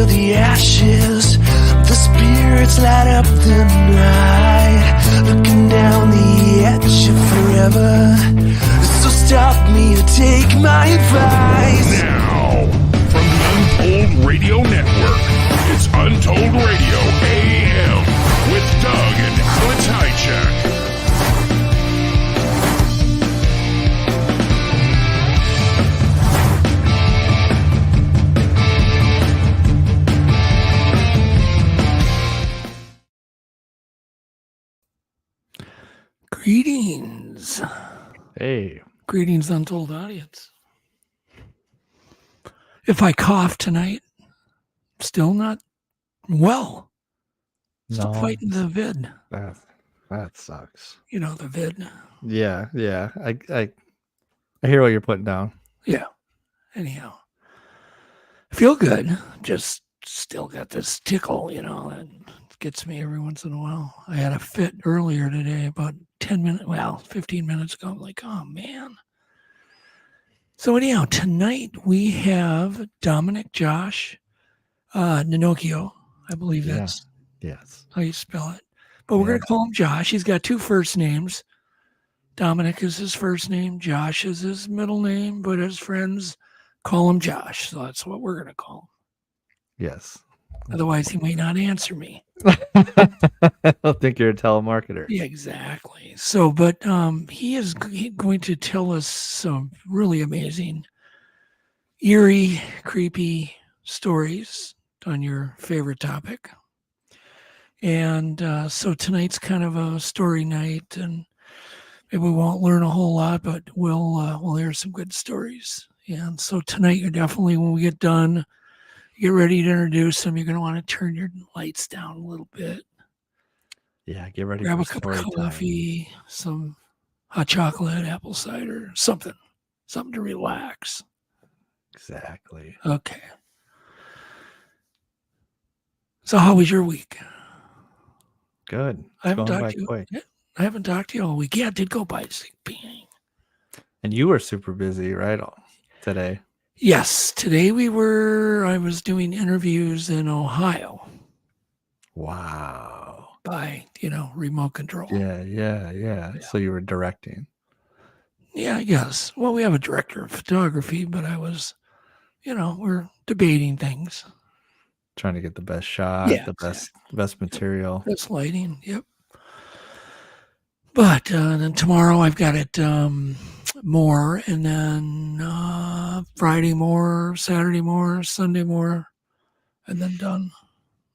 the ashes. The spirits light up the night, looking down the edge of forever. So stop me or take my advice. Now, from the Untold Radio Network, it's Untold Radio AM with Doug and Alex Hychak. Greetings. Hey. Greetings, Untold audience. If I cough tonight, still not well. Still fighting the vid. That sucks. You know, the vid. Yeah. I hear what you're putting down. Yeah. Anyhow. I feel good. Just still got this tickle, you know, that gets me every once in a while. I had a fit earlier today, about 15 minutes ago. I'm like, oh man. So anyhow, tonight we have Dominick Josh Nanocchio. I believe that's how you spell it. But we're going to call him Josh. He's got two first names. Dominick is his first name. Josh is his middle name, but his friends call him Josh. So that's what we're going to call him. Yes. Otherwise, he might not answer me. I don't think you're a telemarketer. Yeah, exactly. So, but he is going to tell us some really amazing, eerie, creepy stories on your favorite topic. And so tonight's kind of a story night, and maybe we won't learn a whole lot, but we'll hear some good stories. And so tonight, you're definitely, when we get done, get ready to introduce them. You're going to want to turn your lights down a little bit. Yeah, get ready. Grab for a cup of coffee, some hot chocolate, apple cider, something to relax. Exactly. Okay. So how was your week? Good. I haven't talked to you all week. Yeah, it did go by. Bang. And you were super busy, right? Today. Yes, today I was doing interviews in Ohio. Wow. By, remote control. Yeah. So you were directing. Yeah, I guess. Well, we have a director of photography, but I was, we're debating things. Trying to get the best shot, best material. Best lighting, yep. But then tomorrow I've got it more, and then Friday more, Saturday more, Sunday more, and then done.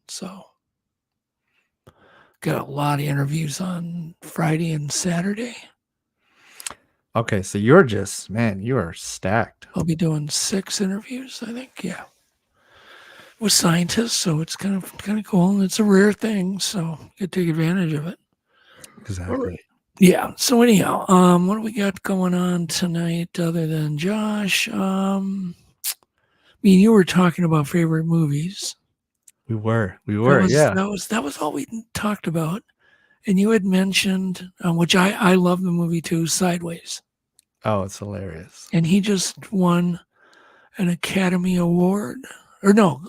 So got a lot of interviews on Friday and Saturday. Okay, so you are stacked. I'll be doing 6 interviews, I think, yeah. With scientists, so it's kind of cool, and it's a rare thing, so you take advantage of it. Exactly. Right. Yeah. So anyhow, what do we got going on tonight other than Josh? You were talking about favorite movies. We were. That was all we talked about. And you had mentioned, which I love the movie too, Sideways. Oh, it's hilarious. And he just won an Academy Award. Or no,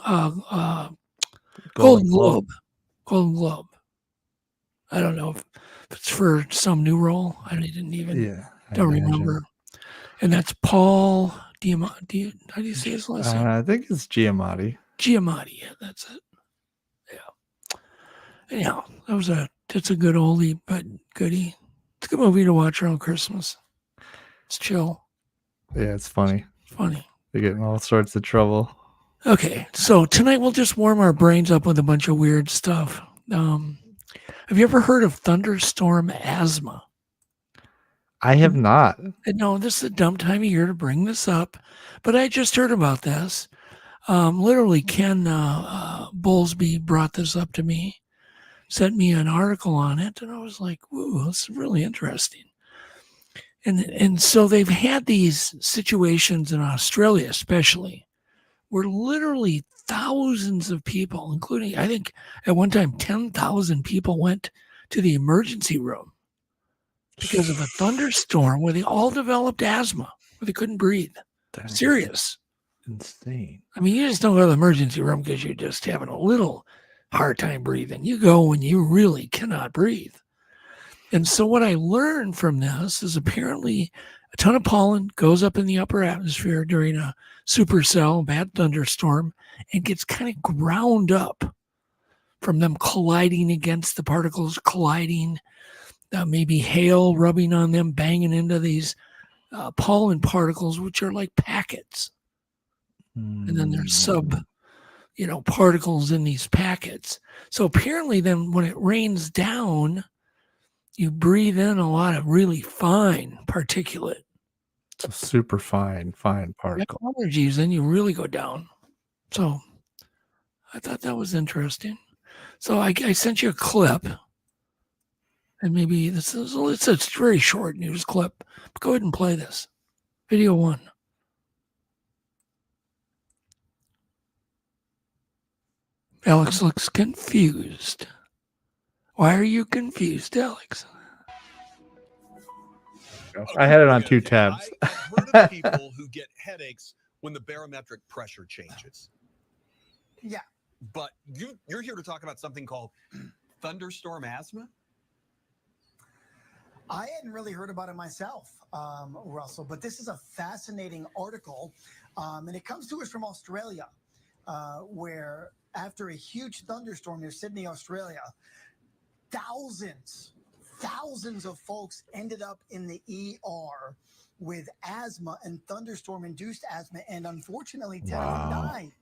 Golden Globe. Golden Globe. I don't know if it's for some new role. I didn't even don't remember. And that's Paul Giamatti. How do you say his last name? I think it's Giamatti. Giamatti, yeah, that's it. Yeah. Anyhow, it's a good oldie but goodie. It's a good movie to watch around Christmas. It's chill. Yeah, it's funny. Funny. They're getting all sorts of trouble. Okay, so tonight we'll just warm our brains up with a bunch of weird stuff. Have you ever heard of Thunderstorm asthma? I have not. No, this is a dumb time of year to bring this up, but I just heard about this. Literally, Ken Bowlesby brought this up to me, sent me an article on it, and I was like, "Ooh, this is really interesting." And so they've had these situations in Australia, especially, where literally thousands of people, including, I think at one time, 10,000 people went to the emergency room because of a thunderstorm where they all developed asthma, where they couldn't breathe. Serious. Insane. I mean, you just don't go to the emergency room because you're just having a little hard time breathing. You go when you really cannot breathe. And so what I learned from this is apparently a ton of pollen goes up in the upper atmosphere during a supercell, bad thunderstorm, and gets kind of ground up from them colliding against the particles, colliding, maybe hail rubbing on them, banging into these pollen particles, which are like packets. And then there's particles in these packets. So apparently then when it rains down, you breathe in a lot of really fine particulate. So super fine particle. Allergies, then you really go down. So I thought that was interesting. So I sent you a clip. And maybe it's a very short news clip. But go ahead and play this. Video 1. Alex looks confused. Why are you confused, Alex? I had it on 2 tabs. I've heard of people who get headaches when the barometric pressure changes. Yeah, but you're here to talk about something called thunderstorm asthma? I hadn't really heard about it myself, Russell, but this is a fascinating article, and it comes to us from Australia, where after a huge thunderstorm near Sydney, Australia, thousands of folks ended up in the ER with asthma and thunderstorm-induced asthma, and unfortunately 10 of them died.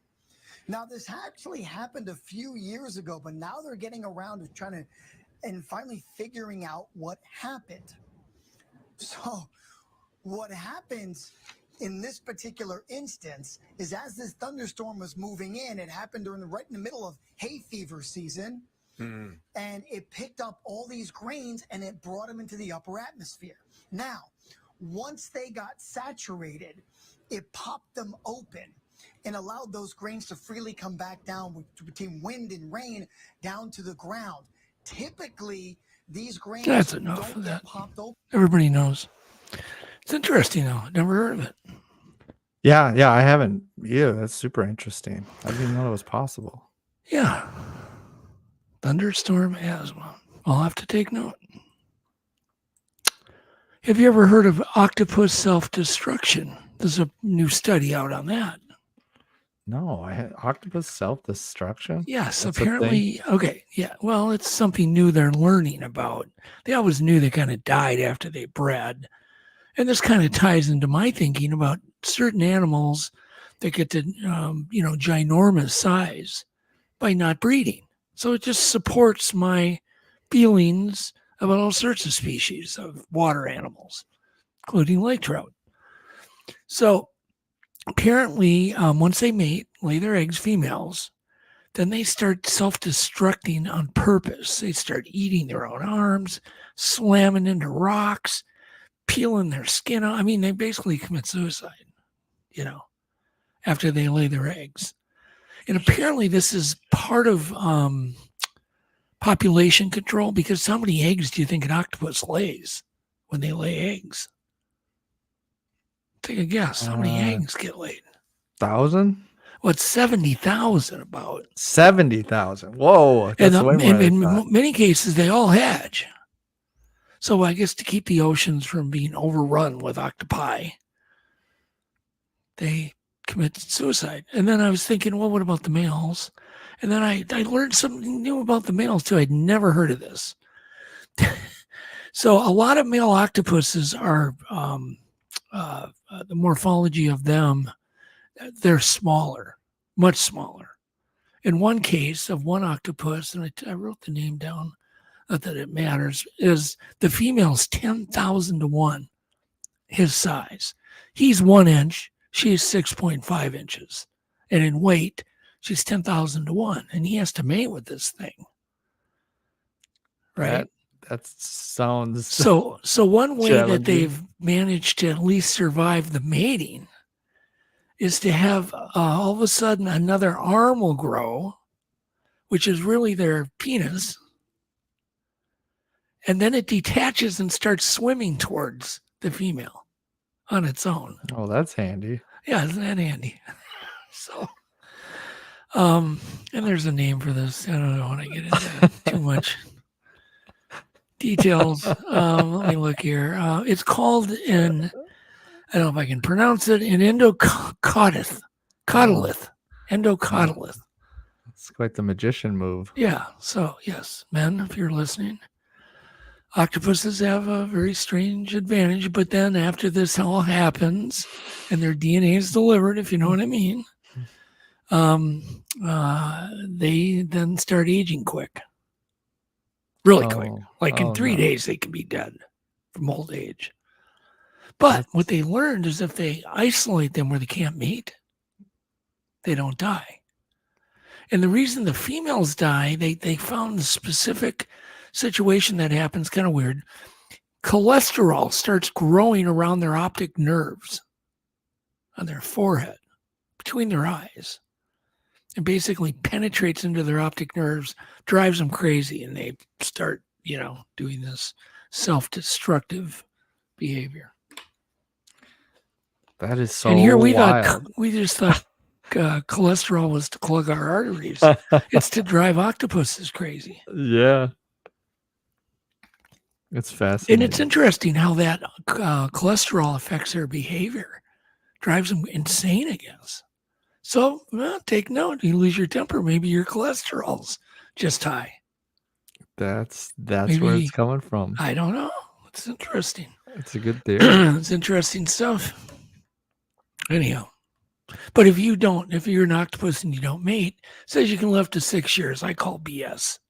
Now, this actually happened a few years ago, but now they're getting around to trying to and finally figuring out what happened. So what happens in this particular instance is as this thunderstorm was moving in, it happened right in the middle of hay fever season, and it picked up all these grains and it brought them into the upper atmosphere. Now, once they got saturated, it popped them open and allowed those grains to freely come back down between wind and rain down to the ground. Typically, these grains That's enough of that. Popped open. Everybody knows. It's interesting, though. Never heard of it. Yeah, I haven't. Yeah, that's super interesting. I didn't even know it was possible. Yeah. Thunderstorm asthma. I'll have to take note. Have you ever heard of octopus self-destruction? There's a new study out on that. No, I had octopus self-destruction. Yes, That's apparently. Okay, yeah. Well, it's something new they're learning about. They always knew they kind of died after they bred. And this kind of ties into my thinking about certain animals that get to, ginormous size by not breeding. So it just supports my feelings about all sorts of species of water animals, including lake trout. So apparently, once they mate, lay their eggs, females, then they start self-destructing on purpose. They start eating their own arms, slamming into rocks, peeling their skin off. I mean, they basically commit suicide, after they lay their eggs. And apparently this is part of population control, because how many eggs do you think an octopus lays when they lay eggs? Take a guess. How many eggs get laid? 1,000? Well, it's 70,000 about. 70,000. Whoa. That's And way more in than that. many cases, they all hatch. So I guess to keep the oceans from being overrun with octopi, they commit suicide. And then I was thinking, well, what about the males? And then I learned something new about the males, too. I'd never heard of this. So a lot of male octopuses are, the morphology of them, they're smaller, much smaller. In one case of one octopus, and I wrote the name down, not that it matters, is the female's 10,000 to 1, his size. He's 1 inch, she's 6.5 inches. And in weight, she's 10,000 to 1. And he has to mate with this thing. Right? That sounds So one way that challenging. they've managed to at least survive the mating is to have all of a sudden another arm will grow, which is really their penis. And then it detaches and starts swimming towards the female on its own. Oh, that's handy. Yeah, isn't that handy? So, and there's a name for this. I don't want to get into too much details. Let me look here. It's called I don't know if I can pronounce it, an endocotylith. Endocotylith. It's quite the magician move. Yeah. So, yes, men, if you're listening, octopuses have a very strange advantage. But then after this all happens and their DNA is delivered, if you know what I mean, they then start aging quick. Really quick. Like in 3 days, they can be dead from old age. But what they learned is if they isolate them where they can't mate, they don't die. And the reason the females die, they found a specific situation that happens, kind of weird. Cholesterol starts growing around their optic nerves on their forehead, between their eyes. It basically penetrates into their optic nerves, drives them crazy, and they start, doing this self-destructive behavior. That is so and here we wild. we just thought cholesterol was to plug our arteries. It's to drive octopuses crazy. Yeah. It's fascinating. And it's interesting how that cholesterol affects their behavior, drives them insane, I guess. So take note. You lose your temper, maybe your cholesterol's just high. That's where it's coming from. I don't know. It's interesting. It's a good theory. It's interesting stuff. Anyhow, but if you're an octopus and you don't mate, it says you can live to 6 years. I call BS.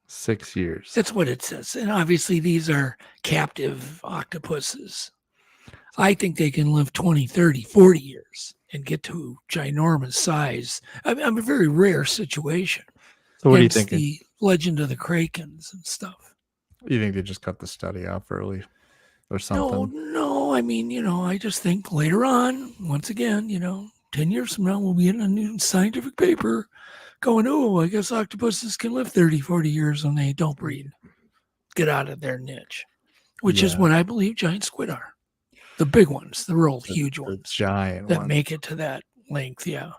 6 years. That's what it says. And obviously these are captive octopuses. I think they can live 20, 30, 40 years and get to ginormous size. I'm a very rare situation. So what do you Hence think? The legend of the Krakens and stuff. You think they just cut the study off early or something? No. I mean, I just think later on, once again, 10 years from now, we'll be in a new scientific paper going, I guess octopuses can live 30, 40 years when they don't breed. Get out of their niche, which is what I believe giant squid are. The big ones, the real huge ones. Giant that ones. make it to that length, yeah.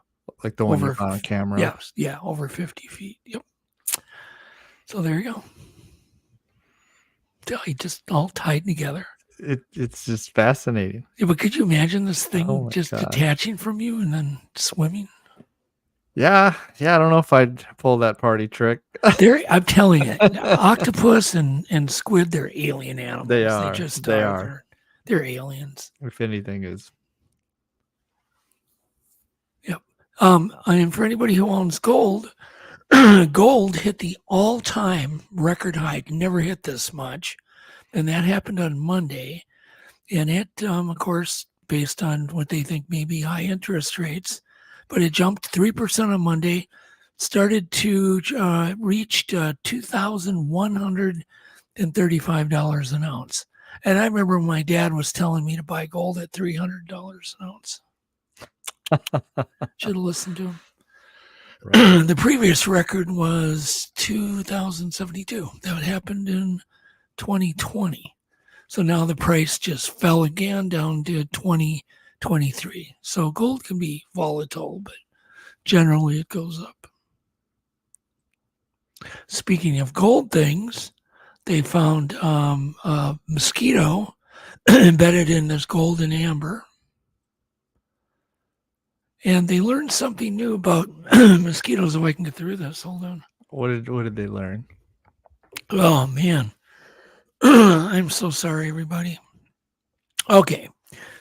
Like the one you found on camera? Yeah, over 50 feet. Yep. So there you go. Just all tied together. It's just fascinating. Yeah, but could you imagine this thing detaching from you and then swimming? Yeah. I don't know if I'd pull that party trick. I'm telling you, octopus and squid, they're alien animals. They are. They are. They're aliens. If anything is. Yep. And for anybody who owns gold, gold hit the all-time record high. Never hit this much. And that happened on Monday. And it, of course, based on what they think may be high interest rates, but it jumped 3% on Monday, started to reach $2,135 an ounce. And I remember my dad was telling me to buy gold at $300 an ounce. Should have listened to him. Right. The previous record was 2,072. That happened in 2020. So now the price just fell again down to 2023. So gold can be volatile, but generally it goes up. Speaking of gold things, they found a mosquito embedded in this gold and amber. And they learned something new about mosquitoes. If I can get through this, hold on. What did they learn? Oh, man. I'm so sorry, everybody. Okay.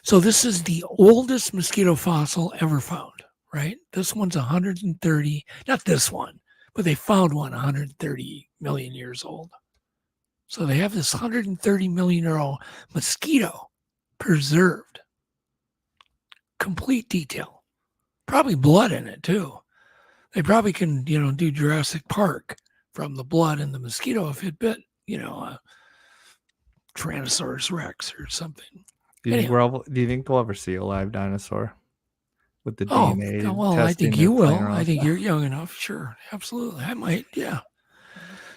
So this is the oldest mosquito fossil ever found, right? This one's 130, not this one, but they found one 130 million years old. So they have this 130 million year old mosquito preserved. Complete detail. Probably blood in it too. They probably can, do Jurassic Park from the blood in the mosquito if it bit, a Tyrannosaurus Rex or something. Do you think we'll ever see a live dinosaur with the DNA? Well, I think you will. I think you're young enough. Sure. Absolutely. I might. Yeah.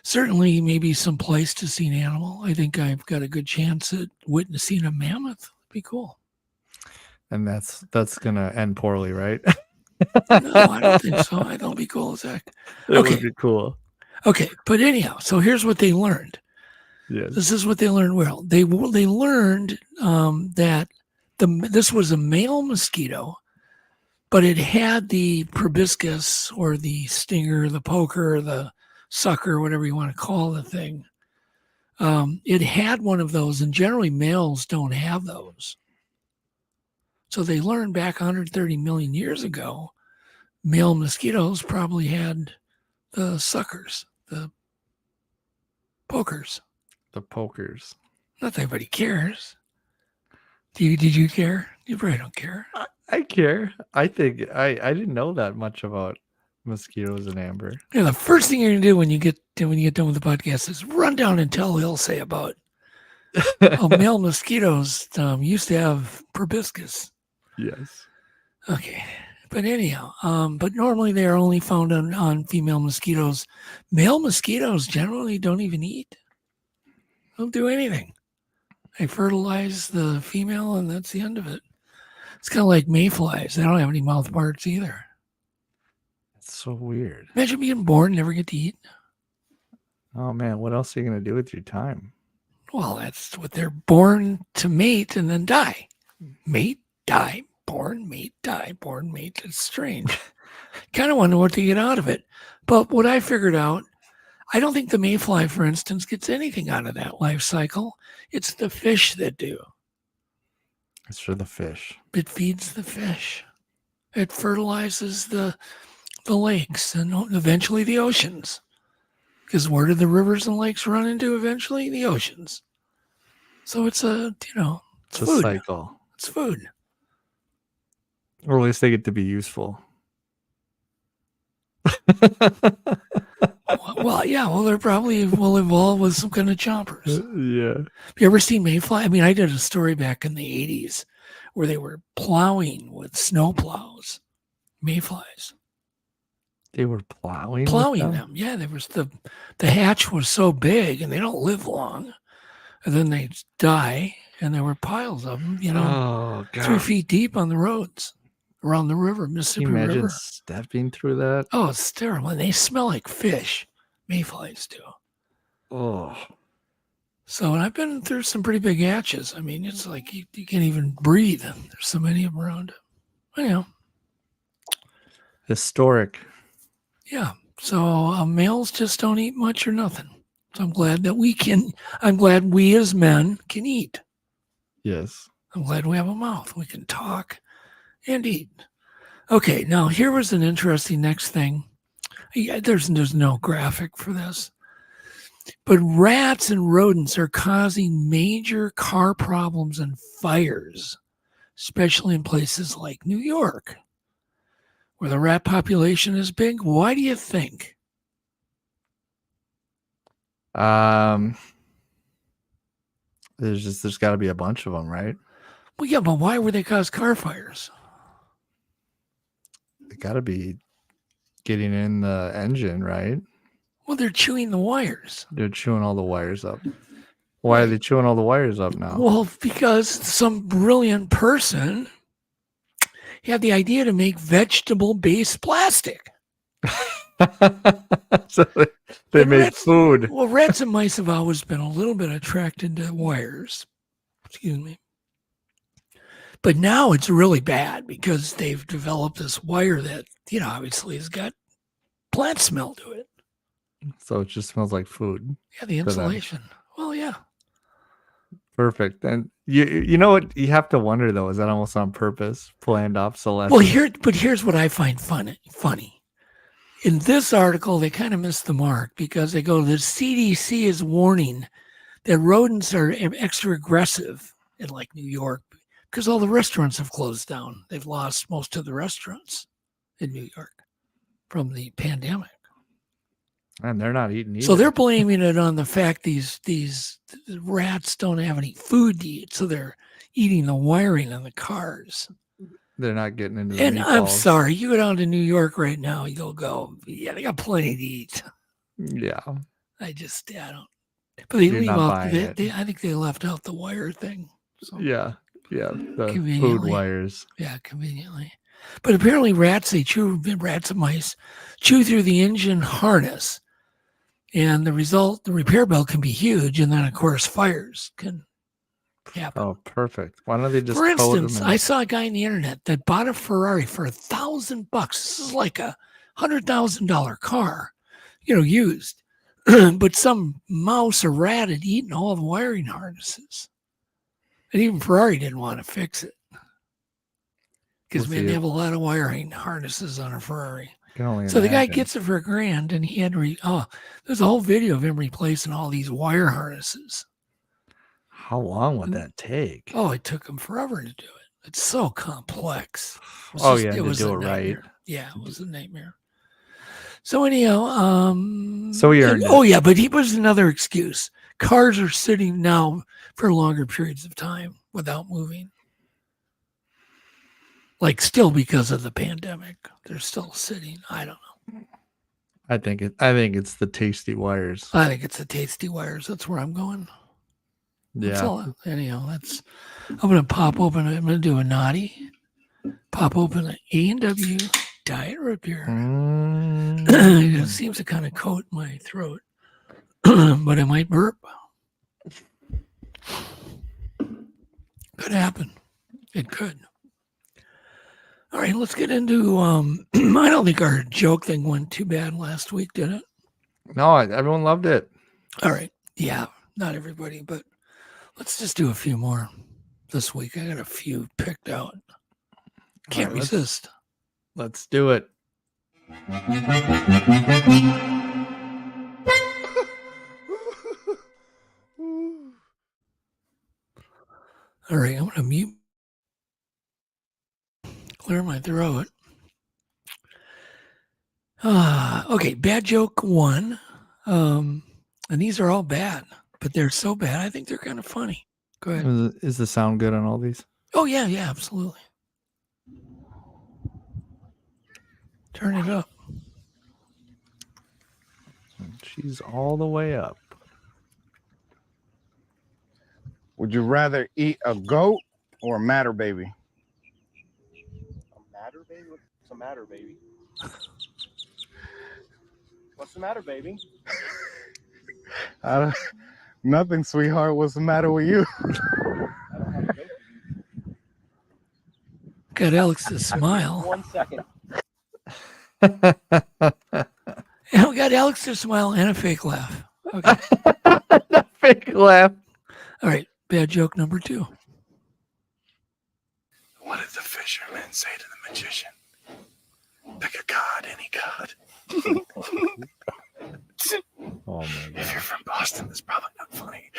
Certainly maybe some Pleistocene animal. I think I've got a good chance at witnessing a mammoth. It'd be cool. And that's going to end poorly, right? No, I don't think so. I don't be cool as heck. That Okay. would be cool. Okay, but anyhow, so here's what they learned. Yes. This is what they learned. Well, they learned that this was a male mosquito, but it had the proboscis or the stinger, the poker, the sucker, whatever you want to call the thing. It had one of those, and generally males don't have those. So they learned back 130 million years ago, male mosquitoes probably had the suckers, the pokers. The pokers. Not that anybody cares. Did you care? You probably don't care. I care. I think I didn't know that much about mosquitoes and amber. Yeah, the first thing you're gonna do when you get done with the podcast is run down and tell Ilse about how male mosquitoes used to have proboscis. Yes. Okay, but anyhow, but normally they are only found on female mosquitoes. Male mosquitoes generally don't even eat. Don't do anything. They fertilize the female, and that's the end of it. It's kind of like mayflies. They don't have any mouth parts either. That's so weird. Imagine being born and never get to eat. Oh man, what else are you gonna do with your time? Well, that's what they're born to mate and then die. Mate, die, born, mate, die, born, mate. It's strange. Kind of wonder what to get out of it. But what I figured out, I don't think the mayfly, for instance, gets anything out of that life cycle. It's the fish that do. It's for the fish. It feeds the fish. It fertilizes the lakes and eventually the oceans. Because where do the rivers and lakes run into eventually? The oceans. So it's it's It's a food. cycle. It's food. Or at least they get to be useful. Well, yeah. Well, they probably will evolve with some kind of chompers. Yeah. Have you ever seen mayfly? I mean, I did a story back in the 80s where they were plowing with snow plows, mayflies. They were plowing them. Yeah, there was the hatch was so big, and they don't live long, and then they die, and there were piles of them, Oh, God. 3 feet deep on the roads around the river, Can Mississippi you imagine River. stepping through that? Oh, it's terrible, and they smell like fish. Mayflies do. Oh, So, and I've been through some pretty big hatches. I mean, it's like you can't even breathe. There's so many of them around. Anyhow, historic. yeah. So males just don't eat much or nothing. So I'm glad that I'm glad we as men can eat. Yes. I'm glad we have a mouth. We can talk and eat. Okay, now here was an interesting next thing. Yeah, there's no graphic for this. But rats and rodents are causing major car problems and fires, especially in places like New York, where the rat population is big. Why do you think? There's got to be a bunch of them, right? Well, yeah, but why would they cause car fires? They got to be getting in the engine, right? Well, they're chewing the wires. They're chewing all the wires up. Why are they chewing all the wires up now? Well, because some brilliant person had the idea to make vegetable-based plastic. So they And made food. Well, rats and mice have always been a little bit attracted to wires. Excuse me. But now it's really bad because they've developed this wire that, obviously has got plant smell to it. So it just smells like food. Yeah, the insulation. Well, yeah. Perfect. And you know what you have to wonder though, is that almost on purpose, planned obsolescence? Well, here's what I find funny. In this article, they kind of missed the mark because they go, the CDC is warning that rodents are extra aggressive in like New York because all the restaurants have closed down. They've lost most of the restaurants in New York from the pandemic. And they're not eating either. So they're blaming it on the fact these rats don't have any food to eat, so they're eating the wiring on the cars. They're not getting into the And I'm meatballs. sorry, you go down to New York right now, you'll go, yeah, they got plenty to eat. Yeah. I don't. But they You're leave not out. buying it. I think they left out the wire thing. So, Yeah. Yeah. The food Conveniently. wires. yeah, conveniently. But apparently rats and mice chew through the engine harness. And the repair bill can be huge. And then, of course, fires can happen. Oh, perfect. Why don't they just For coat instance, them I saw a guy on the internet that bought a Ferrari for $1,000. This is like a $100,000 car, used. But some mouse or rat had eaten all of the wiring harnesses. And even Ferrari didn't want to fix it. Because they have a lot of wiring harnesses on a Ferrari. So the guy gets it for $1,000, and he had there's a whole video of him replacing all these wire harnesses. How long would that take? Oh, it took him forever to do it. It's so complex. It was do it right. Yeah, it was a nightmare. So anyhow, but he was another excuse. Cars are sitting now for longer periods of time without moving. Like still because of the pandemic, they're still sitting. I don't know. I think it's the tasty wires. I think it's the tasty wires. That's where I'm going. Yeah. Anyhow, I'm going to pop open. I'm going to do a naughty. Pop open an A&W Diet Root Beer. It seems to kind of coat my throat, but it might burp. Could happen. It could. All right, let's get into. I don't think our joke thing went too bad last week, did it? No, everyone loved it. All right. Yeah, not everybody, but let's just do a few more this week. I got a few picked out. Can't resist. Let's do it. All right, I'm going to mute. Clear my throat. Okay, bad joke 1. And these are all bad, but they're so bad, I think they're kind of funny. Go ahead. Is the sound good on all these? Oh, yeah, absolutely. Turn it up. She's all the way up. Would you rather eat a goat or a matter baby? A matter baby? What's the matter, baby? What's the matter, baby? Nothing, sweetheart. What's the matter with you? I don't have a goat. Got Alex to smile. 1 second. And we got Alex to smile and a fake laugh. Okay. Fake laugh. All right. Bad joke number 2. What did the fisherman say to the magician? Pick a god, any god. Oh my If god. you're from Boston, that's probably not funny.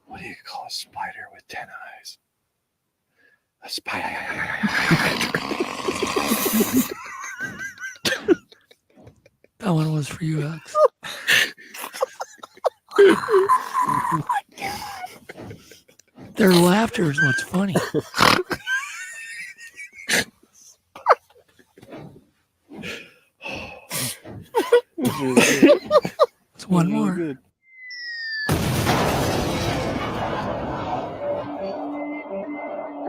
What do you call a spider with 10 eyes? A spider. That one was for you, Alex. Their laughter is what's funny. It's one more. Good. You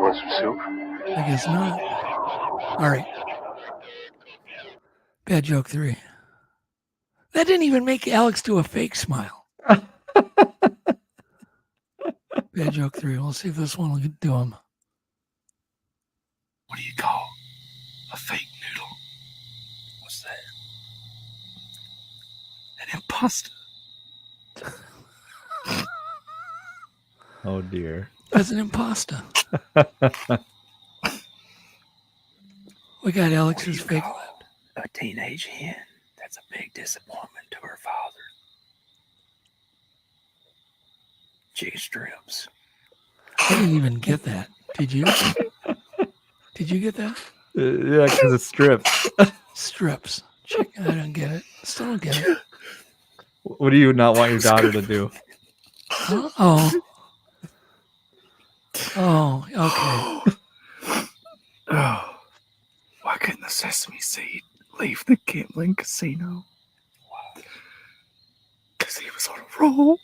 want some soup? I guess not. All right. Bad joke 3. That didn't even make Alex do a fake smile. Bad joke 3. We'll see if this one will do him. What do you call a fake noodle? What's that? An imposter. Oh dear. That's an imposter. We got Alex's fake laugh. A teenage hen that's a big disappointment to her father. Chicken strips. I didn't even get that. Did you? Did you get that? Yeah, because it's strips. Strips. Chicken. I don't get it. Still don't get it. What do you not want your daughter to do? Huh? Oh. Oh, okay. Oh, why couldn't the sesame seed leave the gambling casino? Because because he was on a roll.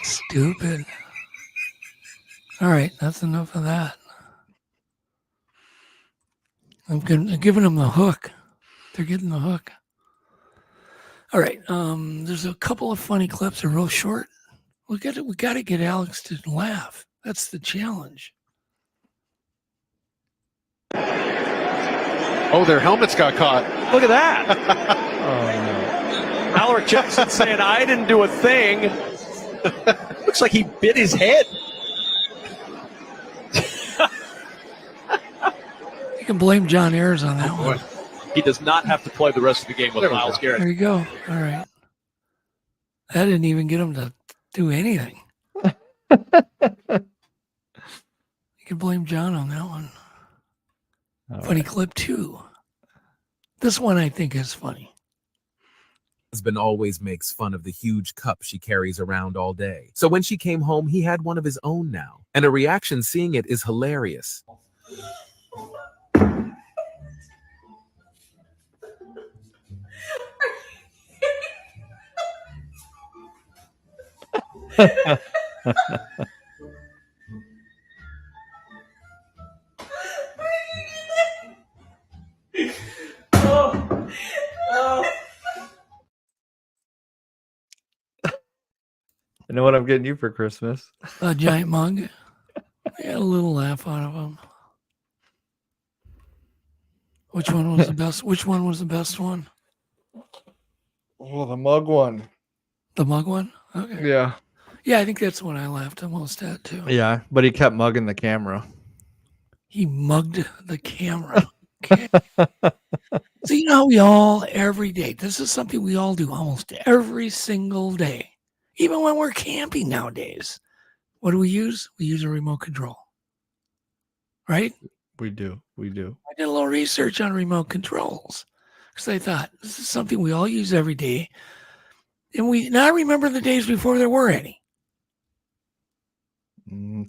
Stupid. All right, that's enough of that. I'm giving them the hook. They're getting the hook. All right. There's a couple of funny clips. They're real short. We got to get Alex to laugh. That's the challenge. Oh, their helmets got caught. Look at that. Oh no. Alaric Jackson saying, I didn't do a thing. Looks like he bit his head. You can blame John Ayers on that one. He does not have to play the rest of the game with Myles Garrett. There you go. All right. That didn't even get him to do anything. You can blame John on that one. Funny clip 2. This one I think is funny. Husband always makes fun of the huge cup she carries around all day. So when she came home, he had one of his own now. And a reaction seeing it is hilarious. You know what I'm getting you for Christmas? A giant mug. I got a little laugh out of him. Which one was the best? Which one was the best one? Oh, the mug one. The mug one? Okay. Yeah. Yeah, I think that's the one I laughed the most at too. Yeah, but he kept mugging the camera. He mugged the camera. Okay. So you know how we all every day. This is something we all do almost every single day. Even when we're camping nowadays. What do we use? We use a remote control. Right? We do. I did a little research on remote controls because I thought this is something we all use every day. And I remember the days before there were any.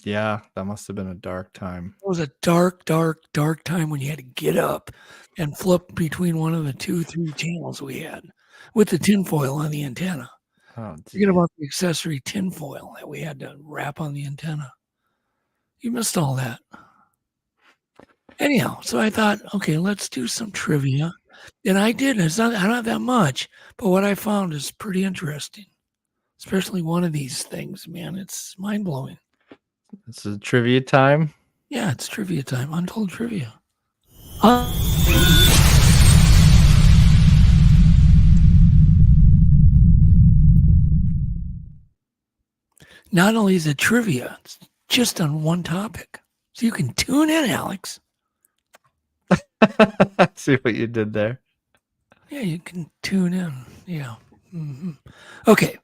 Yeah, that must have been a dark time. It was a dark, dark, dark time when you had to get up and flip between one of the 2-3 channels we had with the tinfoil on the antenna. Oh, Forget about the accessory tinfoil that we had to wrap on the antenna. You missed all that. Anyhow, so I thought, okay, let's do some trivia. And I did. It's not that much, but what I found is pretty interesting. Especially one of these things, man. It's mind-blowing. This is trivia time. Yeah, it's trivia time. Untold trivia. Not only is it trivia, it's just on one topic. So you can tune in, Alex. See what you did there. Yeah, you can tune in. Yeah. Mm-hmm. Okay.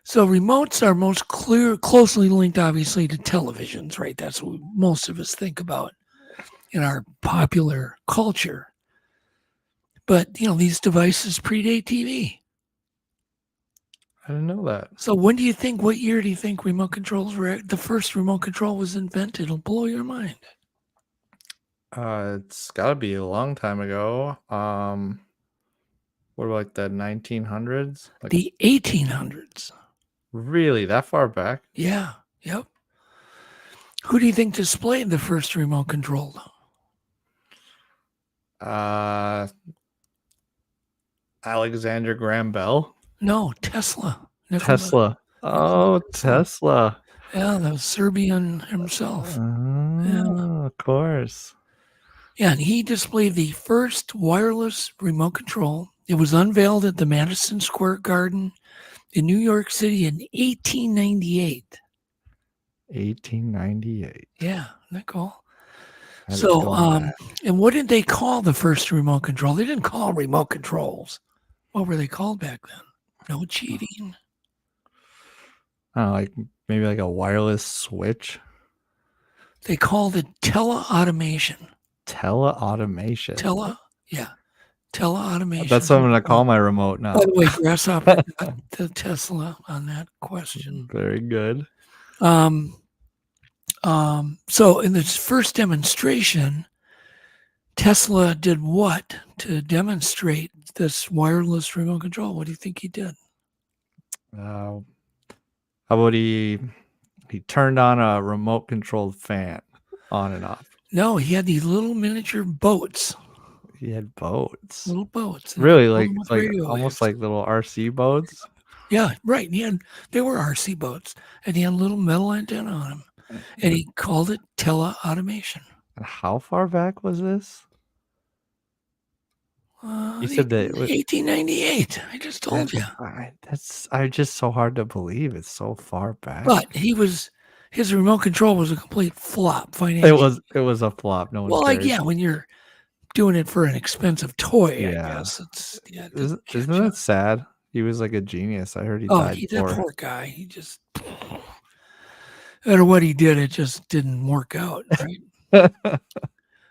So remotes are most closely linked, obviously, to televisions, right? That's what most of us think about in our popular culture. But, these devices predate TV. I didn't know that. So what year do you think remote controls the first remote control was invented? It'll blow your mind. It's got to be a long time ago. What about the 1900s? The 1800s. Really? That far back? Yeah. Yep. Who do you think displayed the first remote control? Alexander Graham Bell? No, Tesla. Tesla. Oh, Tesla. Yeah, the Serbian himself. Oh, of course. Yeah, and he displayed the first wireless remote control. It was unveiled at the Madison Square Garden in New York City in 1898. 1898. Yeah, isn't that cool? So, and what did they call the first remote control? They didn't call remote controls. What were they called back then? No cheating. Maybe like a wireless switch. They called it teleautomation. Teleautomation. Teleautomation. That's what I'm going to call my remote now. By the way, Grasshopper got the Tesla on that question. Very good. So in this first demonstration, Tesla did what to demonstrate this wireless remote control? What do you think he did? How about he turned on a remote controlled fan on and off? No, he had these little miniature boats. He had boats. Little boats. Really, Filled like them with like radio almost waves. like little RC boats. Yeah, right. They were RC boats, and he had a little metal antenna on them, and he called it tele-automation. And how far back was this? You said that it was 1898. I just told you. That's just so hard to believe. It's so far back. But his remote control was a complete flop financially. It was a flop. No one Well, cares. when you're doing it for an expensive toy, Yeah. I guess Isn't that sad? He was like a genius. I heard he Oh, died that poor. poor guy. He just, no matter what he did, it just didn't work out, right?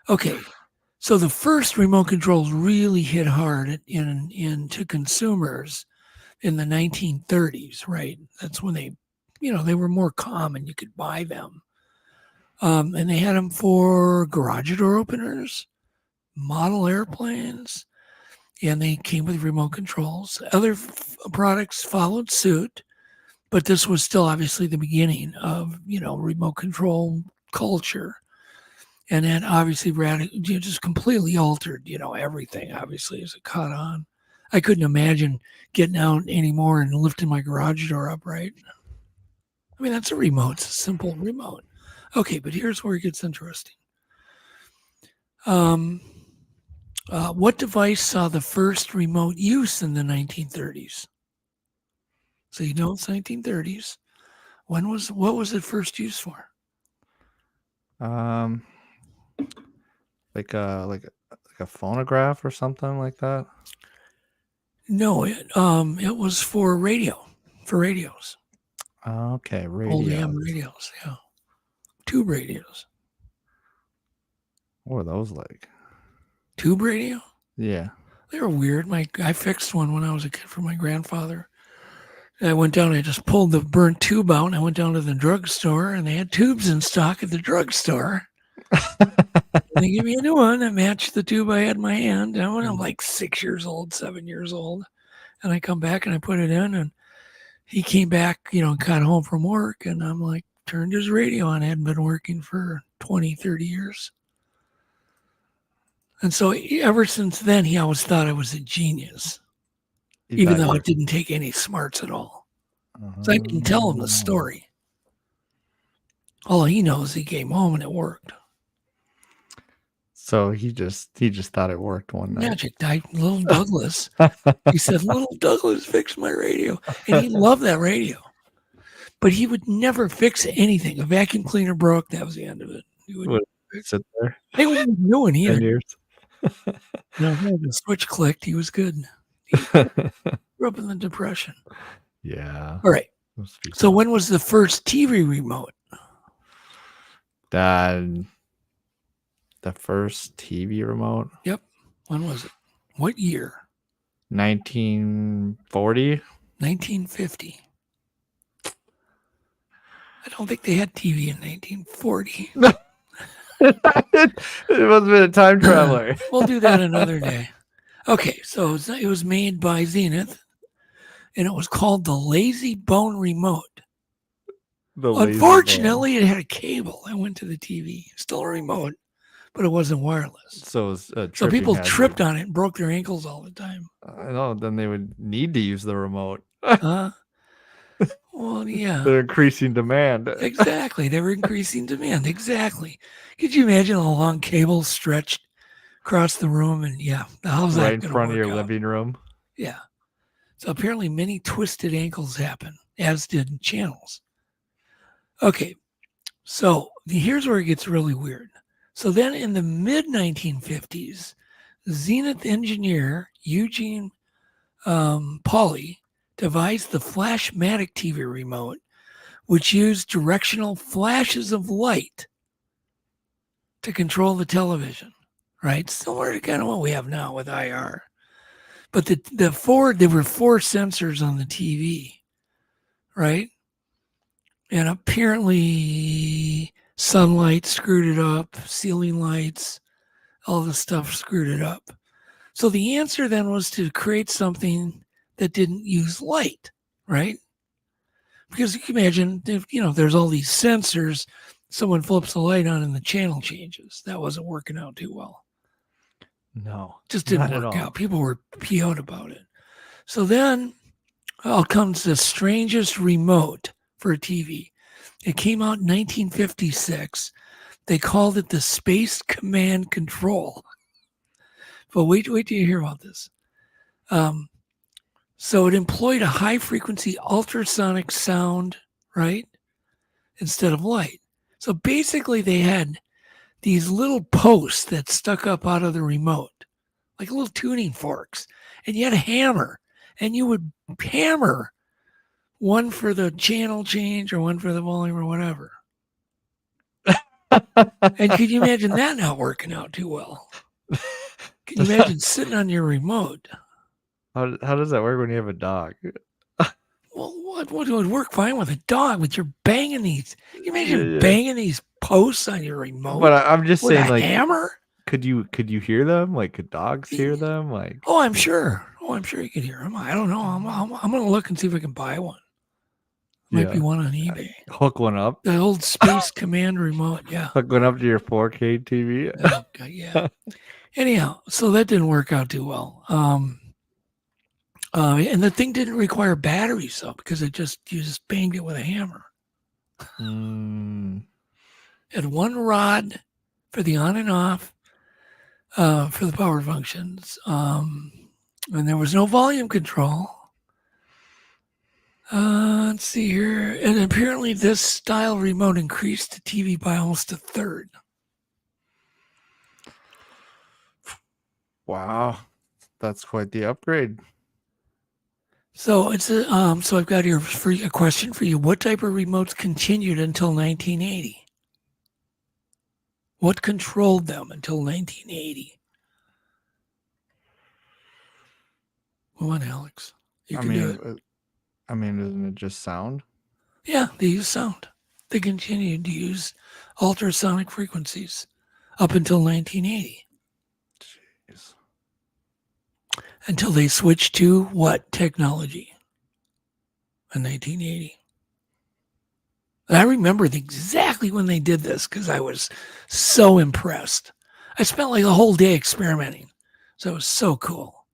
Okay, so the first remote controls really hit hard into consumers in the 1930s, right? That's when they were more common. You could buy them. And they had them for garage door openers, model airplanes, and they came with remote controls. Other products followed suit, but this was still obviously the beginning of, remote control culture. And then obviously just completely altered, everything, obviously, as it caught on. I couldn't imagine getting out anymore and lifting my garage door up, right? I mean, that's a remote. It's a simple remote. Okay, but here's where it gets interesting. What device saw the first remote use in the 1930s? So it's 1930s. What was it first used for? Like a phonograph or something like that. No, it was for radios. Okay, Old radio. AM radios, yeah. Tube radios. What were those like? Tube radio? Yeah. They were weird. I fixed one when I was a kid for my grandfather. And I went down, I just pulled the burnt tube out, and I went down to the drugstore, and they had tubes in stock at the drugstore. They gave me a new one that matched the tube I had in my hand. And when I'm like 6 years old, 7 years old, and I come back and I put it in, and he came back, got home from work, and I'm like, turned his radio on. It hadn't been working for 20, 30 years. And so ever since then, he always thought I was a genius, even though it didn't take any smarts at all. So I didn't tell him the story. All he knows, he came home and it worked. So he just thought it worked one night. Magic night, little Douglas. He said, "Little Douglas fixed my radio," and he loved that radio. But he would never fix anything. A vacuum cleaner broke. That was the end of it. He would sit there. He wasn't doing either. 10 years. The switch clicked. He was good. He grew up in the Depression. Yeah. All right. So when was the first TV remote? The first TV remote? Yep. When was it? What year? 1940? 1950. I don't think they had TV in 1940. It must have been a time traveler. We'll do that another day. Okay, so it was made by Zenith, and it was called the Lazy Bone Remote. Unfortunately, it had a cable. I went to the TV. Still a remote, but it wasn't wireless. So, it was so people tripped on it and broke their ankles all the time. I know. Then they would need to use the remote. Well, yeah. They're increasing demand. Exactly. They were increasing demand. Exactly. Could you imagine a long cable stretched across the room? And how's that right in front of your living room? Yeah. So apparently many twisted ankles happen, as did channels. Okay. So here's where it gets really weird. So then in the mid-1950s, Zenith engineer Eugene Pauly devised the Flashmatic TV remote, which used directional flashes of light to control the television, right? Similar to kind of what we have now with IR. But there were 4 sensors on the TV, right? And apparently sunlight screwed it up, ceiling lights, all the stuff screwed it up. So the answer then was to create something that didn't use light, right? Because you can imagine, if, there's all these sensors, someone flips the light on and the channel changes. That wasn't working out too well. No, Just didn't not at work all. out. People were PO'd about it. So then out comes the strangest remote for a TV. It came out in 1956. They called it the Space Command Control. But wait till you hear about this. So it employed a high-frequency ultrasonic sound, right, instead of light. So basically they had these little posts that stuck up out of the remote, like little tuning forks, and you had a hammer, and you would hammer one for the channel change or one for the volume or whatever. And could you imagine that not working out too well? Can you imagine sitting on your remote? How does that work when you have a dog? Well, what would work fine with a dog? With your banging these, you imagine banging these posts on your remote? But I'm just with saying, a like, hammer. Could you hear them? Like, could dogs hear them? Like, Oh, I'm sure you could hear them. I don't know. I'm gonna look and see if I can buy one. Might be one on eBay. Hook one up. The old Space Command remote. Yeah. Hook one up to your 4K TV. Oh, God, yeah. Anyhow, so that didn't work out too well. And the thing didn't require batteries though, because you just banged it with a hammer. It had one rod for the on and off, for the power functions. And there was no volume control. Let's see here. And apparently this style remote increased the TV by almost a third. Wow. That's quite the upgrade. So it's so I've got here a question for you. What type of remotes continued until 1980? What controlled them until 1980? Come on, Alex. You can do it. I mean, isn't it just sound? Yeah, they use sound. They continued to use ultrasonic frequencies up until 1980. Jeez. Until they switched to what technology? In 1980. And I remember exactly when they did this because I was so impressed. I spent like a whole day experimenting. So it was so cool.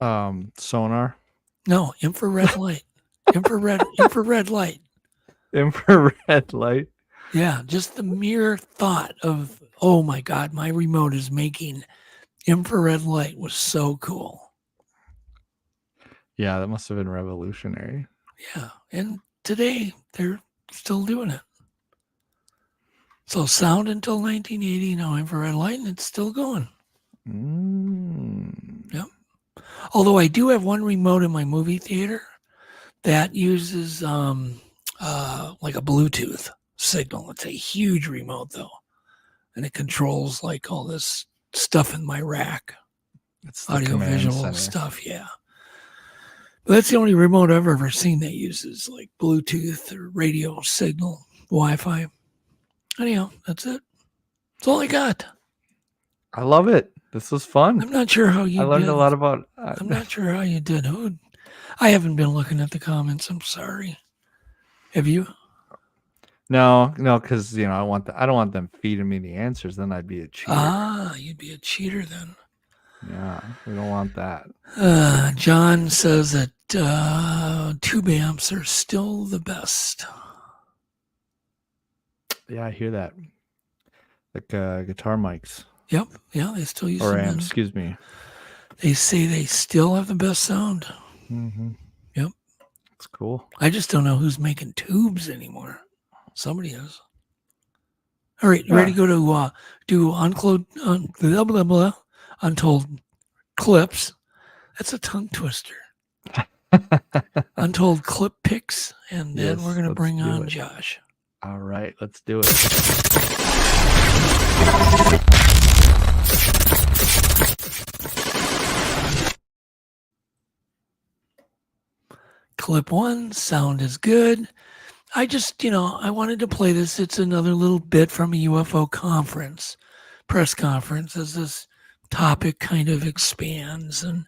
Sonar? No, infrared light. Infrared light. Infrared light? Yeah, just the mere thought of, oh my God, my remote is making infrared light was so cool. Yeah, that must have been revolutionary. Yeah, and today they're still doing it. So sound until 1980, now infrared light, and it's still going. Yep. Although I do have one remote in my movie theater that uses like a Bluetooth signal. It's a huge remote though, and it controls like all this stuff in my rack. It's the audio-visual command center. stuff, yeah. But that's the only remote I've ever seen that uses like Bluetooth or radio signal, Wi-Fi. Anyhow, that's it. That's all I got. I love it. This was fun. I'm not sure how you I learned did. a lot about... I'm not sure how you did. I haven't been looking at the comments. I'm sorry. Have you? No, because I don't want them feeding me the answers. Then I'd be a cheater. Ah, you'd be a cheater then. Yeah, we don't want that. John says that tube amps are still the best. Yeah, I hear that. Like guitar mics. Yep. Yeah, they still use Or them. amps, excuse me. They say they still have the best sound. Mm-hmm. Yep. It's cool. I just don't know who's making tubes anymore. Somebody is. All right, you ready to go to do Untold clips? That's a tongue twister. Untold clip picks, and then we're going to bring on Josh. All right, let's do it. Clip 1, sound is good. I just, I wanted to play this. It's another little bit from a UFO conference, press conference, as this topic kind of expands. And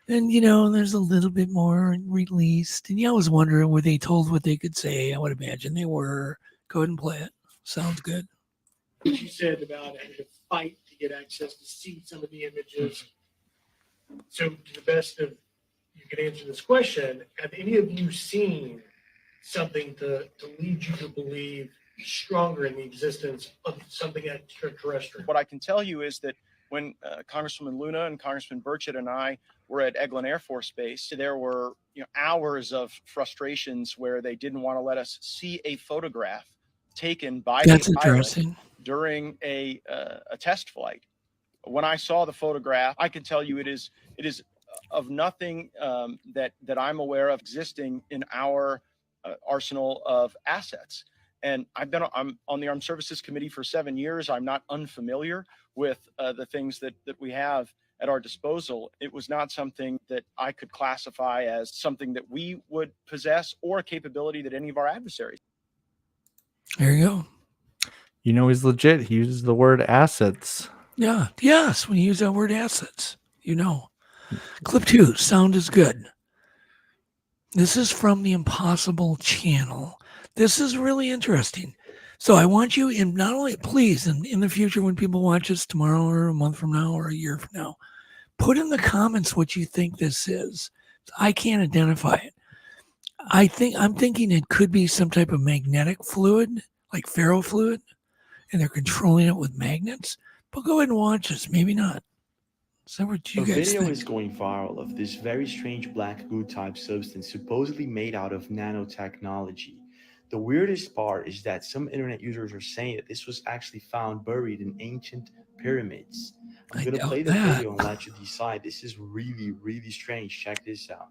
there's a little bit more released. And I was wondering, were they told what they could say? I would imagine they were. Go ahead and play it. Sounds good. You said about having to fight to get access to see some of the images. So to the best of you can answer this question, have any of you seen something to lead you to believe stronger in the existence of something extraterrestrial? What I can tell you is that when Congresswoman Luna and Congressman Burchett and I were at Eglin Air Force Base, there were hours of frustrations where they didn't want to let us see a photograph taken by the pilot during a test flight. When I saw the photograph, I can tell you it is of nothing that I'm aware of existing in our arsenal of assets. And I'm on the Armed Services Committee for 7 years. I'm not unfamiliar with the things that we have at our disposal. It was not something that I could classify as something that we would possess or a capability that any of our adversaries. There you go. He's legit. He uses the word assets. Yeah. Yes. When you use that word assets, Clip 2, sound is good. This is from the Impossible Channel. This is really interesting. So I want you not only, please, in the future when people watch this tomorrow or a month from now or a year from now, put in the comments what you think this is. I can't identify it. I'm thinking it could be some type of magnetic fluid, like ferrofluid, and they're controlling it with magnets. But go ahead and watch this. Maybe not. So what you guys video think? is going viral of this very strange black goo type substance supposedly made out of nanotechnology. The weirdest part is that some internet users are saying that this was actually found buried in ancient pyramids. I'm going to play the video and let you decide. This is really, really strange. Check this out.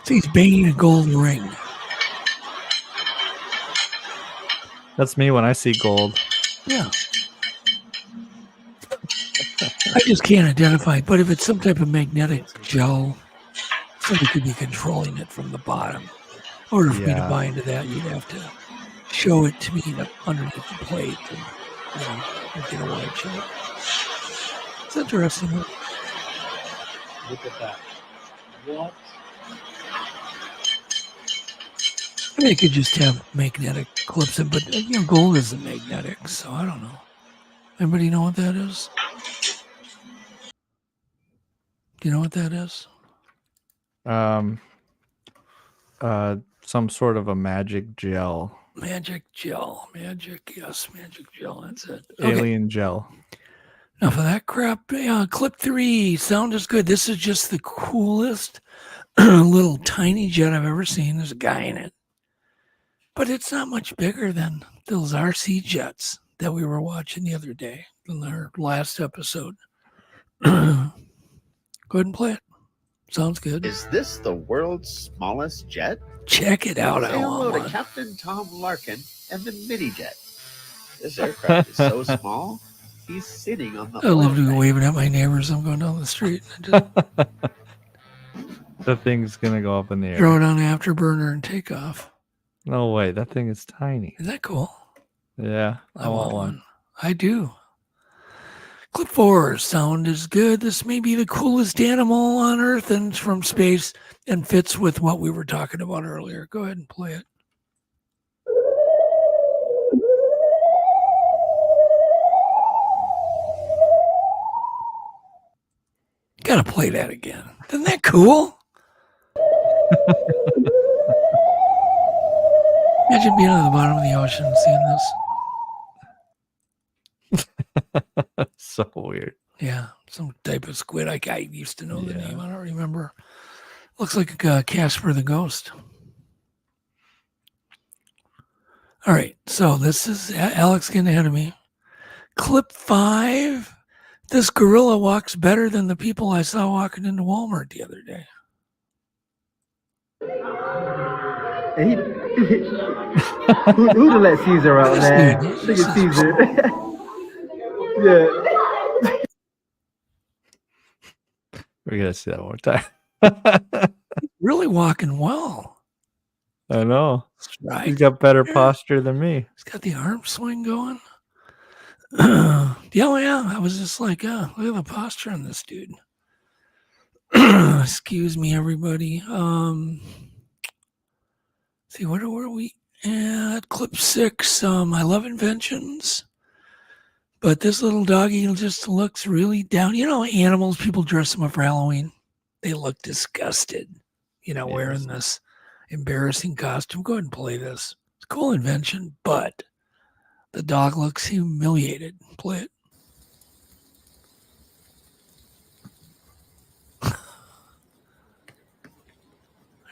So he's banging a gold ring. That's me when I see gold. Yeah. I just can't identify it, but if it's some type of magnetic gel, somebody could be controlling it from the bottom. In order for me to buy into that, you'd have to show it to me underneath the plate and get a wide shot. It's interesting. Look at that. What? I mean, it could just have magnetic clips in, but gold isn't magnetic, so I don't know. Anybody know what that is? Do you know what that is? Some sort of a magic gel. Magic gel. Magic gel. That's it. Alien gel. Now for that crap, clip 3, sound is good. This is just the coolest little tiny jet I've ever seen. There's a guy in it. But it's not much bigger than those RC jets that we were watching the other day in our last episode. Go ahead and play it. Sounds good. Is this the world's smallest jet? Check it out. Say hello to Captain Tom Larkin and the mini jet. This aircraft is so small, he's sitting on the I love to be waving at my neighbors. I'm going down the street. The thing's going to go up in the air. Throw it on afterburner and take off. No way. That thing is tiny. Isn't that cool? Yeah. I want one. I do. Clip 4, sound is good. This may be the coolest animal on Earth and it's from space and fits with what we were talking about earlier. Go ahead and play it. Gotta play that again. Isn't that cool? Imagine being on the bottom of the ocean and seeing this. So weird. Yeah, some type of squid. I used to know the name. I don't remember. Looks like a Casper the Ghost. All right, so this is Alex getting ahead of me. Clip 5. This gorilla walks better than the people I saw walking into Walmart the other day. Who to let Caesar out, man? Look at Caesar. Yeah. We're gonna see that one more time. Really walking well. I know. Right. He's got better posture than me. He's got the arm swing going. Yeah, I was just like, look at the posture on this dude. Excuse me, everybody. See, what are we at? Clip 6. I love inventions. But this little doggy just looks really down. You know, animals, people dress them up for Halloween. They look disgusted, wearing this embarrassing costume. Go ahead and play this. It's a cool invention, but the dog looks humiliated. Play it.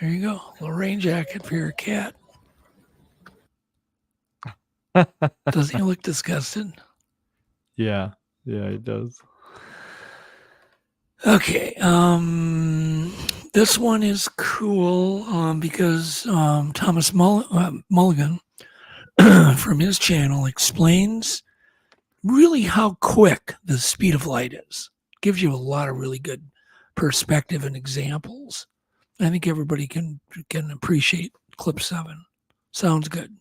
There you go. A little rain jacket for your cat. Doesn't he look disgusted? Yeah, it does. Okay. This one is cool because Thomas Mulligan from his channel explains really how quick the speed of light is. Gives you a lot of really good perspective and examples. I think everybody can appreciate clip 7. Sounds good.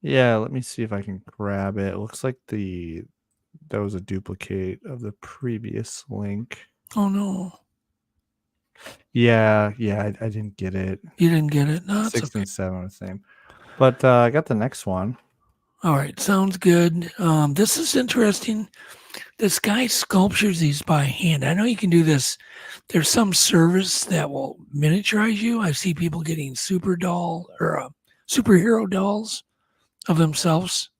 Yeah, let me see if I can grab it. It looks like that was a duplicate of the previous link. Oh no. Yeah, I didn't get it. You didn't get it? No, it's 6 okay. and 7 are the same. But I got the next one. All right, sounds good. This is interesting. This guy sculptures these by hand. I know you can do this. There's some service that will miniaturize you. I see people getting superhero dolls of themselves.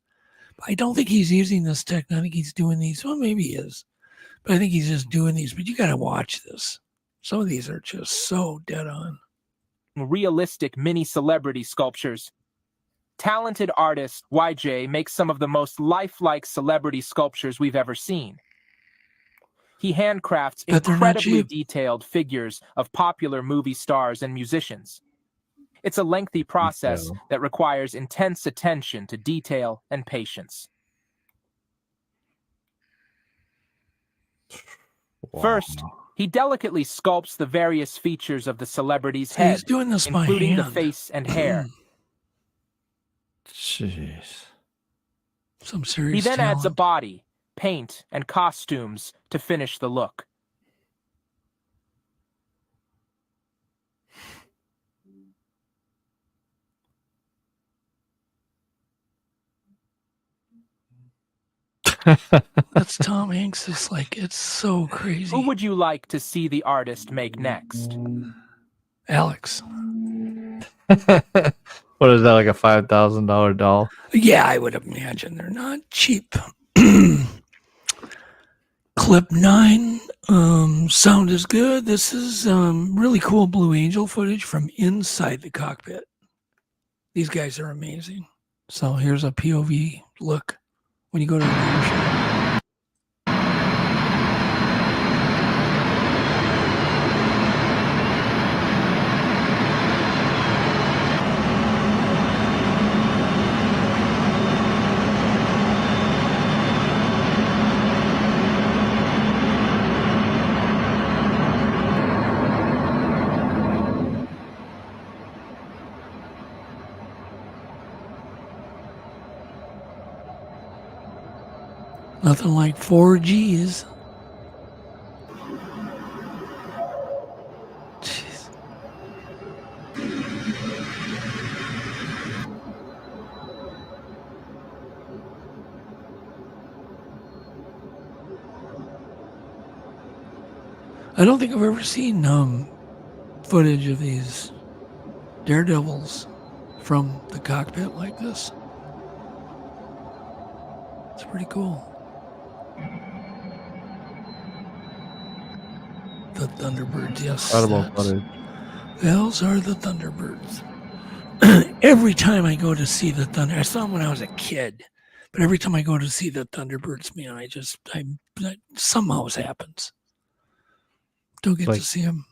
I don't think he's using this technique. I think he's doing these. Well, maybe he is. But I think he's just doing these. But you got to watch this. Some of these are just so dead on. Realistic mini celebrity sculptures. Talented artist YJ makes some of the most lifelike celebrity sculptures we've ever seen. He handcrafts incredibly detailed figures of popular movie stars and musicians. It's a lengthy process that requires intense attention to detail and patience. Wow. First, he delicately sculpts the various features of the celebrity's So head, he's doing this by including the hand. face and hair. Jeez. Some serious He then adds a talent. body, paint, and costumes to finish the look. That's Tom Hanks. It's so crazy. Who would you like to see the artist make next? Alex. What is that, like a $5,000 doll? Yeah, I would imagine they're not cheap. Clip 9. Sound is good. This is really cool Blue Angel footage from inside the cockpit. These guys are amazing. So here's a POV look when you go to the airship. Nothing like 4Gs. Jeez. I don't think I've ever seen footage of these daredevils from the cockpit like this. It's pretty cool. The Thunderbirds, yes. Incredible footage. Those are the Thunderbirds. Every time I go to see the Thunder, I saw them when I was a kid, but every time I go to see the Thunderbirds, man, I somehow it happens. Don't get to see them.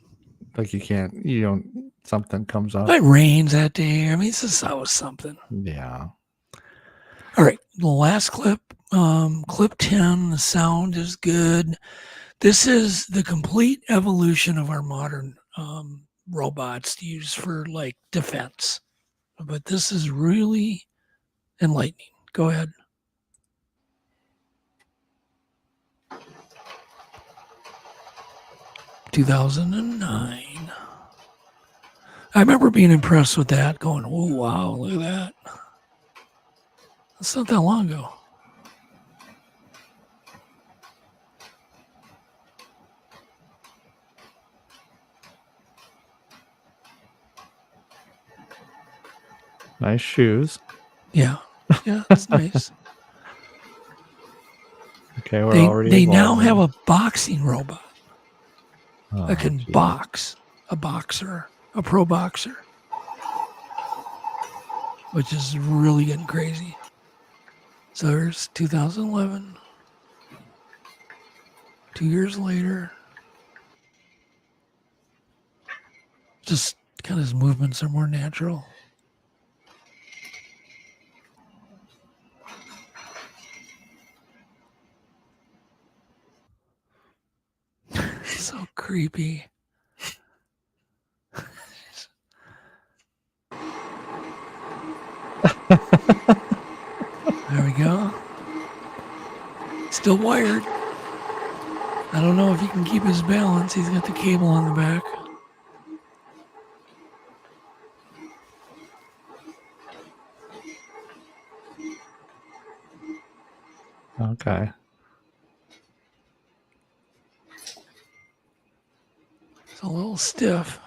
Like something comes up. It rains that day. I mean, it's just always something. Yeah. All right, the last clip, clip 10, the sound is good. This is the complete evolution of our modern robots to use for like defense. But this is really enlightening. Go ahead. (2009). I remember being impressed with that, going, "Oh wow, look at that." That's not that long ago. Nice shoes. Yeah, that's nice. Okay, we're already. They now evolving. have a boxing robot that can geez. box, a boxer, a pro boxer, which is really getting crazy. So there's 2011. 2 years later, just kind of his movements are more natural. So creepy. There we go. Still wired. I don't know if he can keep his balance. He's got the cable on the back. Okay. It's a little stiff.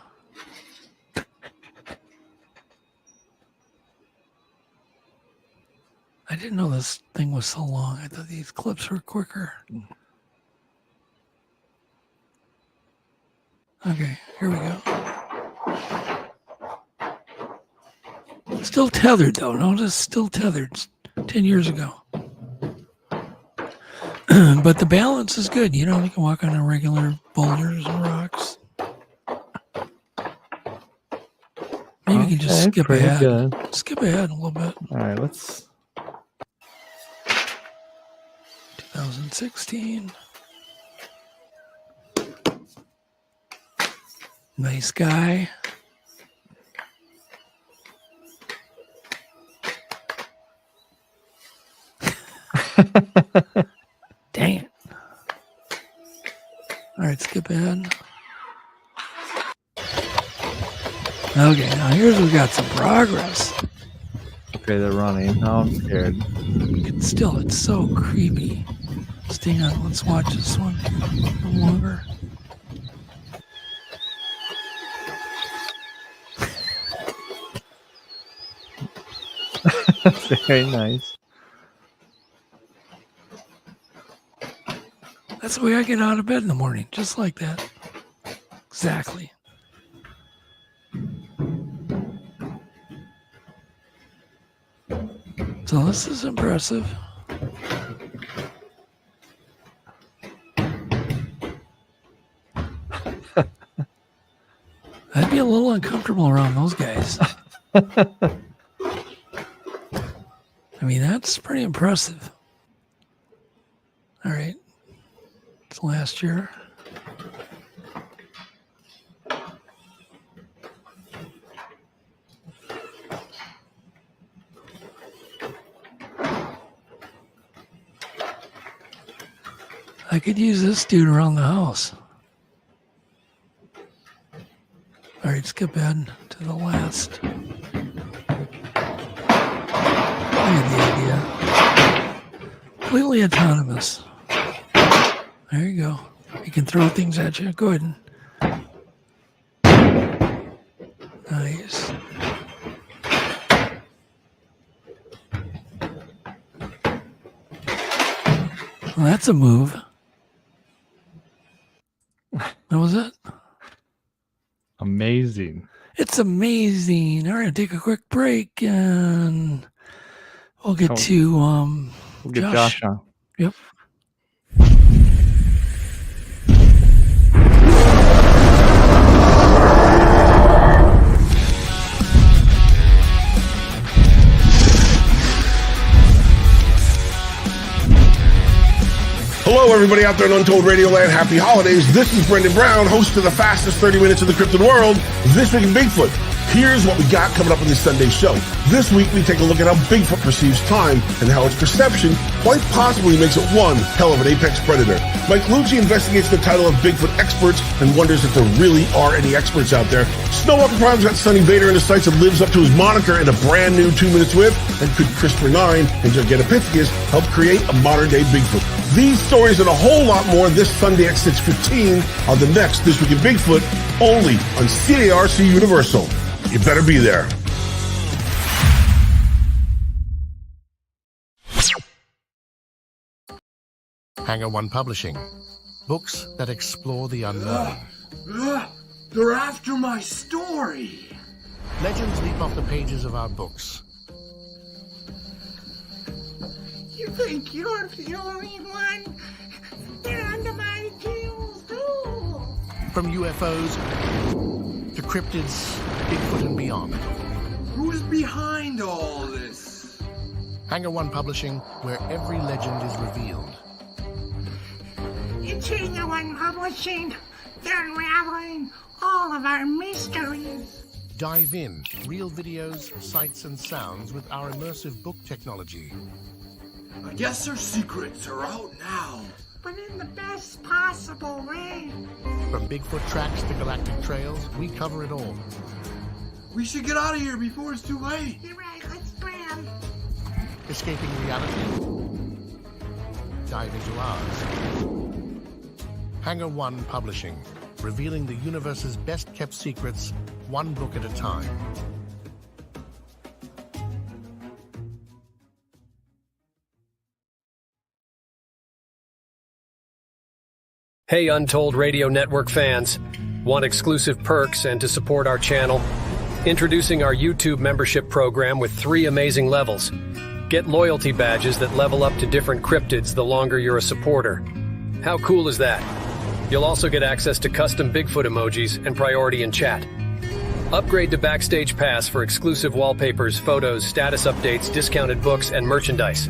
I didn't know this thing was so long. I thought these clips were quicker. Okay, here we go. Still tethered though. Notice still tethered. 10 years ago. But the balance is good. You know, you can walk on regular boulders and rocks. Maybe we can just skip pretty ahead. good. Skip ahead a little bit. All right, let's. 2016. Nice guy. Dang it. All right, skip ahead. Okay, now here's we got some progress. Okay, they're running. Now I'm scared. Still, it's so creepy. Just hang on, let's watch this one a little longer. Very nice. That's the way I get out of bed in the morning, just like that. Exactly. So this is impressive. I'd be a little uncomfortable around those guys. I mean, that's pretty impressive. All right. It's last year. I could use this dude around the house. All right, skip ahead to the last. I had the idea. Completely autonomous. There you go. You can throw things at you. Go ahead. Nice. Well, that's a move. What was it? Amazing. It's amazing. All right, take a quick break and we'll get to We'll get Josh on. Yep. Hello Hello, everybody out there in Untold Radio Land. Happy holidays. This is Brendan Brown, host of the fastest 30 minutes in the cryptid world, This Week in Bigfoot. Here's what we got coming up on this Sunday show. This week, we take a look at how Bigfoot perceives time and how its perception quite possibly makes it one hell of an apex predator. Mike Lucci investigates the title of Bigfoot Experts and wonders if there really are any experts out there. Snowwalker Prime's got Sonny Vader in the sights and lives up to his moniker in a brand new 2 Minutes With. And could Christopher 9 and Gigantopithecus help create a modern-day Bigfoot? These stories and a whole lot more this Sunday at 6:15 on the next This Week in Bigfoot, only on CARC Universal. You better be there. Hangar One Publishing. Books that explore the unknown. They're after my story. Legends leap off the pages of our books. You think you're the only one? They're under my heels too. From UFOs to cryptids, Bigfoot and Beyond. Who's behind all this? Hangar One Publishing, where every legend is revealed. It's Hangar One Publishing. They're unraveling all of our mysteries. Dive in. Real videos, sights, and sounds with our immersive book technology. I guess our secrets are out now. But in the best possible way. From Bigfoot tracks to galactic trails, we cover it all. We should get out of here before it's too late. You're right, let's plan. Escaping reality. Dive into ours. Hangar One Publishing. Revealing the universe's best-kept secrets, one book at a time. Hey Untold Radio Network fans, want exclusive perks and to support our channel? Introducing our YouTube membership program with 3 amazing levels. Get loyalty badges that level up to different cryptids the longer you're a supporter. How cool is that? You'll also get access to custom Bigfoot emojis and priority in chat. Upgrade to Backstage Pass for exclusive wallpapers, photos, status updates, discounted books, and merchandise.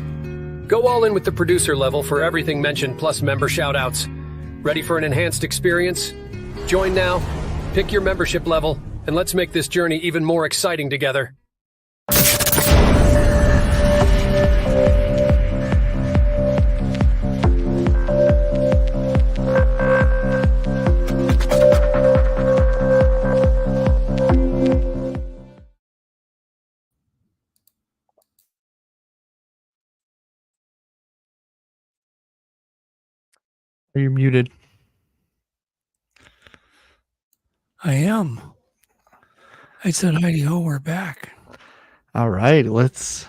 Go all in with the producer level for everything mentioned plus member shoutouts. Ready for an enhanced experience? Join now, pick your membership level, and let's make this journey even more exciting together. Are you muted? I am. I said, Heidi ho, we're back. All right, let's.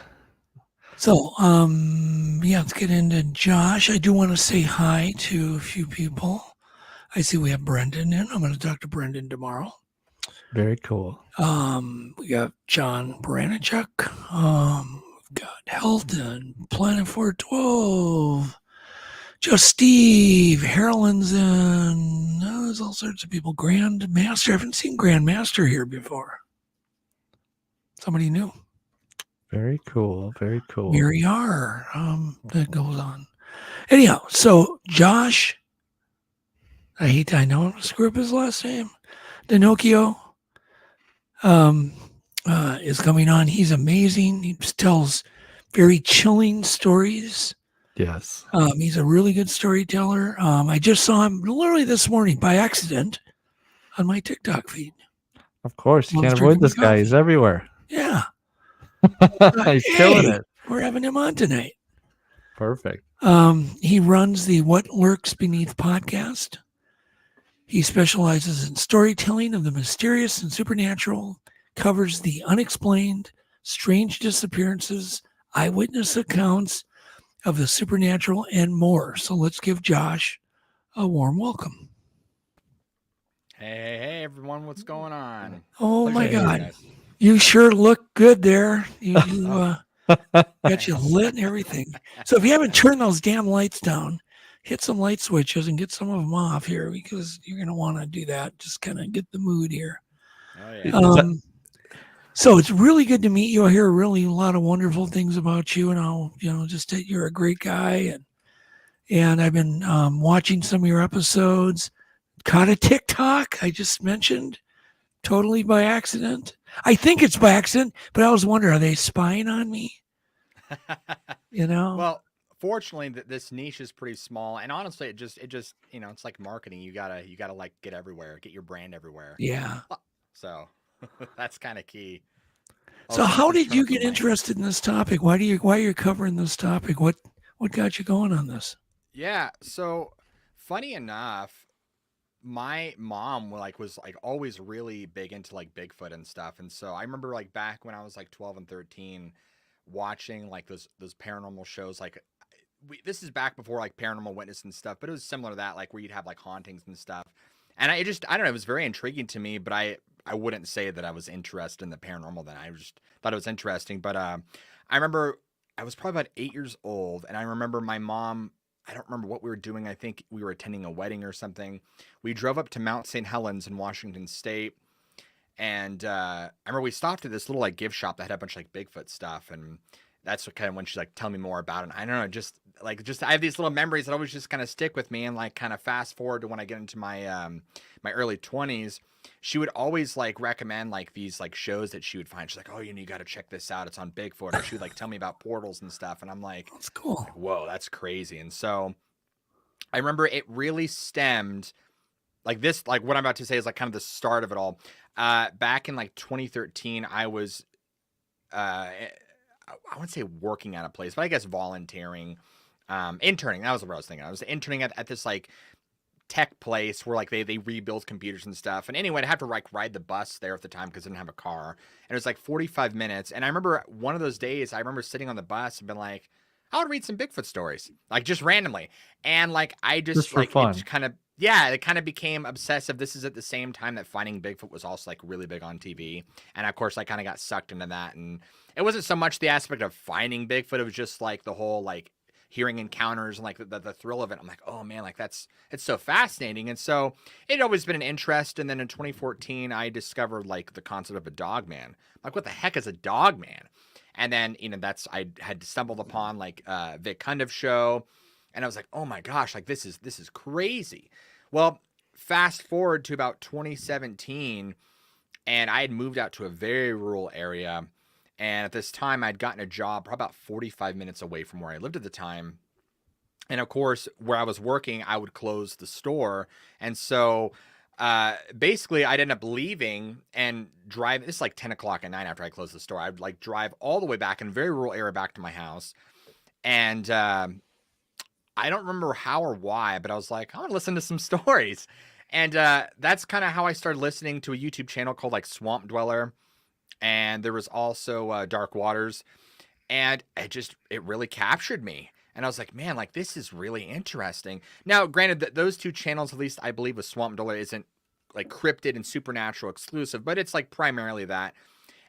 So, let's get into Josh. I do want to say hi to a few people. I see we have Brendan in. I'm going to talk to Brendan tomorrow. Very cool. We got John Branachuk. We've got Helton, Planet 412. Just Steve, Harlan's in. There's all sorts of people. Grandmaster. I haven't seen Grandmaster here before. Somebody new. Very cool. Very cool. Mary R. That goes on. Anyhow, so Josh, I know I'm screw up his last name. Nanocchio is coming on. He's amazing. He tells very chilling stories. Yes. He's a really good storyteller. I just saw him literally this morning by accident on my TikTok feed. Of course, you can't avoid this guy. He's everywhere. Yeah. He's killing it. We're having him on tonight. Perfect. He runs the What Lurks Beneath podcast. He specializes in storytelling of the mysterious and supernatural, covers the unexplained, strange disappearances, eyewitness accounts of the supernatural, and more. So let's give Josh a warm welcome. Hey, everyone, what's going on? Oh my God. You sure look good there. You got you lit and everything. So if you haven't turned those damn lights down, hit some light switches and get some of them off here, because you're going to want to do that. Just kind of get the mood here. Oh, yeah. So it's really good to meet you. I hear really a lot of wonderful things about you, and just that you're a great guy, and And I've been watching some of your episodes. Caught a TikTok I just mentioned, totally by accident. I think it's by accident, but I was wondering, are they spying on me? You know? Well, fortunately, this niche is pretty small, and honestly, it just it's like marketing. You gotta like get everywhere, get your brand everywhere. Yeah. So that's kind of key. So how did you get interested in this topic? Why are you covering this topic? What got you going on this? Yeah. So funny enough, my mom was always really big into like Bigfoot and stuff. And so I remember like back when I was like 12 and 13 watching like those paranormal shows. Like this is back before like Paranormal Witness and stuff, but it was similar to that, like where you'd have like hauntings and stuff. And I don't know, it was very intriguing to me, but I wouldn't say that I was interested in the paranormal then. I just thought it was interesting. But I remember I was probably about 8 years old, and I remember my mom, I don't remember what we were doing. I think we were attending a wedding or something. We drove up to Mount St. Helens in Washington State. And I remember we stopped at this little like gift shop that had a bunch of like Bigfoot stuff. And that's what kind of when she's like, tell me more about it. And I don't know, just I have these little memories that always just kind of stick with me. And like kind of fast forward to when I get into my my early 20s, she would always like recommend like these like shows that she would find. She's like, oh, you got to check this out. It's on Bigfoot. Or she would like tell me about portals and stuff. And I'm like, that's cool. Like, whoa, that's crazy. And so I remember it really stemmed like this, like what I'm about to say is like kind of the start of it all. Back in like 2013, I was, I wouldn't say working at a place, but I guess volunteering, interning. That was what I was thinking. I was interning at this like tech place where like they rebuild computers and stuff. And anyway, I'd have to like ride the bus there at the time because I didn't have a car. And it was like 45 minutes. And I remember one of those days, I remember sitting on the bus and been like, I would read some Bigfoot stories, like just randomly. And like, I just like, fun. it just kind of, yeah, it kind of became obsessive. This is at the same time that Finding Bigfoot was also like really big on TV. And of course I kind of got sucked into that. And it wasn't so much the aspect of finding Bigfoot. It was just like the whole, like hearing encounters and like the thrill of it. I'm like, oh man, like it's so fascinating. And so it had always been an interest. And then in 2014, I discovered like the concept of a Dogman. Like, what the heck is a Dogman? And then, I had stumbled upon like Vic Cundiff show, and I was like, oh my gosh, like this is crazy. Well, fast forward to about 2017, and I had moved out to a very rural area. And at this time I'd gotten a job probably about 45 minutes away from where I lived at the time. And of course, where I was working, I would close the store. And so basically I'd end up leaving and drive. This is like 10 o'clock at night after I closed the store. I'd like drive all the way back in a very rural area back to my house. And I don't remember how or why, but I was like, I want to listen to some stories. And that's kind of how I started listening to a YouTube channel called like Swamp Dweller. And there was also Dark Waters. And it really captured me. And I was like, man, like this is really interesting. Now, granted that those two channels, at least I believe with Swamp Dweller, isn't like cryptid and supernatural exclusive, but it's like primarily that.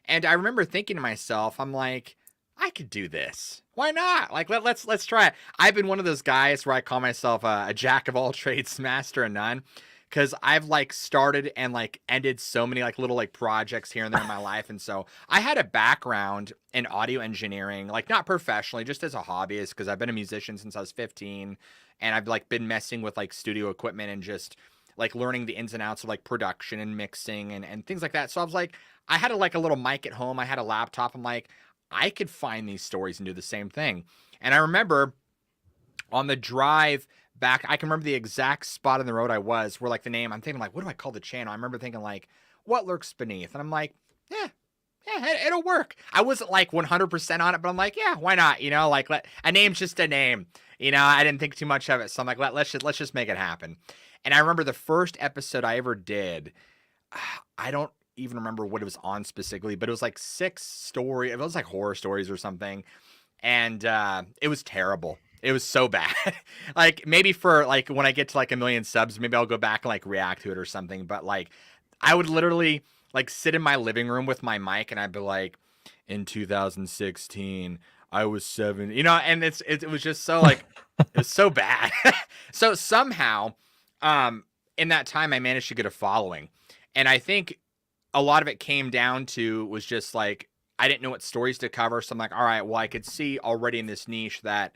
And I remember thinking to myself, I'm like, I could do this. Why not? Like, let's try it. I've been one of those guys where I call myself a jack of all trades, master of none. Because I've like started and like ended so many like little like projects here and there in my life. And so I had a background in audio engineering, like not professionally, just as a hobbyist, because I've been a musician since I was 15. And I've like been messing with like studio equipment and just like learning the ins and outs of like production and mixing and things like that. So I was like, I had a little mic at home. I had a laptop. I'm like, I could find these stories and do the same thing. And I remember on the drive back, I can remember the exact spot in the road I was where like the name, I'm thinking like, what do I call the channel? I remember thinking like, what lurks beneath? And I'm like, yeah, it'll work. I wasn't like 100% on it, but I'm like, yeah, why not? Like a name's just a name. I didn't think too much of it. So I'm like, let's just make it happen. And I remember the first episode I ever did, I don't even remember what it was on specifically, but it was like 6 stories. It was like horror stories or something. And it was terrible. It was so bad. Like maybe for like when I get to like 1 million subs, maybe I'll go back and like react to it or something. But like I would literally like sit in my living room with my mic and I'd be like, in 2016, I was 7, and it was just so like, it was so bad. So somehow in that time I managed to get a following. And I think a lot of it came down to was just like, I didn't know what stories to cover. So I'm like, all right, well, I could see already in this niche that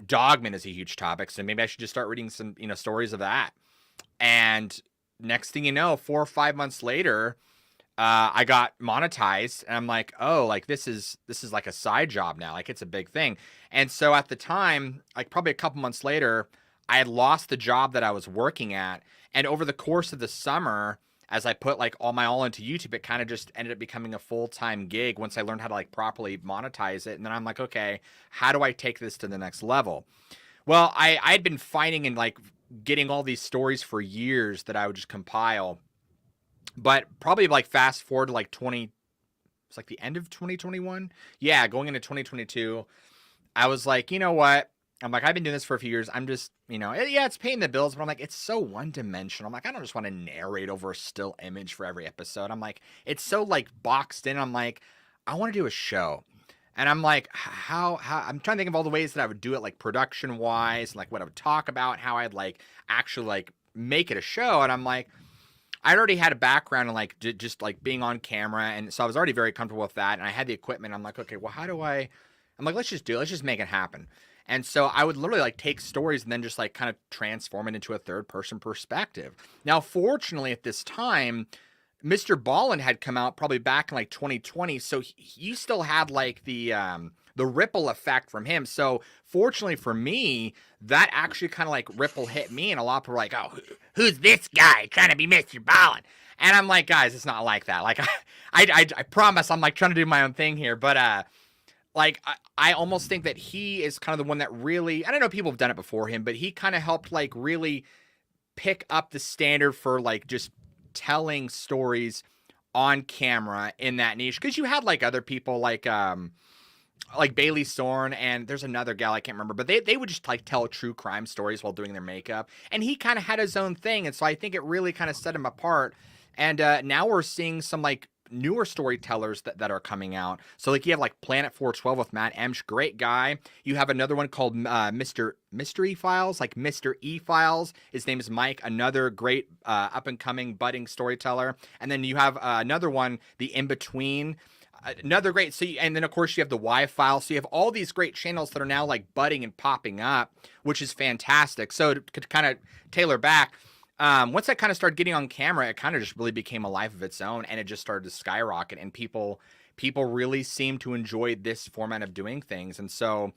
Dogman is a huge topic, so maybe I should just start reading some, stories of that. And next thing you know, 4 or 5 months later, I got monetized, and I'm like, oh, like this is like a side job now. Like it's a big thing. And so at the time, like probably a couple months later, I had lost the job that I was working at. And over the course of the summer, as I put like all into YouTube, it kind of just ended up becoming a full-time gig once I learned how to like properly monetize it. And then I'm like, okay, how do I take this to the next level? Well, I'd been finding and like getting all these stories for years that I would just compile. But probably like fast forward to like it's like the end of 2021. Yeah, going into 2022, I was like, you know what? I'm like, I've been doing this for a few years. I'm just, yeah, it's paying the bills, but I'm like, it's so one-dimensional. I'm like, I don't just want to narrate over a still image for every episode. I'm like, it's so like boxed in. I'm like, I want to do a show. And I'm like, how I'm trying to think of all the ways that I would do it, like production wise, like what I would talk about, how I'd like actually like make it a show. And I'm like, I already had a background in like just like being on camera. And so I was already very comfortable with that. And I had the equipment. I'm like, okay, well, I'm like, let's just do it. Let's just make it happen. And so I would literally like take stories and then just like kind of transform it into a third person perspective. Now, fortunately at this time, Mr. Ballin had come out probably back in like 2020. So you still had like the ripple effect from him. So fortunately for me, that actually kind of like ripple hit me. And a lot of people were like, oh, who's this guy trying to be Mr. Ballin? And I'm like, guys, it's not like that. Like I promise I'm like trying to do my own thing here. But like, I almost think that he is kind of the one that really, I don't know if people have done it before him, but he kind of helped like really pick up the standard for like just telling stories on camera in that niche. Cause you had like other people like Bailey Sorn, and there's another gal I can't remember, but they would just like tell true crime stories while doing their makeup. And he kind of had his own thing. And so I think it really kind of set him apart. And now we're seeing some like newer storytellers that are coming out. So like you have like Planet 412 with Matt Emsch, great guy. You have another one called Mr. Mystery Files, like Mr. E Files. His name is Mike, another great up and coming budding storyteller. And then you have another one, The In Between. Another great, and then of course you have the Y File. So you have all these great channels that are now like budding and popping up, which is fantastic. So to kind of tailor back, once I kind of started getting on camera, it kind of just really became a life of its own, and it just started to skyrocket, and people really seem to enjoy this format of doing things. And so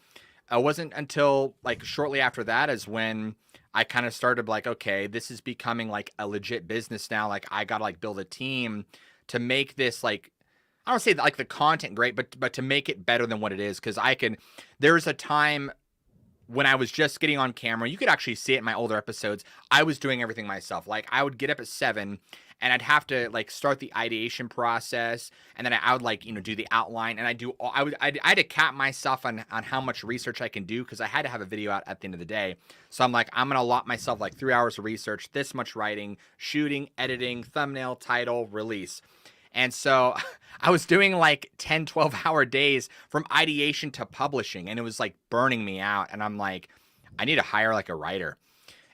it wasn't until like shortly after that is when I kind of started like, okay, this is becoming like a legit business now. Like I got to like build a team to make this like, I don't say like the content great, but to make it better than what it is. Cause there's a time when I was just getting on camera, you could actually see it in my older episodes. I was doing everything myself. Like I would get up at 7 and I'd have to like start the ideation process. And then I would like, do the outline, and I had to cap myself on how much research I can do. Cause I had to have a video out at the end of the day. So I'm like, I'm going to allot myself like 3 hours of research, this much writing, shooting, editing, thumbnail, title, release. And so I was doing like 10, 12-hour days from ideation to publishing, and it was like burning me out. And I'm like, I need to hire like a writer.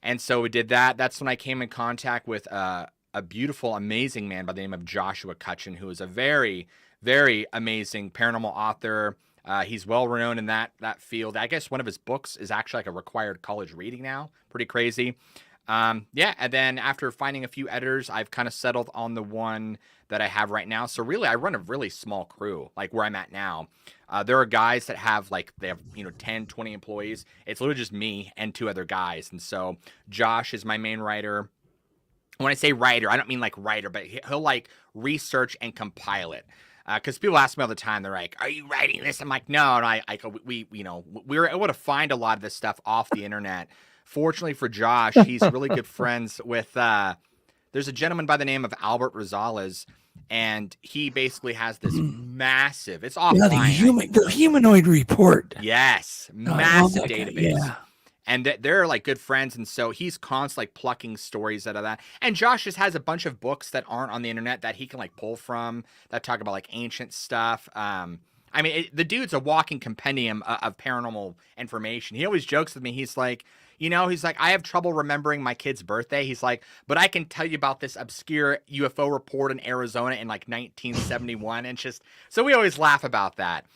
And so we did that. That's when I came in contact with a beautiful, amazing man by the name of Joshua Cutchin, who is a very, very amazing paranormal author. He's well-renowned in that field. I guess one of his books is actually like a required college reading now. Pretty crazy. And then after finding a few editors, I've kind of settled on the one that I have right now. So really, I run a really small crew, like where I'm at now. There are guys that have they have 10, 20 employees. It's literally just me and 2 other guys. And so Josh is my main writer. When I say writer, I don't mean like writer, but he'll like research and compile it. Because people ask me all the time, they're like, "Are you writing this?" I'm like, "No." And we were able to find a lot of this stuff off the internet. Fortunately for Josh, he's really good friends with, there's a gentleman by the name of Albert Rosales, and he basically has this massive, it's offline. The humanoid report. Yes, massive database. Yeah. And they're like good friends, and so he's constantly like plucking stories out of that. And Josh just has a bunch of books that aren't on the internet that he can like pull from that talk about like ancient stuff. I mean, the dude's a walking compendium of paranormal information. He always jokes with me. He's like, I have trouble remembering my kid's birthday. He's like, but I can tell you about this obscure UFO report in Arizona in like 1971. And so we always laugh about that.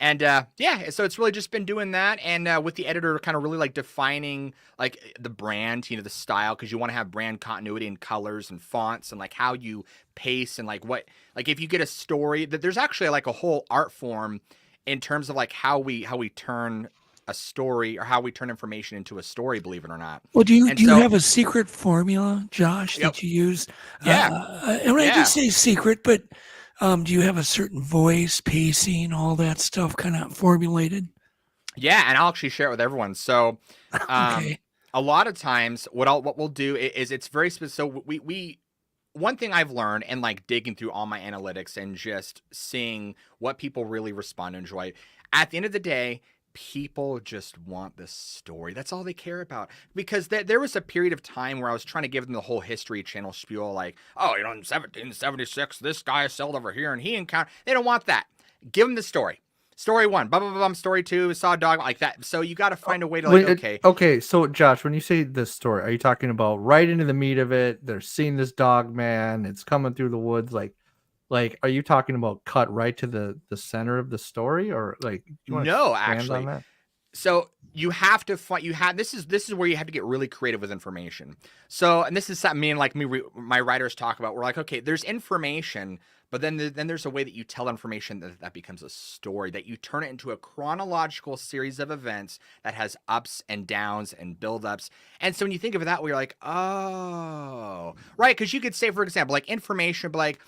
And yeah, so it's really just been doing that, and with the editor kind of really like defining like the brand, the style, because you want to have brand continuity in colors and fonts and like how you pace and like what, like if you get a story, that there's actually like a whole art form in terms of like how we turn a story or how we turn information into a story, believe it or not. Well, do you so, have a secret formula, Josh, that you use? Yeah. And when I just say secret, but do you have a certain voice, pacing, all that stuff kind of formulated? Yeah, and I'll actually share it with everyone. So, Okay. a lot of times, what we'll do is it's very specific. So we one thing I've learned and like digging through all my analytics and just seeing what people really respond and enjoy. At the end of the day, people just want the story. That's all they care about. Because there was a period of time where I was trying to give them the whole History Channel spiel, like, oh, in 1776, this guy sailed over here and he encountered. They don't want that. Give them the story. Story 1, blah, blah, blah, blah, story 2, saw a dog, like that. So you got to find a way to like, Okay, so Josh, when you say this story, are you talking about right into the meat of it? They're seeing this dog man, it's coming through the woods, like are you talking about cut right to the center of the story, or like do you want to no, expand actually. on that? So you have to find, this is where you have to get really creative with information. So, and this is something me and like my writers talk about. We're like, okay, there's information, but then there's a way that you tell information that becomes a story, that you turn it into a chronological series of events that has ups and downs and buildups. And so when you think of it that way, you're like, oh, right. Cause you could say, for example, like information, but like,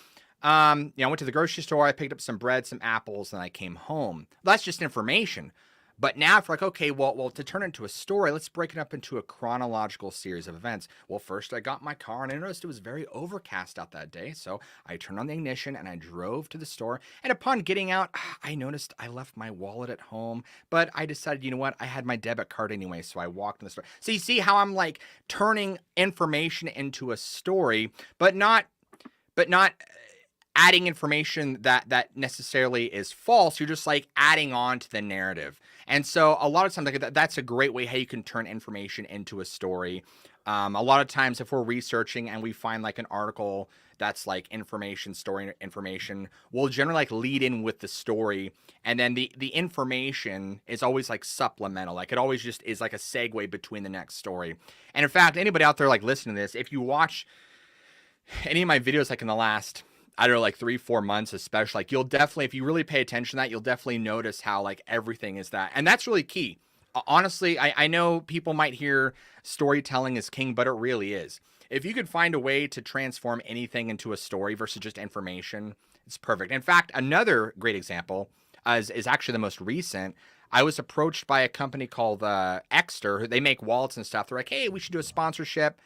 I went to the grocery store, I picked up some bread, some apples, and I came home. That's just information. But now if we're like, okay, well, to turn it into a story, let's break it up into a chronological series of events. Well, first I got my car and I noticed it was very overcast out that day. So I turned on the ignition and I drove to the store. And upon getting out, I noticed I left my wallet at home, but I decided, you know what? I had my debit card anyway. So I walked in the store. So you see how I'm like turning information into a story, but not adding information that necessarily is false. You're just like adding on to the narrative. And so a lot of times that's a great way how you can turn information into a story. A lot of times if we're researching and we find like an article that's like story information, we'll generally like lead in with the story. And then the information is always like supplemental. Like it always just is like a segue between the next story. And in fact, anybody out there like listening to this, if you watch any of my videos, like in the last, I don't know, like 3-4 months, especially, like you'll definitely, if you really pay attention to that, you'll definitely notice how like everything is that. And that's really key. Honestly, I know people might hear storytelling is king, but it really is. If you could find a way to transform anything into a story versus just information, it's perfect. In fact, another great example is actually the most recent. I was approached by a company called Exter. They make wallets and stuff. They're like, hey, we should do a sponsorship.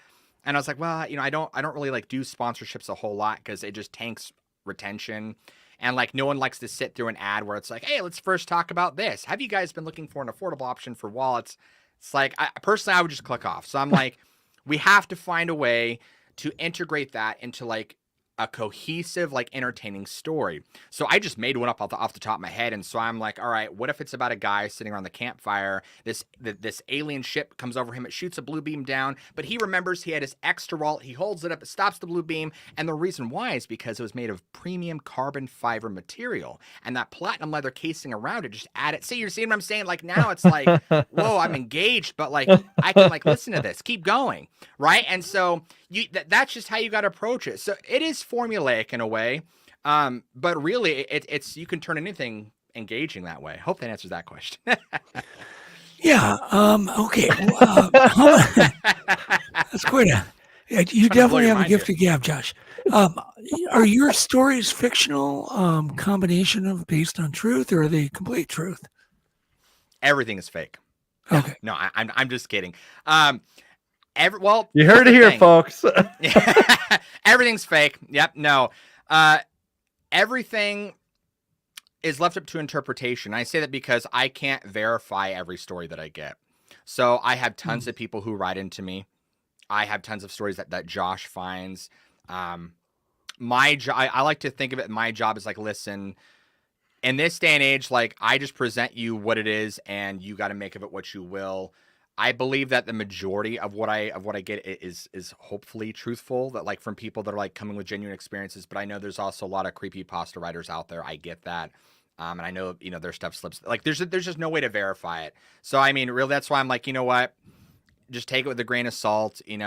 And I was like, well, I don't really like do sponsorships a whole lot because it just tanks retention. And like no one likes to sit through an ad where it's like, hey, let's first talk about this. Have you guys been looking for an affordable option for wallets? It's like, personally, I would just click off. So I'm like, we have to find a way to integrate that into like a cohesive, like entertaining story. So I just made one up off the top of my head. And so I'm like, all right, what if it's about a guy sitting around the campfire? This alien ship comes over him. It shoots a blue beam down, but he remembers he had his extra wallet. He holds it up. It stops the blue beam. And the reason why is because it was made of premium carbon fiber material. And that platinum leather casing around it just added. See, you're seeing what I'm saying? Like now it's like, whoa, I'm engaged, but like I can like listen to this, keep going. Right. And so that's just how you got to approach it. So it is formulaic in a way, but really it's you can turn anything engaging that way. Hope that answers that question. Yeah. Okay. That's quite a. You definitely have a gift to gab, Josh. Are your stories fictional, combination of based on truth, or are they complete truth? Everything is fake. Okay. No, I'm just kidding. You heard it here, folks. Everything's fake. Yep. No. Everything is left up to interpretation. I say that because I can't verify every story that I get. So I have tons of people who write into me. I have tons of stories that Josh finds. My job, I like to think of it. My job is like, listen, in this day and age, like I just present you what it is, and you got to make of it what you will. I believe that the majority of what I get is hopefully truthful, that like from people that are like coming with genuine experiences. But I know there's also a lot of creepypasta writers out there. I get that. And I know, their stuff slips. Like there's just no way to verify it. So, I mean, really, that's why I'm like, you know what? Just take it with a grain of salt. If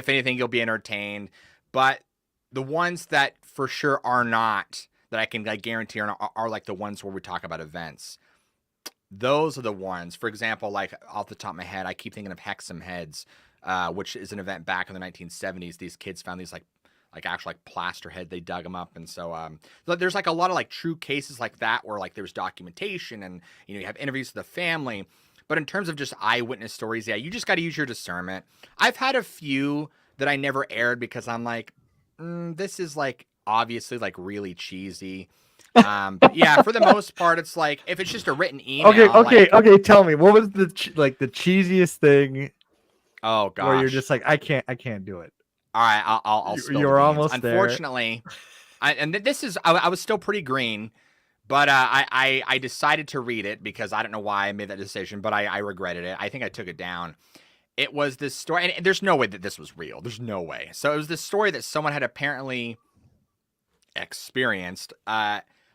anything, you'll be entertained. But the ones that for sure are not, that I can guarantee are like the ones where we talk about events. Those are the ones. For example, like off the top of my head, I keep thinking of Hexam Heads, which is an event back in the 1970s. These kids found these like actual like plaster head. They dug them up, and so there's like a lot of like true cases like that where like there's documentation and you have interviews with the family. But in terms of just eyewitness stories, yeah, you just got to use your discernment. I've had a few that I never aired because I'm like, this is like obviously like really cheesy. But yeah, for the most part, it's like if it's just a written email. Okay. Tell me, what was the cheesiest thing? Oh gosh, where you're just like, I can't do it. All right, I'll spill You're the beans. almost Unfortunately, I was still pretty green, but I decided to read it because I don't know why I made that decision, but I regretted it. I think I took it down. It was this story, and there's no way that this was real. There's no way. So it was this story that someone had apparently experienced.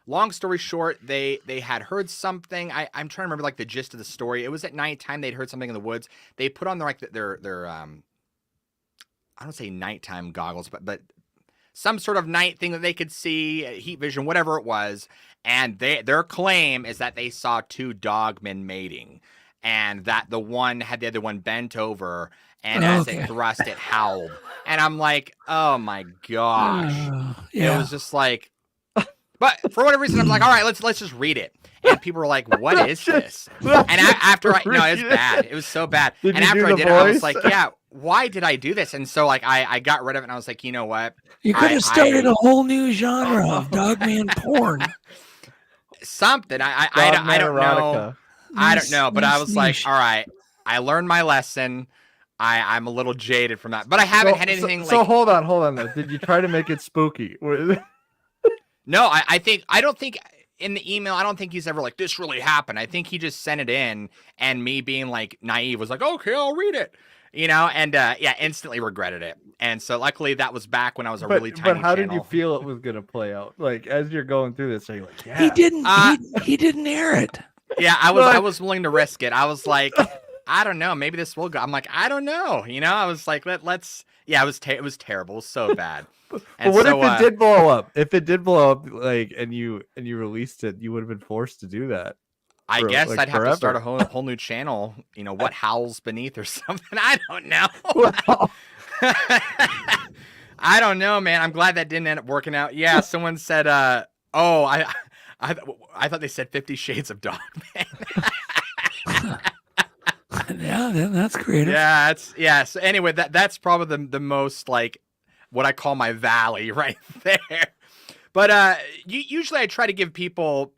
Long story short, they had heard something. I'm trying to remember like the gist of the story. It was at nighttime. They'd heard something in the woods. They put on their I don't say nighttime goggles, but some sort of night thing that they could see, heat vision, whatever it was. And their claim is that they saw two dogmen mating, and that the one had the other one bent over, and as it thrust, it howled. And I'm like, oh my gosh. It was just like, but for whatever reason, I'm like, all right, let's just read it. And people were like, what is this? And after no, it was bad. It was so bad. And after I did it, I was like, yeah, why did I do this? And so like I got rid of it, and I was like, you know what? You could have started a whole new genre of dogman porn. Something. I don't know. I don't know, but I was like, all right, I learned my lesson. I'm a little jaded from that, but I haven't had anything. So hold on. Though. Did you try to make it spooky? No, I don't think in the email, I don't think he's ever like, this really happened. I think he just sent it in, and me being like naive was like, okay, I'll read it, and instantly regretted it. And so luckily that was back when I was a really tiny But how channel. did you feel it was going to play out? Like as you're going through this, are you like, yeah. He didn't air it. Yeah, I was willing to risk it. I was like, I don't know, maybe this will go. I'm like, I don't know. I was like, let's. Yeah, it was terrible. It was so bad. But what if it did blow up? If it did blow up, like, and you released it, you would have been forced to do that. I guess I'd have to start a whole new channel. What howls beneath or something. I don't know. I don't know, man. I'm glad that didn't end up working out. Yeah, someone said, I thought they said 50 Shades of Dogman. Yeah, that's creative. Yeah, so anyway, that's probably the most like what I call my valley right there. But usually I try to give people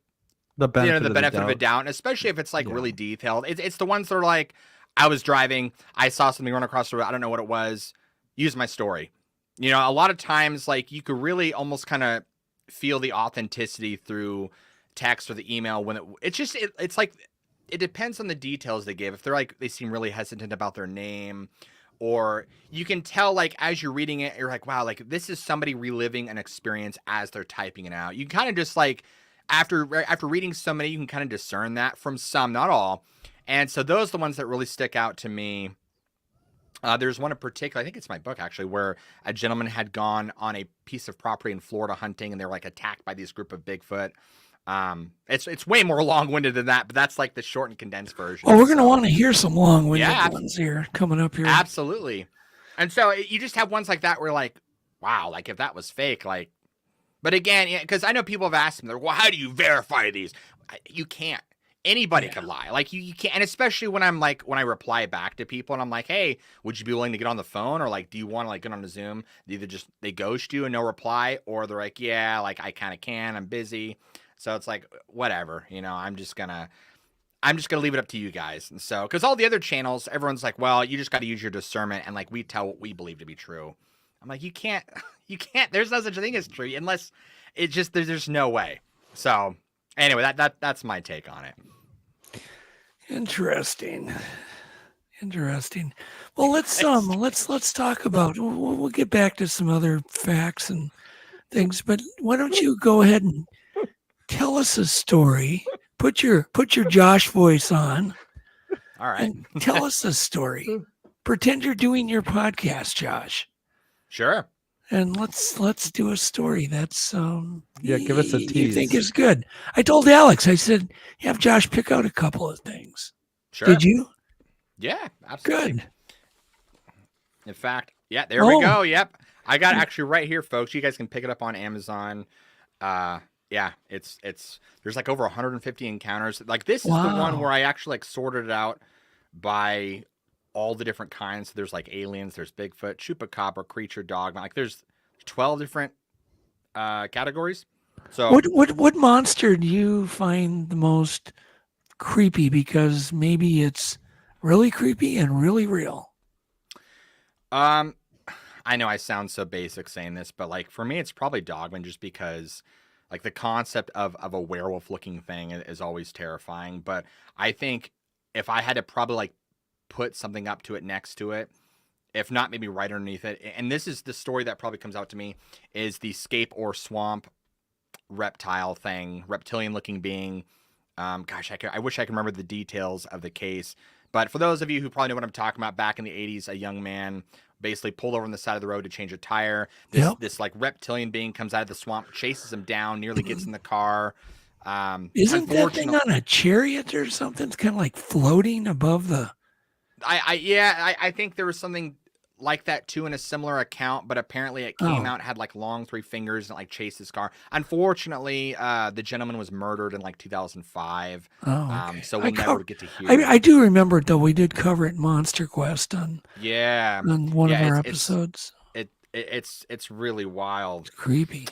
the benefit, of a doubt, and especially if it's like really detailed. It's the ones that are like, I was driving, I saw something run across the road, I don't know what it was. Use my story. A lot of times like you could really almost kind of feel the authenticity through text or the email when it's like. It depends on the details they give. If they're like, they seem really hesitant about their name, or you can tell like as you're reading it, you're like, wow, like this is somebody reliving an experience as they're typing it out. You kind of just like, after reading so many, you can kind of discern that from some, not all. And so those are the ones that really stick out to me. There's one in particular, I think it's my book actually, where a gentleman had gone on a piece of property in Florida hunting, and they were like attacked by this group of Bigfoot. It's way more long-winded than that, but that's like the short and condensed version. Well, we're going to want to hear some long-winded ones here coming up here. Absolutely. And so you just have ones like that where like, wow, like if that was fake, like, but again, because I know people have asked me, well, how do you verify these? You can't. Anybody can lie. Like you can't. And especially when I reply back to people and I'm like, hey, would you be willing to get on the phone? Or like, do you want to like get on a Zoom? Either just, they ghost you and no reply, or they're like, yeah, like I kind of can, I'm busy. So it's like, whatever, I'm just gonna leave it up to you guys. And so, because all the other channels, everyone's like, well, you just got to use your discernment, and like we tell what we believe to be true. I'm like, you can't. There's no such thing as true unless it just there's no way. So anyway, that's my take on it. Interesting. Well, let's talk about. We'll get back to some other facts and things, but why don't you go ahead and Tell us a story. Put your Josh voice on. All right. And tell us a story. Pretend you're doing your podcast, Josh. Sure. And let's do a story that's give us a you think tease. is good. I told Alex, I said, have Josh pick out a couple of things. Sure. Did you? Yeah, absolutely. Good. In fact, yeah, there we go. Yep. I got it actually right here, folks. You guys can pick it up on Amazon. Yeah, it's there's like over 150 encounters. Like this is the one where I actually like sorted it out by all the different kinds. So there's like aliens, there's Bigfoot, chupacabra, creature, dogman. Like there's 12 different categories. So what monster do you find the most creepy? Because maybe it's really creepy and really real. I know I sound so basic saying this, but like for me, it's probably Dogman, just because like the concept of a werewolf looking thing is always terrifying. But I think if I had to probably like put something up to it next to it, if not maybe right underneath it, and this is the story that probably comes out to me, is the scape or swamp reptile thing, reptilian looking being. Gosh, I wish I could remember the details of the case. But for those of you who probably know what I'm talking about, back in the 80s, a young man basically pulled over on the side of the road to change a tire. This like reptilian being comes out of the swamp, chases him down, nearly gets in the car. Isn't that thing on a chariot or something? It's kind of like floating above the... I think there was something like that too in a similar account, but apparently it came out, had like long 3 fingers, and like chased his car. Unfortunately, the gentleman was murdered in like 2005. Okay. So we'll never get to hear. I do remember it though. We did cover it in Monster Quest on one of our episodes. It's really wild. It's creepy.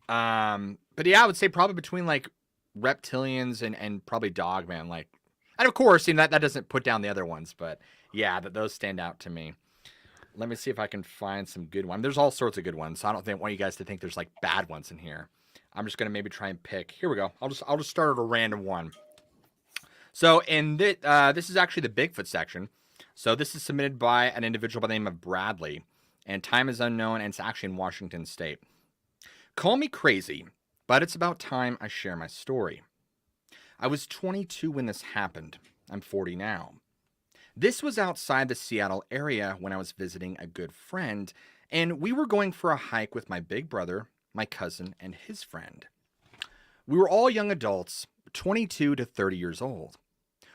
But yeah, I would say probably between like reptilians and probably Dogman. Like, and of course, you know, that doesn't put down the other ones, but yeah, those stand out to me. Let me see if I can find some good ones. There's all sorts of good ones, so I don't want you guys to think there's like bad ones in here. I'm just gonna maybe try and pick. Here we go. I'll just start at a random one. So in this is actually the Bigfoot section. So this is submitted by an individual by the name of Bradley, and time is unknown, and it's actually in Washington State. Call me crazy, but it's about time I share my story. I was 22 when this happened. I'm 40 now. This was outside the Seattle area when I was visiting a good friend, and we were going for a hike with my big brother, my cousin, and his friend. We were all young adults, 22 to 30 years old.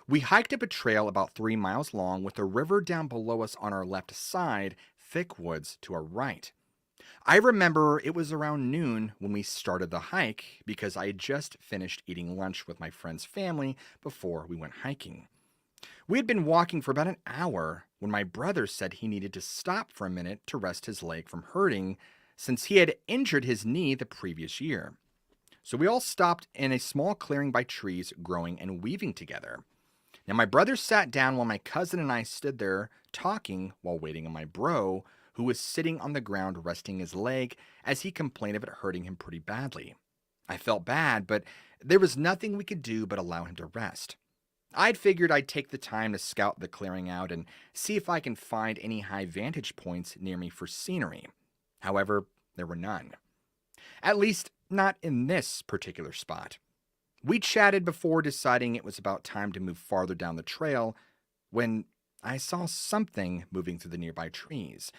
We hiked up a trail about 3 miles long with a river down below us on our left side, thick woods to our right. I remember it was around noon when we started the hike because I had just finished eating lunch with my friend's family before we went hiking. We had been walking for about an hour when my brother said he needed to stop for a minute to rest his leg from hurting since he had injured his knee the previous year. So we all stopped in a small clearing by trees growing and weaving together. Now my brother sat down while my cousin and I stood there talking while waiting on my bro, who was sitting on the ground resting his leg as he complained of it hurting him pretty badly. I felt bad, but there was nothing we could do but allow him to rest. I'd figured I'd take the time to scout the clearing out and see if I can find any high vantage points near me for scenery. However, there were none. At least, not in this particular spot. We chatted before deciding it was about time to move farther down the trail when I saw something moving through the nearby trees.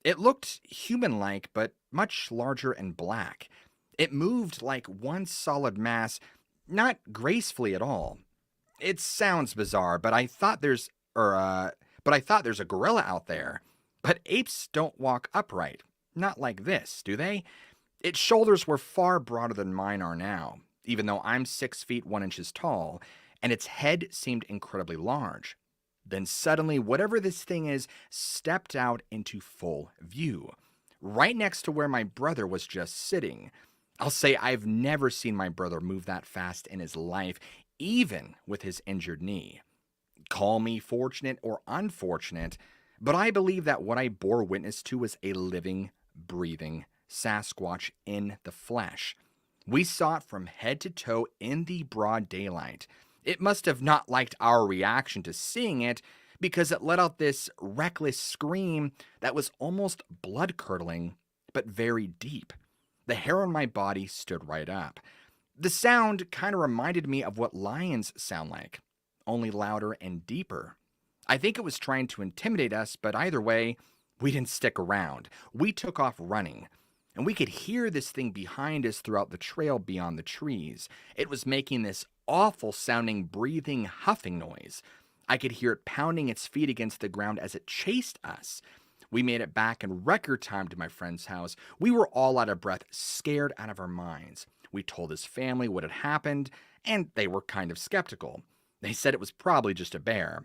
It looked human-like, but much larger and black. It moved like one solid mass, not gracefully at all. It sounds bizarre, but I thought there's a gorilla out there. But apes don't walk upright. Not like this, do they? Its shoulders were far broader than mine are now, even though I'm 6 feet 1 inches tall, and its head seemed incredibly large. Then suddenly, whatever this thing is, stepped out into full view, right next to where my brother was just sitting. I'll say I've never seen my brother move that fast in his life, even with his injured knee. Call me fortunate or unfortunate, but I believe that what I bore witness to was a living, breathing Sasquatch in the flesh. We saw it from head to toe in the broad daylight. It must have not liked our reaction to seeing it because it let out this reckless scream that was almost blood-curdling, but very deep. The hair on my body stood right up. The sound kind of reminded me of what lions sound like, only louder and deeper. I think it was trying to intimidate us, but either way, we didn't stick around. We took off running, and we could hear this thing behind us throughout the trail beyond the trees. It was making this awful sounding, breathing, huffing noise. I could hear it pounding its feet against the ground as it chased us. We made it back in record time to my friend's house. We were all out of breath, scared out of our minds. We told his family what had happened, and they were kind of skeptical. They said it was probably just a bear.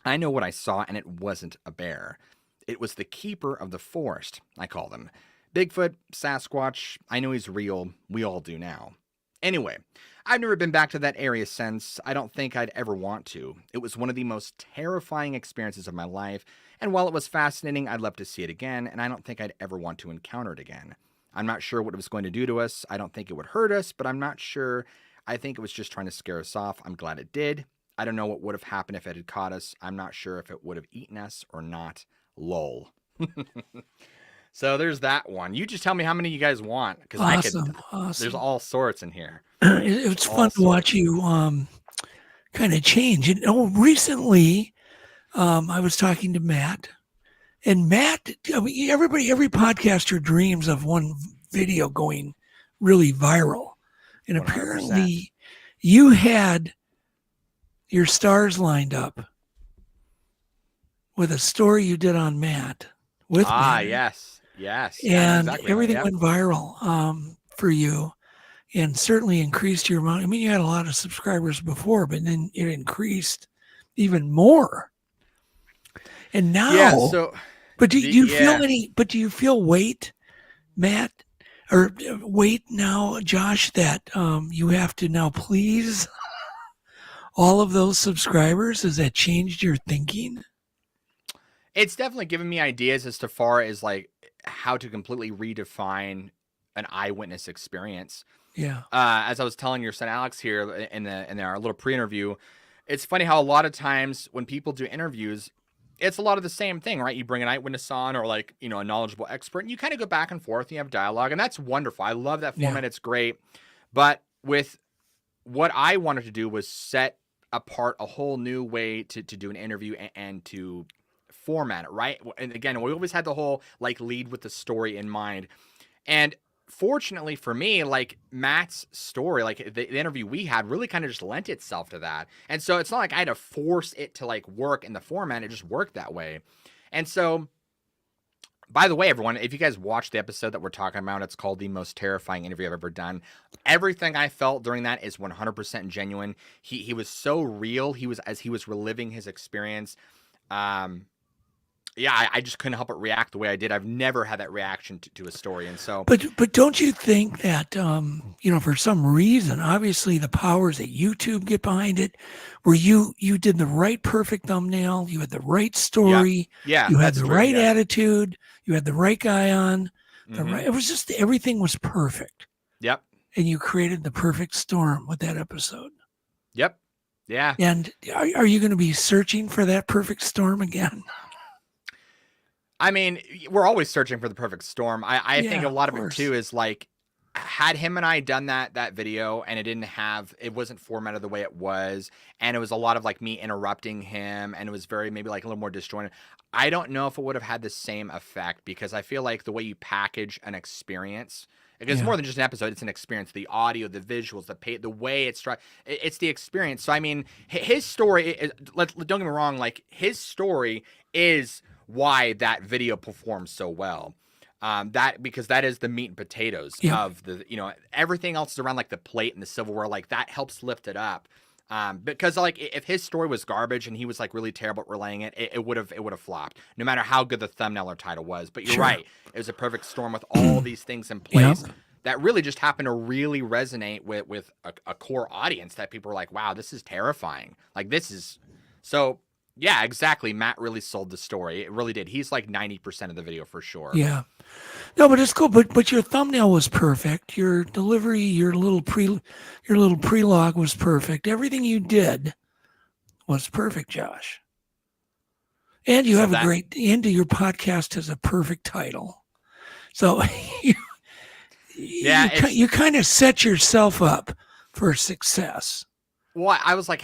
I know what I saw, and it wasn't a bear. It was the keeper of the forest, I call them. Bigfoot, Sasquatch, I know he's real. We all do now. Anyway, I've never been back to that area since. I don't think I'd ever want to. It was one of the most terrifying experiences of my life, and while it was fascinating, I'd love to see it again, and I don't think I'd ever want to encounter it again. I'm not sure what it was going to do to us. I don't think it would hurt us, but I'm not sure. I think it was just trying to scare us off. I'm glad it did. I don't know what would have happened if it had caught us. I'm not sure if it would have eaten us or not. Lol. So there's that one. You just tell me how many you guys want, because Awesome. There's all sorts in here. It's fun to watch you kind of change. And recently, I was talking to Matt, and Matt, I mean, every podcaster dreams of one video going really viral, and 100%. apparently, you had your stars lined up with a story you did on Matt with Matt. Yes. And exactly everything right. went viral for you, and certainly increased your amount. I mean, you had a lot of subscribers before, but then it increased even more. And now, but do you feel any? But do you feel weight, Matt, or weight now, Josh, that you have to now please all of those subscribers? Has that changed your thinking? It's definitely given me ideas as to far as like how to completely redefine an eyewitness experience. Yeah. As I was telling your son Alex here in our little pre-interview, it's funny how a lot of times when people do interviews, it's a lot of the same thing, right? You bring an eyewitness on, or like, you know, a knowledgeable expert, and you kind of go back and forth and you have dialogue, and that's wonderful. I love that format. It's great. But with what I wanted to do was set apart a whole new way to do an interview and to format it, right? And again, we always had the whole like lead with the story in mind. And fortunately for me, like Matt's story, like the interview we had really kind of just lent itself to that. And so it's not like I had to force it to like work in the format. It just worked that way. And so, by the way, everyone, if you guys watched the episode that we're talking about, it's called The Most Terrifying Interview I've Ever Done. Everything I felt during that is 100% genuine. He was so real. He was reliving his experience. Yeah, I just couldn't help but react the way I did. I've never had that reaction to a story. And so, but don't you think that, you know, for some reason, obviously the powers that YouTube get behind it, where you did the right perfect thumbnail, you had the right story, yeah, you had that's the true, right yeah. attitude, you had the right guy on, Mhm. it was just, everything was perfect. Yep. And you created the perfect storm with that episode. Yep. Yeah. And are you going to be searching for that perfect storm again? I mean, we're always searching for the perfect storm. I think a lot of it too is like, had him and I done that video and it wasn't formatted the way it was, and it was a lot of like me interrupting him, and it was very maybe like a little more disjointed, I don't know if it would have had the same effect, because I feel like the way you package an experience, because it's more than just an episode, it's an experience. The audio, the visuals, the way it's the experience. So I mean, his story, don't get me wrong, like his story is why that video performs so well. Because that is the meat and potatoes of the, you know, everything else is around like the plate and the silverware, like that helps lift it up. Because like if his story was garbage and he was like really terrible at relaying it, it would have flopped, no matter how good the thumbnail or title was. But you're right, it was a perfect storm with all these things in place that really just happened to really resonate with a core audience that people were like, wow, this is terrifying. Like this is so. Yeah, exactly. Matt really sold the story. It really did. He's like 90% of the video for sure. Yeah. No, but it's cool. But your thumbnail was perfect. Your delivery, your little prelogue was perfect. Everything you did was perfect, Josh. And you have and your podcast has a perfect title. So you kind of set yourself up for success. Well, I was like,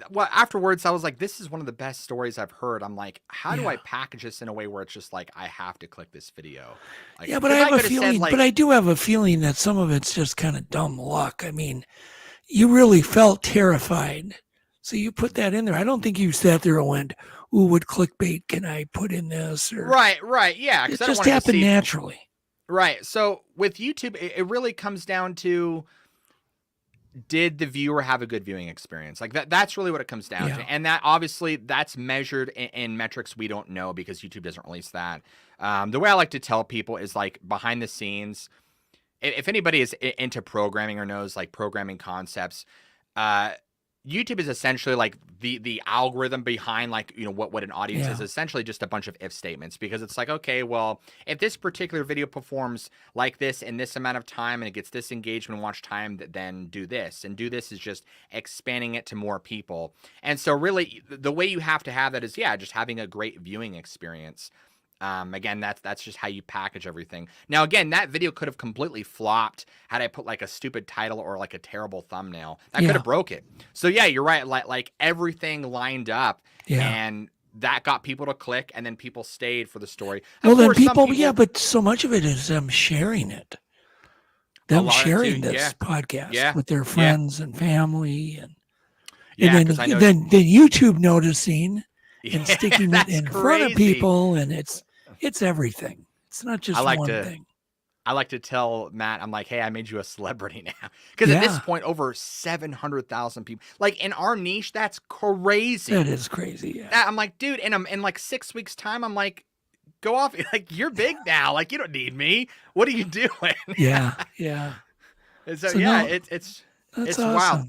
well, afterwards, I was like, this is one of the best stories I've heard. I'm like, how do I package this in a way where it's just like, I have to click this video? Like, yeah, but I have a feeling, but I do have a feeling that some of it's just kind of dumb luck. I mean, you really felt terrified. So you put that in there. I don't think you sat there and went, ooh, what clickbait can I put in this? Or, right. Yeah. It just happened naturally. Right. So with YouTube, it really comes down to, did the viewer have a good viewing experience? Like that's really what it comes down to. And that obviously that's measured in metrics we don't know because YouTube doesn't release that. The way I like to tell people is like behind the scenes, if anybody is into programming or knows like programming concepts, YouTube is essentially like the algorithm behind like, you know, what an audience is essentially just a bunch of if statements, because it's like, okay, well, if this particular video performs like this in this amount of time and it gets this engagement and watch time, then do this, and do this is just expanding it to more people. And so really the way you have to have that is, just having a great viewing experience. Again, that's just how you package everything. Now, again, that video could have completely flopped had I put like a stupid title or like a terrible thumbnail. That could have broke it. So yeah, you're right. Like everything lined up, and that got people to click, and then people stayed for the story. Well, then people, but so much of it is them sharing it. Them sharing this podcast with their friends and family, and then YouTube noticing and sticking it in front of people, and it's everything. It's not just one thing. I like to tell Matt, I'm like, hey, I made you a celebrity now. Because at this point, over 700,000 people. Like, in our niche, that's crazy. That is crazy, I'm like, dude, in like 6 weeks' time, I'm like, go off. Like, you're big now. Like, you don't need me. What are you doing? Yeah. So it's awesome. wild.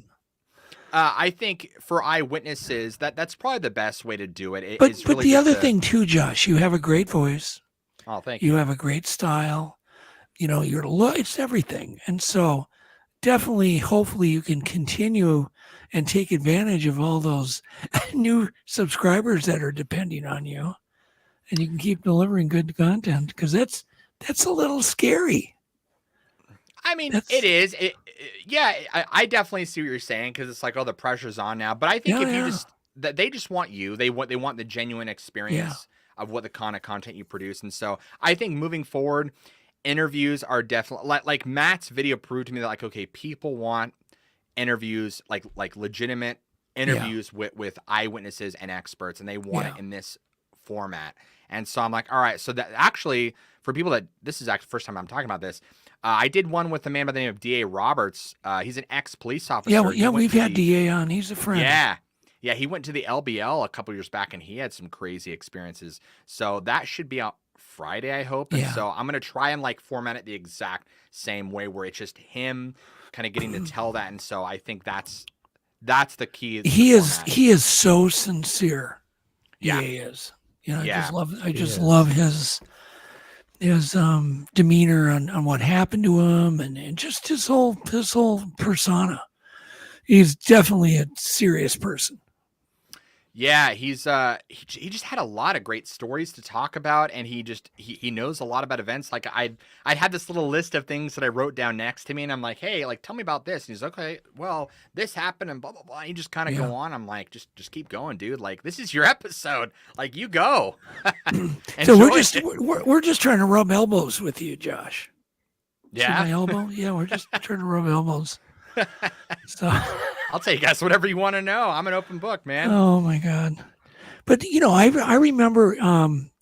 I think for eyewitnesses, that's probably the best way to do it. But the other thing too, Josh, you have a great voice. Oh, thank you. You have a great style. You know, it's everything. And so definitely, hopefully you can continue and take advantage of all those new subscribers that are depending on you. And you can keep delivering good content, because that's a little scary. I mean, it is. I definitely see what you're saying, because it's like, oh, the pressure's on now. But I think they just want you. They want the genuine experience of what the kind of content you produce. And so I think moving forward, interviews are definitely like Matt's video proved to me that, like, okay, people want interviews, like legitimate interviews with eyewitnesses and experts, and they want it in this format. And so I'm like, all right, so that actually, for people that this is actually the first time I'm talking about this, I did one with a man by the name of D.A. Roberts. He's an ex-police officer. We've had D.A. on. He's a friend. Yeah, he went to the LBL a couple years back, and he had some crazy experiences. So that should be out Friday, I hope. And so I'm going to try and like format it the exact same way, where it's just him kind of getting to tell that. And so I think that's the key. He is so sincere. Yeah, he is. You know, I just love his demeanor on what happened to him, and just his whole persona. He's definitely a serious person. Yeah, he just had a lot of great stories to talk about, and he knows a lot about events. Like I had this little list of things that I wrote down next to me, and I'm like, hey, like tell me about this. And he's okay, well, this happened and blah blah blah. And you just kind of go on. I'm like, just keep going, dude. Like this is your episode. Like you go. So we're just trying to rub elbows with you, Josh. Yeah. See my elbow? Yeah, we're just trying to rub elbows. So I'll tell you guys whatever you want to know. I'm an open book, man. Oh my God. But you know, I remember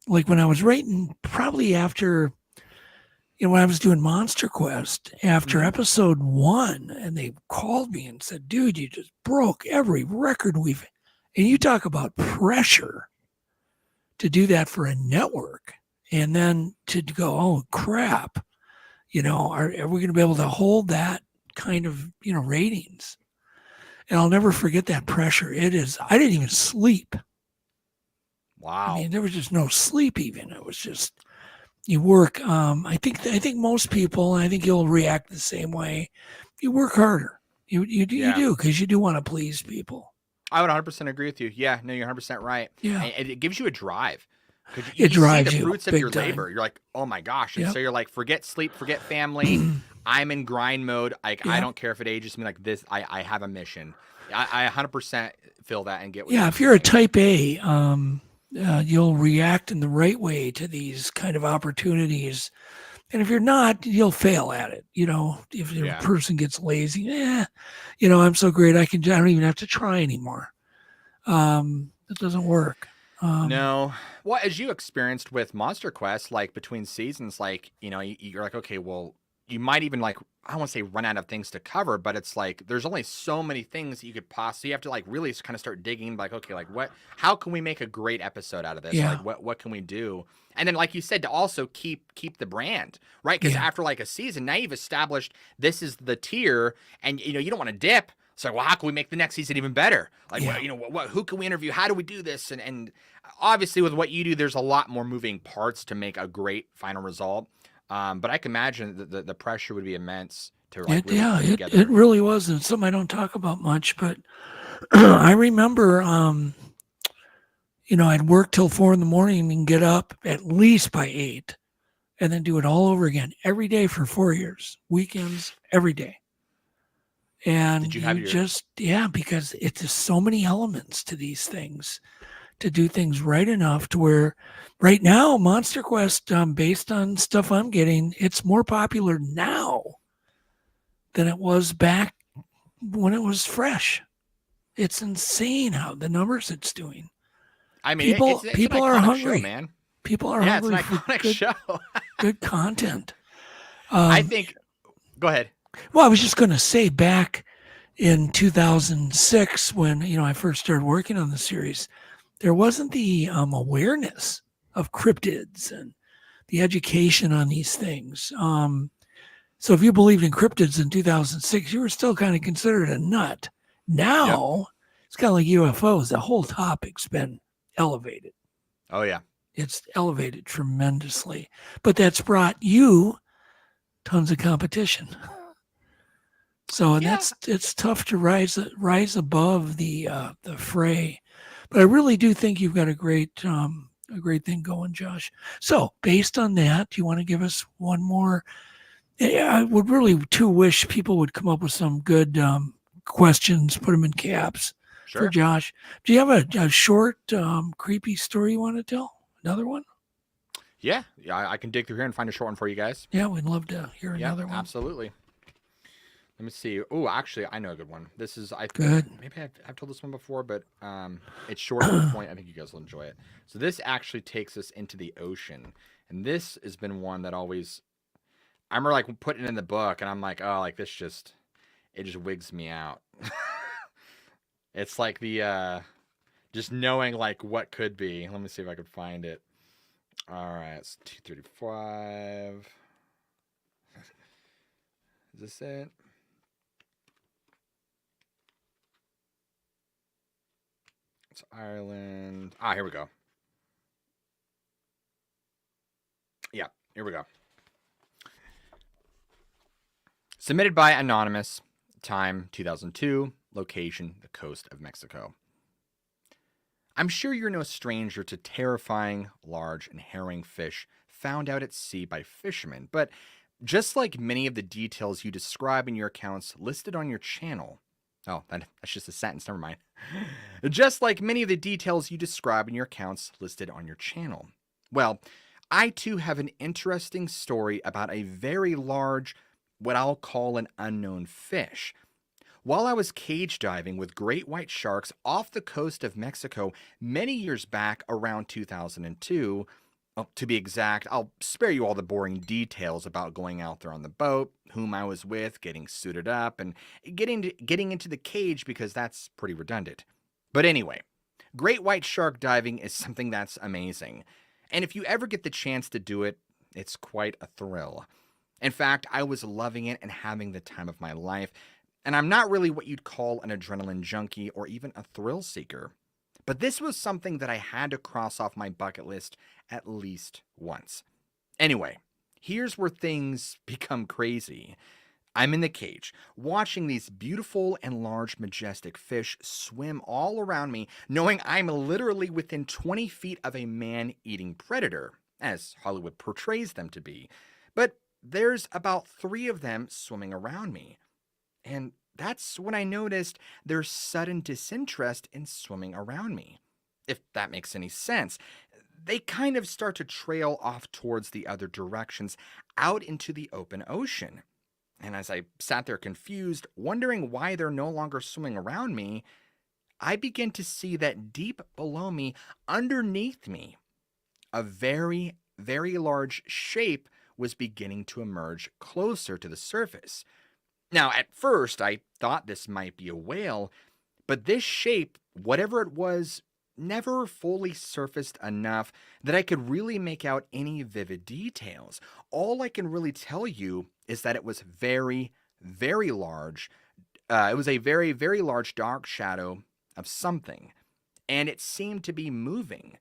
like when I was writing, probably after, you know, when I was doing Monster Quest after episode 1, and they called me and said, dude, you just broke every record and you talk about pressure to do that for a network, and then to go, oh crap, you know, are we going to be able to hold that kind of, you know, ratings? And I'll never forget that pressure. I didn't even sleep. Wow. I mean, there was just no sleep even. It was just, you work. I think most people, and I think you'll react the same way, you work harder. You do, because you do want to please people. I would 100% agree with you. Yeah, no, you're 100% right. Yeah. And it gives you a drive. You drives see the you fruits of big your time. labor. You're like, oh my gosh. And Yep. so you're like, forget sleep, forget family. I'm in grind mode. Like, I Yep. don't care if it ages me like this. I have a mission. I 100% feel that and get what Yeah, you're if you're a saying. type A, you'll react in the right way to these kind of opportunities. And if you're not, you'll fail at it. You know, if your Yeah. person gets lazy, you know, I'm so great, I don't even have to try anymore. It doesn't work. No. Well, as you experienced with Monster Quest, like between seasons, like, you know, you're like, okay, well, you might even like, I don't want to say run out of things to cover, but it's like, there's only so many things that you could possibly, you have to like really kind of start digging, like, okay, like how can we make a great episode out of this? Yeah. Like, what can we do? And then, like you said, to also keep the brand, right? Because Yeah. after like a season, now you've established this is the tier, and you know, you don't want to dip. So, well, how can we make the next season even better? Like, Yeah. you know, who can we interview? How do we do this? And obviously, with what you do, there's a lot more moving parts to make a great final result. But I can imagine that the pressure would be immense to like really put it together. It really was. And something I don't talk about much, but I remember, you know, I'd work till 4 a.m. and get up at least by 8 and then do it all over again every day for 4 years, weekends, every day. And Did you have because it's just so many elements to these things to do things right enough to where right now Monster Quest, based on stuff I'm getting, it's more popular now than it was back when it was fresh. It's insane how the numbers it's doing. I mean, it's people an are iconic hungry. show, man. People are Yeah, it's an hungry for iconic good, show. good content. I think. Go ahead. Well, I was just going to say, back in 2006, when I first started working on the series, there wasn't the awareness of cryptids and the education on these things. So if you believed in cryptids in 2006, you were still kind of considered a nut. Now, It's kind of like UFOs. The whole topic's been elevated. Oh, yeah. It's elevated tremendously. But that's brought you tons of competition. So it's tough to rise above the fray. But I really do think you've got a great thing going, Josh. So based on that, do you want to give us one more? I would really wish people would come up with some good questions, put them in caps for Josh. Do you have a short, creepy story you want to tell? Another one? Yeah, I can dig through here and find a short one for you guys. Yeah, we'd love to hear another one. Absolutely. Let me see. Oh, actually, I know a good one. This is, I think, Good. maybe I've told this one before, but it's short to the point. I think you guys will enjoy it. So this actually takes us into the ocean. And this has been one that always, I remember like putting it in the book and I'm like, oh, like this it just wigs me out. It's like the, just knowing like what could be. Let me see if I could find it. All right, it's 235. Is this it? It's Ireland. Ah, here we go. Yeah, here we go. Submitted by Anonymous. Time 2002. Location the coast of Mexico. I'm sure you're no stranger to terrifying, large, and harrowing fish found out at sea by fishermen, but just like many of the details you describe in your accounts listed on your channel. Oh, that's just a sentence, never mind. Just like many of the details you describe in your accounts listed on your channel. Well, I too have an interesting story about a very large, what I'll call an unknown fish. While I was cage diving with great white sharks off the coast of Mexico many years back around 2002, to be exact, I'll spare you all the boring details about going out there on the boat, whom I was with, getting suited up, and getting into the cage because that's pretty redundant. But anyway, great white shark diving is something that's amazing. And if you ever get the chance to do it, it's quite a thrill. In fact, I was loving it and having the time of my life. And I'm not really what you'd call an adrenaline junkie or even a thrill seeker. But this was something that I had to cross off my bucket list at least once. Anyway, here's where things become crazy. I'm in the cage, watching these beautiful and large, majestic fish swim all around me, knowing I'm literally within 20 feet of a man-eating predator, as Hollywood portrays them to be. But there's about 3 of them swimming around me. And that's when I noticed their sudden disinterest in swimming around me. If that makes any sense. They kind of start to trail off towards the other directions, out into the open ocean. And as I sat there confused, wondering why they're no longer swimming around me, I begin to see that deep below me, underneath me, a very, very large shape was beginning to emerge closer to the surface. Now, at first, I thought this might be a whale, but this shape, whatever it was, never fully surfaced enough that I could really make out any vivid details. All I can really tell you is that it was very, very large. It was a very, very large dark shadow of something, and it seemed to be moving.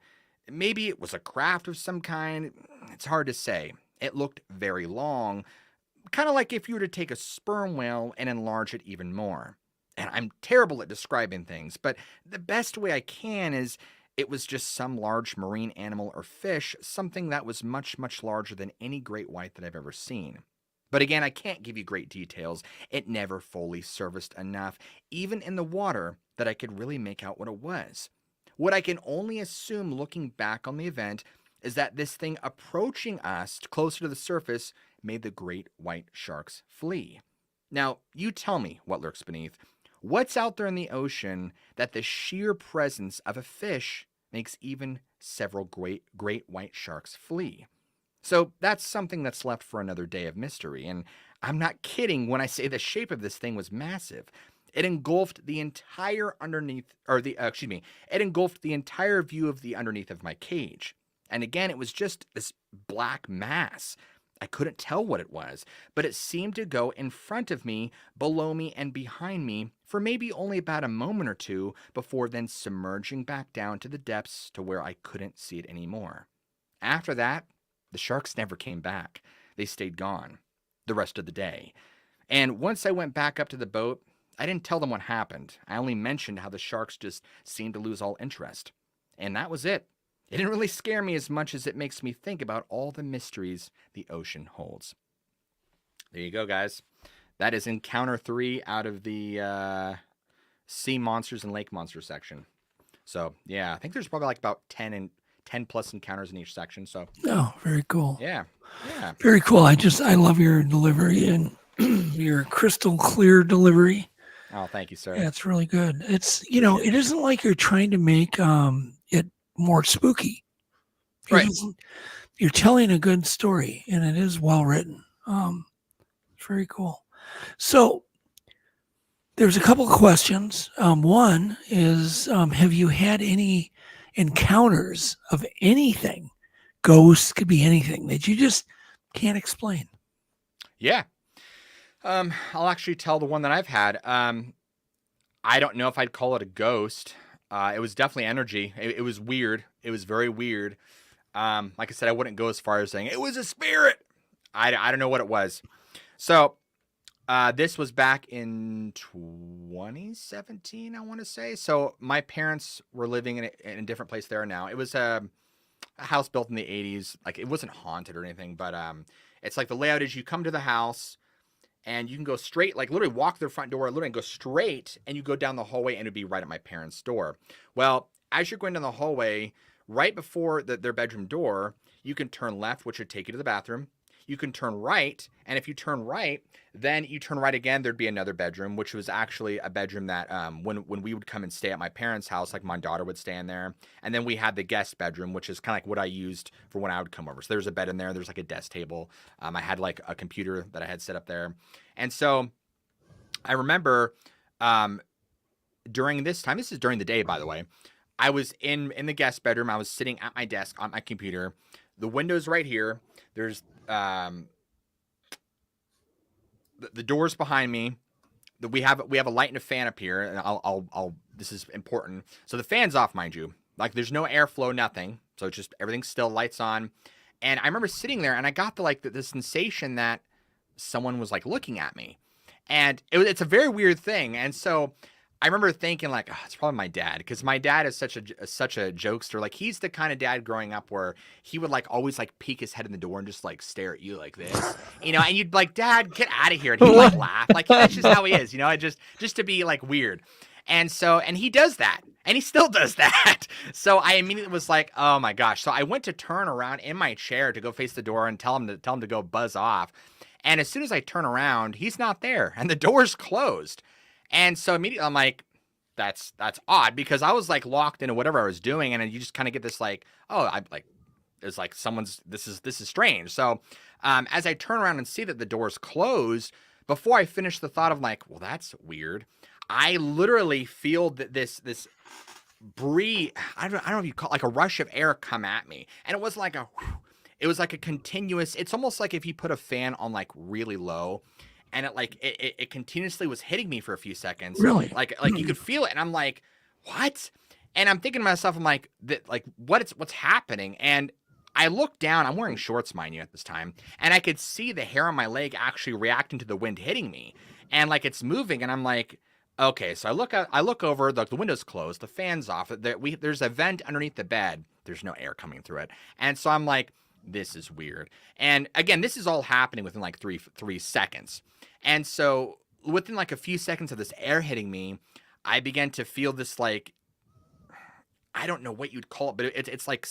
Maybe it was a craft of some kind. It's hard to say. It looked very long, kind of like if you were to take a sperm whale and enlarge it even more. And I'm terrible at describing things, but the best way I can is it was just some large marine animal or fish, something that was much, much larger than any great white that I've ever seen. But again, I can't give you great details. It never fully surfaced enough, even in the water, that I could really make out what it was. What I can only assume looking back on the event is that this thing approaching us closer to the surface made the great white sharks flee. Now, you tell me what lurks beneath. What's out there in the ocean that the sheer presence of a fish makes even several great white sharks flee? So that's something that's left for another day of mystery, and I'm not kidding when I say the shape of this thing was massive. It engulfed the entire it engulfed the entire view of the underneath of my cage. And again, it was just this black mass. I couldn't tell what it was, but it seemed to go in front of me, below me, and behind me for maybe only about a moment or two before then submerging back down to the depths to where I couldn't see it anymore. After that, the sharks never came back. They stayed gone the rest of the day. And once I went back up to the boat, I didn't tell them what happened. I only mentioned how the sharks just seemed to lose all interest. And that was it. It didn't really scare me as much as it makes me think about all the mysteries the ocean holds. There you go, guys. That is encounter 3 out of the sea monsters and lake monsters section. So, yeah, I think there's probably like about 10 plus encounters in each section. So, oh, very cool. Yeah. Very cool. I love your delivery and your crystal clear delivery. Oh, thank you, sir. Yeah, it's really good. It's, it isn't like you're trying to make it more spooky. Right. You're telling a good story, and it is well written. It's very cool. So there's a couple of questions. One is, have you had any encounters of anything? Ghosts, could be anything that you just can't explain. Yeah. I'll actually tell the one that I've had. I don't know if I'd call it a ghost. It was definitely energy. It was weird. It was very weird. Like I said, I wouldn't go as far as saying it was a spirit. I don't know what it was. So this was back in 2017, I want to say. So my parents were living in a different place there now. It was a house built in the 80s. Like, it wasn't haunted or anything, but it's like the layout is you come to the house and you can go straight, like literally walk their front door, literally go straight, and you go down the hallway and it'd be right at my parents' door. Well, as you're going down the hallway, right before their bedroom door, you can turn left, which would take you to the bathroom. You can turn right, and if you turn right, then you turn right again, there'd be another bedroom, which was actually a bedroom that when we would come and stay at my parents' house, like my daughter would stay in there. And then we had the guest bedroom, which is kind of like what I used for when I would come over. So there's a bed in there. There's like a desk table. I had like a computer that I had set up there. And so I remember during this time, this is during the day, by the way, I was in the guest bedroom. I was sitting at my desk on my computer. The window's right here. There's the doors behind me. We have a light and a fan up here, and I'll this is important. So the fan's off, mind you. Like, there's no airflow, nothing. So it's just everything's still, lights on. And I remember sitting there, and I got the sensation that someone was like looking at me. And it's a very weird thing. And so I remember thinking like, oh, it's probably my dad, because my dad is such a jokester. Like, he's the kind of dad growing up where he would like always like peek his head in the door and just like stare at you like this, you know, and you'd like, Dad, get out of here. And he'd like laugh. Like, that's just how he is, you know, just to be like weird. And so, and he does that, and he still does that. So I immediately was like, oh my gosh. So I went to turn around in my chair to go face the door and tell him to go buzz off. And as soon as I turn around, he's not there, and the door's closed. And so immediately I'm like, that's odd, because I was like locked into whatever I was doing. And then you just kind of get this like, oh, I like, it's like this is strange. So as I turn around and see that the door's closed, before I finish the thought of like, well, that's weird, I literally feel that this breeze, I don't know if you call it, like a rush of air come at me. And it was like it was like a continuous, it's almost like if you put a fan on like really low, and it continuously was hitting me for a few seconds. Really? Like you could feel it. And I'm like, what? And I'm thinking to myself, I'm like, what's happening? And I look down, I'm wearing shorts, mind you, at this time. And I could see the hair on my leg actually reacting to the wind hitting me. And like, it's moving. And I'm like, okay. So I look over, the window's closed, the fan's off. There's a vent underneath the bed. There's no air coming through it. And so I'm like, this is weird. And again, this is all happening within like three seconds. And so within like a few seconds of this air hitting me, I began to feel this like, I don't know what you'd call it, but it's like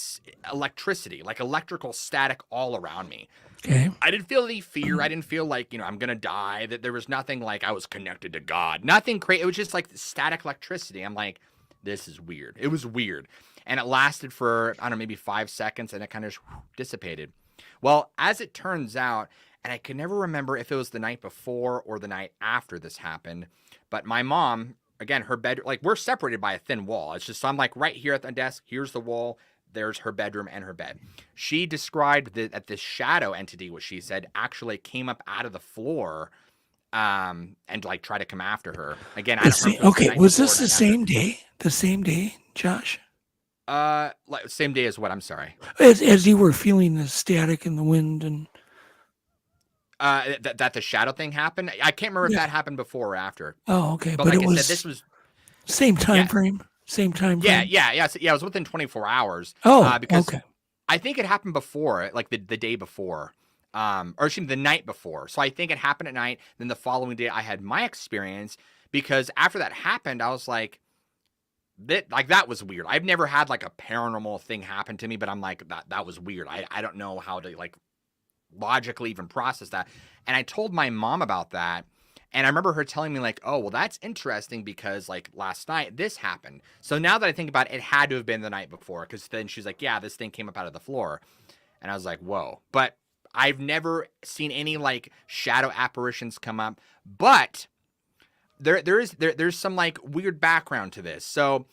electricity, like electrical static all around me. Okay. I didn't feel any fear. I didn't feel like, you know, I'm going to die, that there was nothing like I was connected to God, nothing crazy. It was just like static electricity. I'm like, this is weird. It was weird. And it lasted for, I don't know, maybe 5 seconds, and it kind of just dissipated. Well, as it turns out, and I can never remember if it was the night before or the night after this happened, but my mom, again, her bed, like, we're separated by a thin wall. It's just, so I'm like right here at the desk, here's the wall, there's her bedroom and her bed. She described that this shadow entity, what she said, actually came up out of the floor and like try to come after her. Again, I don't remember. Okay, was this the same day? The same day, Josh? Like same day as what? I'm sorry. As you were feeling the static in the wind and that the shadow thing happened. I can't remember if that happened before or after. Oh, okay. But like I said, this was same time frame. Same time frame. Yeah. It was within 24 hours. Oh, because okay. I think it happened before, like the day before, or excuse me, the night before. So I think it happened at night. Then the following day, I had my experience, because after that happened, I was like, that was weird. I've never had like a paranormal thing happen to me, but I'm like, that was weird. I don't know how to like logically even process that. And I told my mom about that, and I remember her telling me like, oh, well, that's interesting, because like last night this happened. So now that I think about it, it had to have been the night before, because then she's like, yeah, this thing came up out of the floor. And I was like, whoa. But I've never seen any like shadow apparitions come up, but there's some like weird background to this. So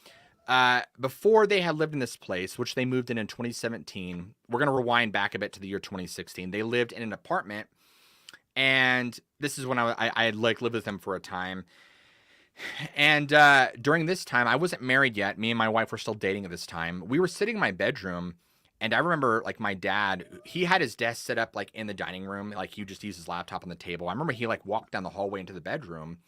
before they had lived in this place, which they moved in 2017, we're going to rewind back a bit to the year 2016. They lived in an apartment, and this is when I had like lived with them for a time. And during this time, I wasn't married yet. Me and my wife were still dating at this time. We were sitting in my bedroom, and I remember like my dad, he had his desk set up like in the dining room. Like he just used his laptop on the table. I remember he like walked down the hallway into the bedroom,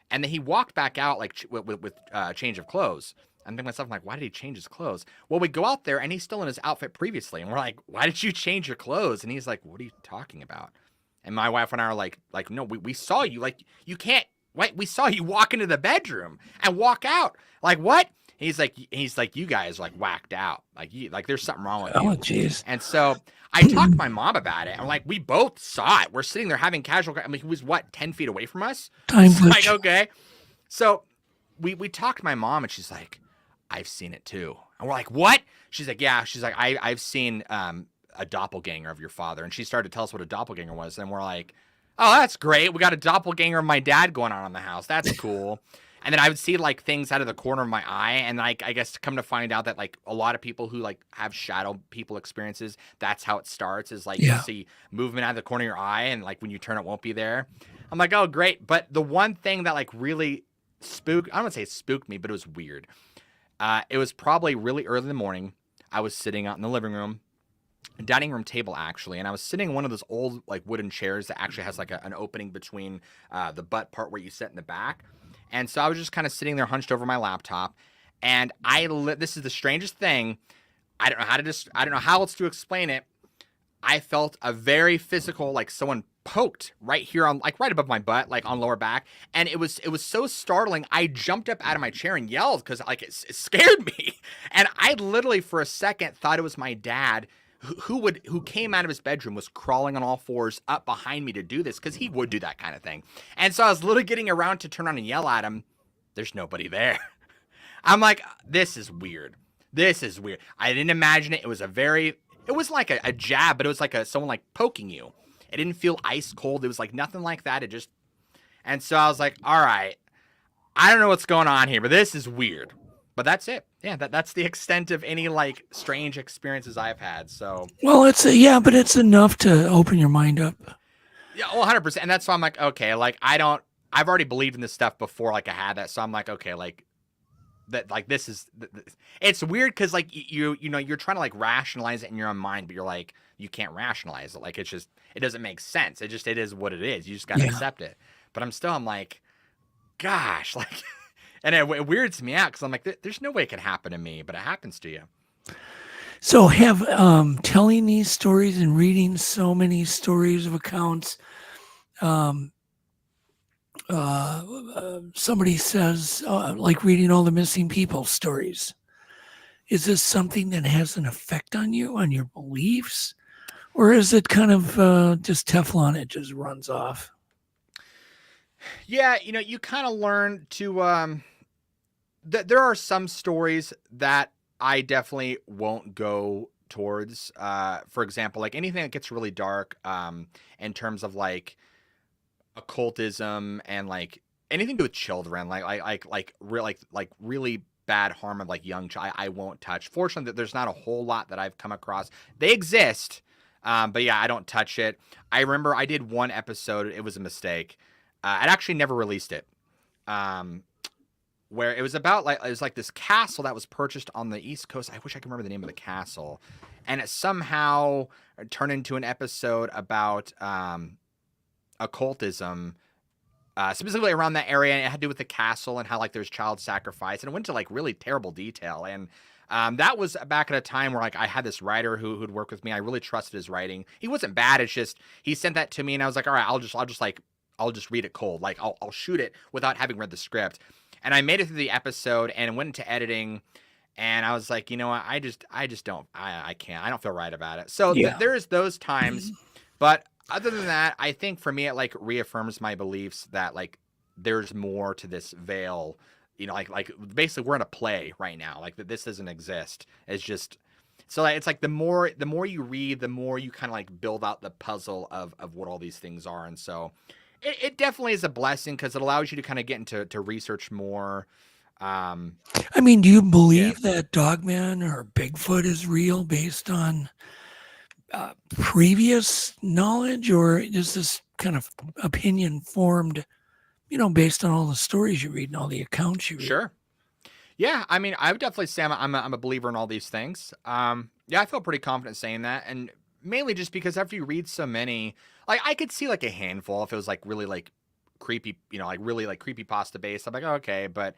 and then he walked back out like with change of clothes. I'm thinking to myself, I'm like, why did he change his clothes? Well, we go out there, and he's still in his outfit previously. And we're like, why did you change your clothes? And he's like, what are you talking about? And my wife and I are like, no, we saw you. Like, you can't, wait, we saw you walk into the bedroom and walk out. Like, what? And he's like, you guys like whacked out. Like there's something wrong with you. Oh, jeez. And so I talked to my mom about it. I'm like, we both saw it. We're sitting there having casual. I mean, he was what, 10 feet away from us? Time like, okay. So we talked to my mom, and she's like, I've seen it too. And we're like, what? She's like, yeah. She's like, I've seen a doppelganger of your father. And she started to tell us what a doppelganger was. And we're like, oh, that's great. We got a doppelganger of my dad going on in the house. That's cool. And then I would see like things out of the corner of my eye. And like, I guess come to find out that like a lot of people who like have shadow people experiences, that's how it starts, is like you see movement out of the corner of your eye. And like when you turn, it won't be there. I'm like, oh, great. But the one thing that like really I don't want to say spooked me, but it was weird. It was probably really early in the morning. I was sitting out in the living room, dining room table actually, and I was sitting in one of those old like wooden chairs that actually has like an opening between the butt part where you sit in the back. And so I was just kind of sitting there hunched over my laptop, and this is the strangest thing. I don't know how else to explain it. I felt a very physical, like someone poked right here on, like right above my butt, like on lower back. And it was so startling. I jumped up out of my chair and yelled because like it scared me. And I literally for a second thought it was my dad who came out of his bedroom, was crawling on all fours up behind me to do this because he would do that kind of thing. And so I was literally getting around to turn on and yell at him. There's nobody there. I'm like, this is weird. This is weird. I didn't imagine it. It was like a jab, but it was like someone like poking you. It didn't feel ice cold. It was like nothing like that. And so I was like, all right, I don't know what's going on here, but this is weird. But that's it. Yeah, that's the extent of any like strange experiences I've had. So well, but it's enough to open your mind up. Yeah, well, 100%. And that's why I'm like, okay, like I've already believed in this stuff before, like I had that. So I'm like, okay, like that, like this is, it's weird because like you know, you're trying to like rationalize it in your own mind, but you're like, you can't rationalize it. Like it doesn't make sense. It is what it is. You just got to accept it. But I'm like, gosh, like, and it weirds me out because I'm like, there's no way it could happen to me, but it happens to you. So have telling these stories and reading so many stories of accounts, somebody says, like reading all the missing people stories, is this something that has an effect on you, on your beliefs? Or is it kind of just Teflon, it just runs off? Yeah, you know, you kind of learn to, there are some stories that I definitely won't go towards. For example, like anything that gets really dark, in terms of like occultism and like anything to do with children, like really bad harm of like young child, I won't touch. Fortunately, there's not a whole lot that I've come across. They exist, but yeah, I don't touch it. I remember I did one episode. It was a mistake. I'd actually never released it. Where it was about like, it was like this castle that was purchased on the East Coast. I wish I could remember the name of the castle. And it somehow turned into an episode about occultism, specifically around that area. And it had to do with the castle and how like there's child sacrifice. And it went to like really terrible detail. And that was back at a time where like I had this writer who'd work with me. I really trusted his writing. He wasn't bad. It's just, he sent that to me and I was like, all right, I'll just read it cold. Like I'll shoot it without having read the script. And I made it through the episode and went into editing, and I was like, you know what? I just don't, I can't, I don't feel right about it. So there is those times, but other than that, I think for me, it like reaffirms my beliefs that like there's more to this veil, you know, like basically we're in a play right now. Like that this doesn't exist. It's just, so it's like the more you read, the more you kind of like build out the puzzle of what all these things are. And so it definitely is a blessing because it allows you to kind of get into research more. I mean, do you believe that Dogman or Bigfoot is real based on previous knowledge, or is this kind of opinion formed, you know, based on all the stories you read and all the accounts you read? Sure. Yeah, I mean, I would definitely say I'm a believer in all these things. Yeah, I feel pretty confident saying that, and mainly just because after you read so many, like I could see like a handful if it was like really like creepy, you know, like really like creepypasta based. I'm like, oh, okay, but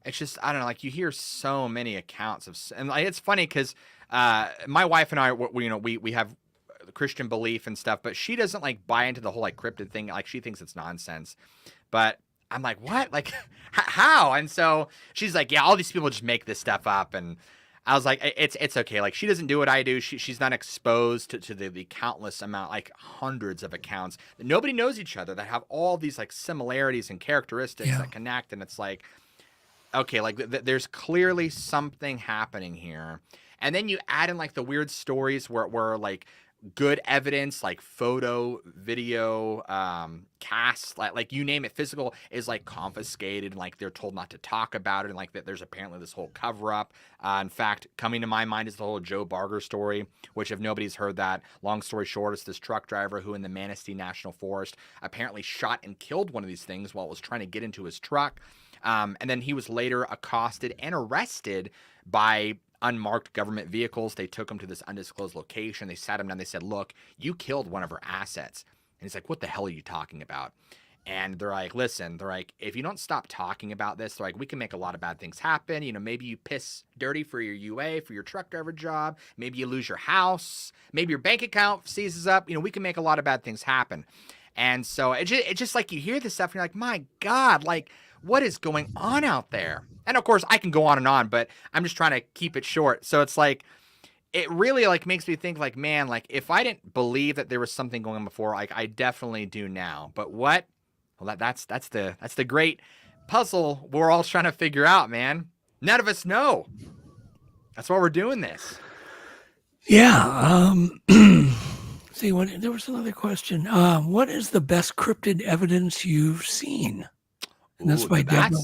it's just, I don't know, like you hear so many accounts of, and like it's funny because my wife and I, we have Christian belief and stuff, but she doesn't like buy into the whole like cryptid thing. Like she thinks it's nonsense, but I'm like, what? Like how? And so she's like, yeah, all these people just make this stuff up. And I was like, it's okay. Like she doesn't do what I do. She's not exposed to the countless amount, like hundreds of accounts that nobody knows each other that have all these like similarities and characteristics that connect. And it's like, okay, like there's clearly something happening here. And then you add in like the weird stories where like good evidence, like photo, video, casts, like you name it, physical is like confiscated and like they're told not to talk about it. And like that there's apparently this whole cover up. In fact, coming to my mind is the whole Joe Barger story, which if nobody's heard that, long story short, it's this truck driver who in the Manistee National Forest apparently shot and killed one of these things while it was trying to get into his truck. And then he was later accosted and arrested by unmarked government vehicles. They took him to this undisclosed location. They sat him down. They said, look, you killed one of our assets. And he's like, what the hell are you talking about? And they're like, listen, they're like, if you don't stop talking about this, they're like, we can make a lot of bad things happen. You know, maybe you piss dirty for your UA, for your truck driver job. Maybe you lose your house. Maybe your bank account seizes up. You know, we can make a lot of bad things happen. And so it just like you hear this stuff and you're like, my God, like what is going on out there? And of course I can go on, but I'm just trying to keep it short. So it's like, it really like makes me think like, man, like if I didn't believe that there was something going on before, like I definitely do now. But what? Well, that's the great puzzle we're all trying to figure out, man. None of us know. That's why we're doing this. Yeah. See, there was another question. What is the best cryptid evidence you've seen? And that's by Deborah.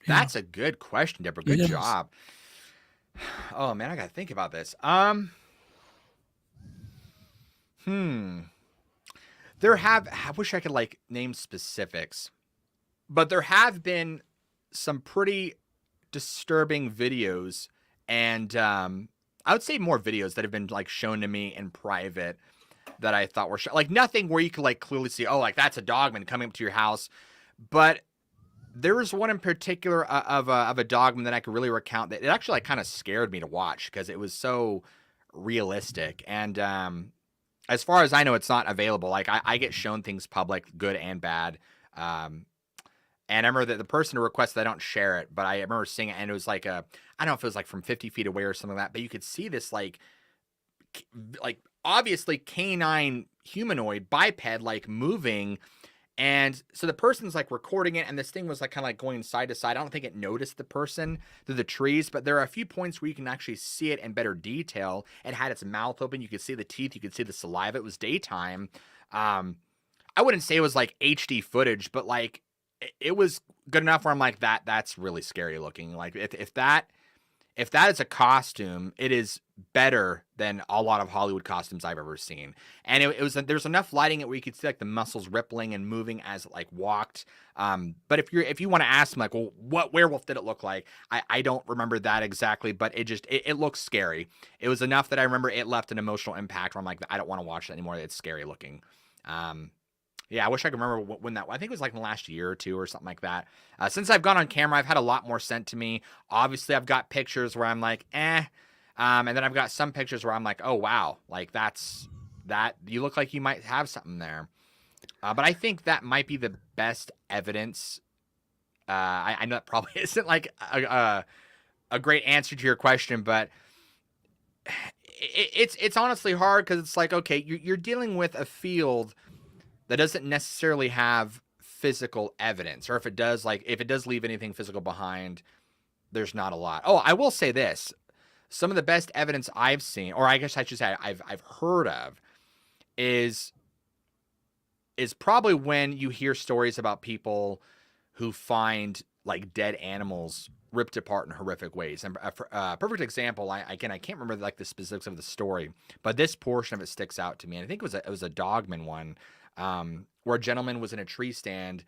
That's a good question, Deborah. Good job. Oh man, I gotta think about this. I wish I could like name specifics, but there have been some pretty disturbing videos, and I would say more videos that have been like shown to me in private that I thought were like nothing where you could like clearly see, oh, like that's a Dogman coming up to your house, but there was one in particular of a Dogman that I could really recount that it actually like kind of scared me to watch because it was so realistic. And as far as I know, it's not available. Like I get shown things public, good and bad. And I remember that the person who requested I don't share it, but I remember seeing it, and it was like I don't know if it was like from 50 feet away or something like that, but you could see this like obviously canine humanoid biped like moving. And so the person's like recording it, and this thing was like kind of like going side to side. I don't think it noticed the person through the trees, but there are a few points where you can actually see it in better detail. It had its mouth open. You could see the teeth. You could see the saliva. It was daytime. I wouldn't say it was like HD footage, but like it was good enough where I'm like, that's really scary looking. Like if that is a costume, it is better than a lot of Hollywood costumes I've ever seen. And there's enough lighting where you could see like the muscles rippling and moving as it like walked. But if you want to ask me like, well, what werewolf did it look like? I don't remember that exactly, but it looks scary. It was enough that I remember it left an emotional impact where I'm like, I don't want to watch it anymore. It's scary looking. Yeah, I wish I could remember when I think it was like in the last year or two or something like that. Since I've gone on camera, I've had a lot more sent to me. Obviously, I've got pictures where I'm like, eh. And then I've got some pictures where I'm like, oh, wow. Like, you look like you might have something there. But I think that might be the best evidence. I know that probably isn't like a great answer to your question, but it's honestly hard because it's like, okay, you're dealing with a field that doesn't necessarily have physical evidence, or if it does leave anything physical behind, there's not a lot. Oh, I will say this. Some of the best evidence I've seen, or I guess I should say I've heard of, is probably when you hear stories about people who find like dead animals ripped apart in horrific ways. And a perfect example, I can't remember like the specifics of the story, but this portion of it sticks out to me. And I think it was a Dogman one. Where a gentleman was in a tree stand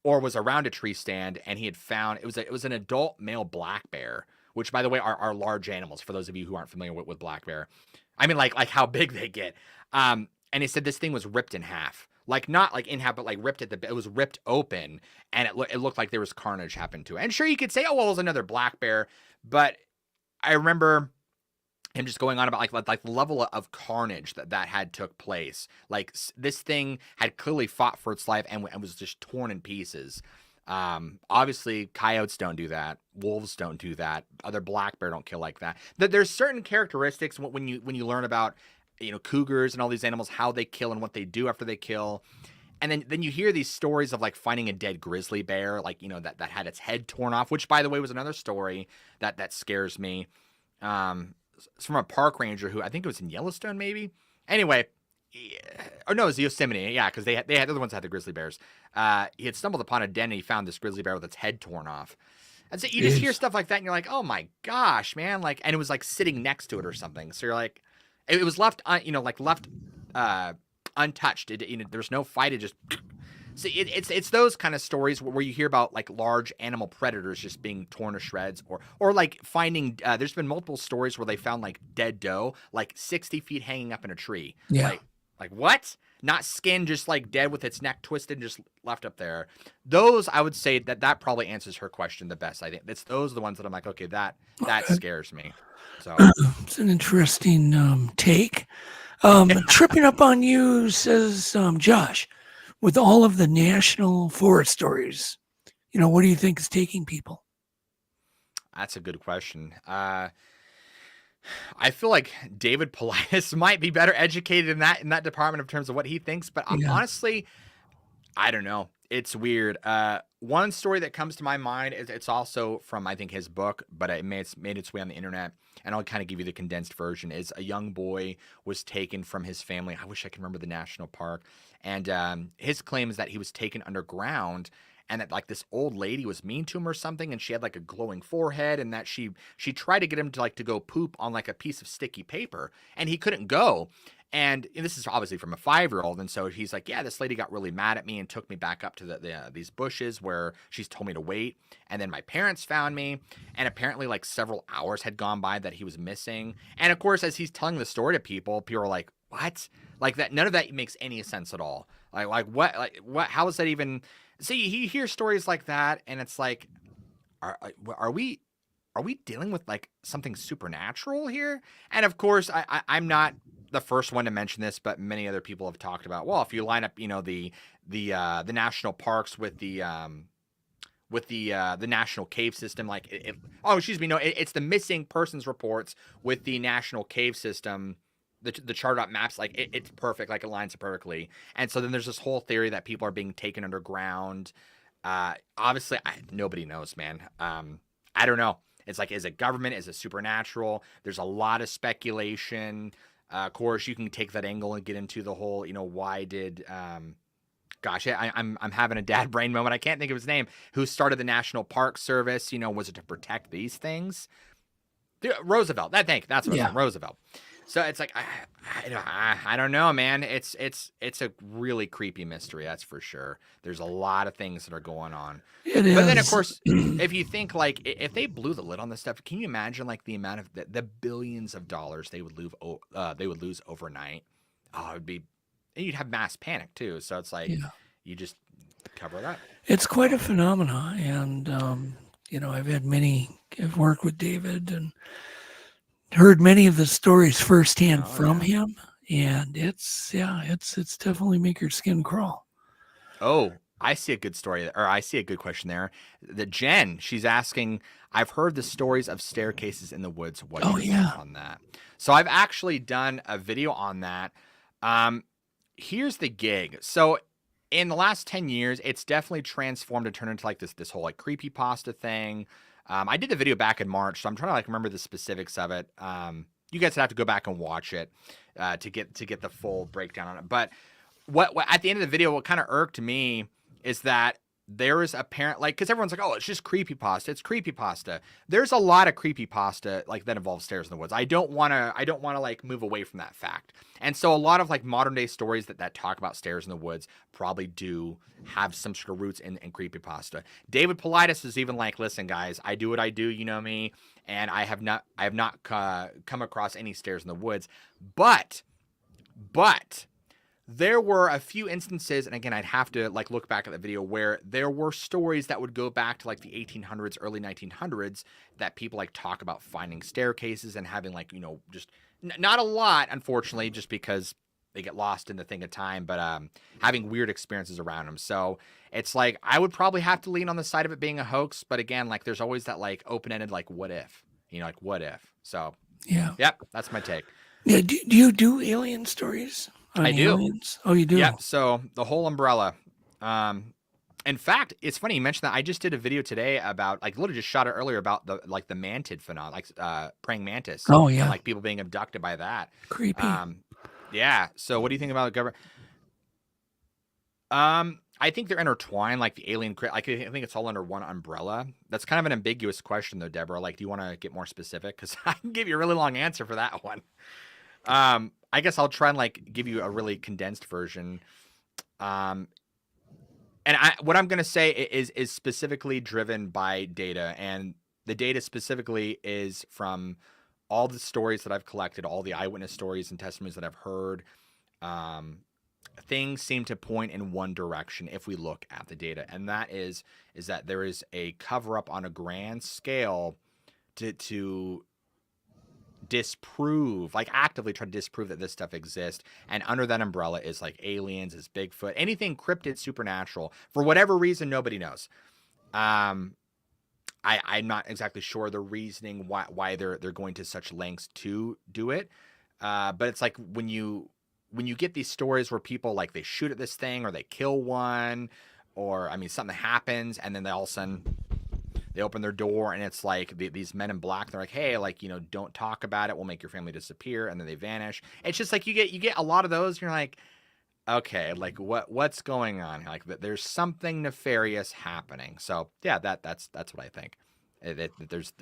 or was around a tree stand, and he had found it was an adult male black bear, which by the way are large animals for those of you who aren't familiar with black bear. I mean like how big they get. And he said this thing was ripped in half. Like not like in half, but like ripped it was ripped open, and it looked like there was carnage happened to it. And sure, you could say, oh well, it was another black bear, but I remember him just going on about like the level of carnage that had took place. Like this thing had clearly fought for its life and was just torn in pieces. Obviously coyotes don't do that. Wolves don't do that. Other black bear don't kill like that. There's certain characteristics when you learn about, cougars and all these animals, how they kill and what they do after they kill. And then you hear these stories of like finding a dead grizzly bear, like, that had its head torn off, which by the way was another story that scares me. It's from a park ranger who I think it was in Yellowstone, maybe. Anyway, or no, it was Yosemite. Yeah, because they're the ones that had the grizzly bears. He had stumbled upon a den and he found this grizzly bear with its head torn off. And so you just hear stuff like that and you're like, oh my gosh, man! Like, and it was like sitting next to it or something. So you're like, it was left, untouched. There was no fight. It just. So it's those kind of stories where you hear about like large animal predators just being torn to shreds, or like finding. There's been multiple stories where they found like dead doe, like 60 feet hanging up in a tree. Yeah. Like what? Not skin, just like dead with its neck twisted, and just left up there. Those, I would say that probably answers her question the best. I think those are the ones that I'm like, okay, that scares me. So it's an interesting take. Tripping up on you, says Josh, with all of the national forest stories, what do you think is taking people? That's a good question. I feel like David Politis might be better educated in that department in terms of what he thinks, but honestly, I don't know. It's weird. One story that comes to my mind is it's also from, I think, his book, but it made its way on the internet, and I'll kind of give you the condensed version. Is a young boy was taken from his family. I wish I could remember the national park, and his claim is that he was taken underground, and that like this old lady was mean to him or something, and she had like a glowing forehead, and that she tried to get him to go poop on like a piece of sticky paper, and he couldn't go. And this is obviously from a 5-year-old, and so he's like, yeah, this lady got really mad at me and took me back up to these bushes where she's told me to wait. And then my parents found me, and apparently like several hours had gone by that he was missing. And of course, as he's telling the story to people are like, what? Like that? None of that makes any sense at all. Like what? Like what? How is that even? See, he hears stories like that, and it's like, are we dealing with like something supernatural here? And of course, I'm not the first one to mention this, but many other people have talked about, well, if you line up, the national parks with the national cave system, like it's the missing persons reports with the national cave system, the chart maps, like it's perfect, like it lines up perfectly. And so then there's this whole theory that people are being taken underground. Obviously, nobody knows, man. I don't know. It's like, is it government? Is it supernatural? There's a lot of speculation. Of course, you can take that angle and get into the whole, why did, gosh, I'm having a dad brain moment. I can't think of his name. Who started the National Park Service? Was it to protect these things? Roosevelt. That's what it's from, Roosevelt. So it's like, I don't know, man. It's a really creepy mystery, that's for sure. There's a lot of things that are going on. But then, of course, if you think like if they blew the lid on this stuff, can you imagine like the amount of the billions of dollars they would lose overnight? Oh, it'd be, and you'd have mass panic too. So it's like you just cover it up. It's quite a phenomenon, and I've worked with David and heard many of the stories firsthand from him, and it's definitely make your skin crawl. Oh, I see a good story, or I see a good question there. The Jen, she's asking, I've heard the stories of staircases in the woods. What do you think on that? So I've actually done a video on that. Here's the gig. So in the last 10 years, it's definitely transformed and turned into like this whole like creepypasta thing. I did the video back in March, so I'm trying to like remember the specifics of it. You guys have to go back and watch it to get the full breakdown on it. But what at the end of the video, what kind of irked me is that there is apparent, like, because everyone's like, oh, it's just creepypasta. It's creepypasta. There's a lot of creepypasta like that involves stairs in the woods. I don't want to like move away from that fact. And so a lot of like modern day stories that talk about stairs in the woods probably do have some sort of roots in creepypasta. David Politis is even like, listen, guys, I do what I do, you know me, and I have not come across any stairs in the woods, but there were a few instances, and again, I'd have to like look back at the video, where there were stories that would go back to like the 1800s, early 1900s, that people like talk about finding staircases and having like, just not a lot, unfortunately, just because they get lost in the thing of time, but having weird experiences around them. So it's like, I would probably have to lean on the side of it being a hoax, but again, like there's always that like open-ended, like what if, like what if? So yep, that's my take. Yeah. Do you do alien stories? I do. Aliens? Oh, you do? Yep. So the whole umbrella. In fact, it's funny you mentioned that. I just did a video today about, like, literally just shot it earlier about the mantid phenomenon, like praying mantis. Oh, yeah. And, like people being abducted by that. Creepy. Yeah. So what do you think about the government? I think they're intertwined, like the alien. Like I think it's all under one umbrella. That's kind of an ambiguous question, though, Deborah. Like, do you want to get more specific? Because I can give you a really long answer for that one. I guess I'll try and like give you a really condensed version. And what I'm going to say is specifically driven by data, and the data specifically is from all the stories that I've collected, all the eyewitness stories and testimonies that I've heard. Things seem to point in one direction if we look at the data, and that is that there is a cover up on a grand scale to disprove, like actively try to disprove that this stuff exists. And under that umbrella is like aliens, is Bigfoot, anything cryptid, supernatural, for whatever reason nobody knows. I'm not exactly sure the reasoning why they're going to such lengths to do it, but it's like when you get these stories where people like they shoot at this thing or they kill one, or I mean something happens and then they all of a sudden they open their door and it's like these men in black. They're like, hey, like, you know, don't talk about it. We'll make your family disappear. And then they vanish. It's just like you get a lot of those. And you're like, okay, like what's going on? Like there's something nefarious happening. So yeah, that's what I think. It's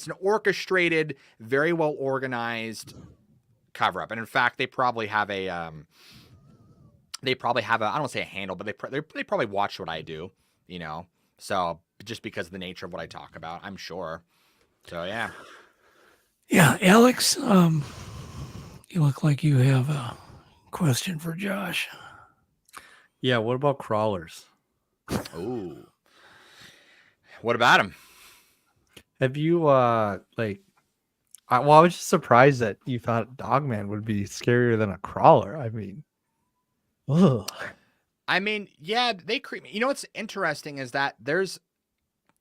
an orchestrated, very well organized cover up. And in fact, they probably have a I don't want to say a handle, but they probably watch what I do, you know. So just because of the nature of what I talk about, I'm sure. So yeah. Yeah, Alex, you look like you have a question for Josh. Yeah, what about crawlers? Oh. What about them? Have you I was just surprised that you thought Dogman would be scarier than a crawler. I mean, ugh. I mean, yeah, they creep me. You know what's interesting is that there's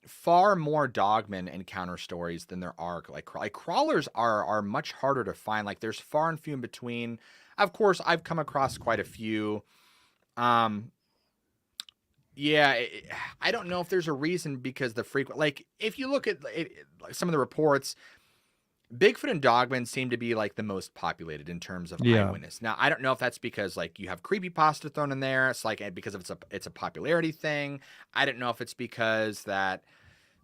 far more Dogman encounter stories than there are like crawlers are much harder to find. Like there's far and few in between. Of course, I've come across quite a few. Yeah, I don't know if there's a reason because the frequent, like if you look at some of the reports, Bigfoot and Dogman seem to be like the most populated in terms of eyewitness. Now, I don't know if that's because like you have creepypasta thrown in there. It's like because it's a popularity thing. I don't know if it's because that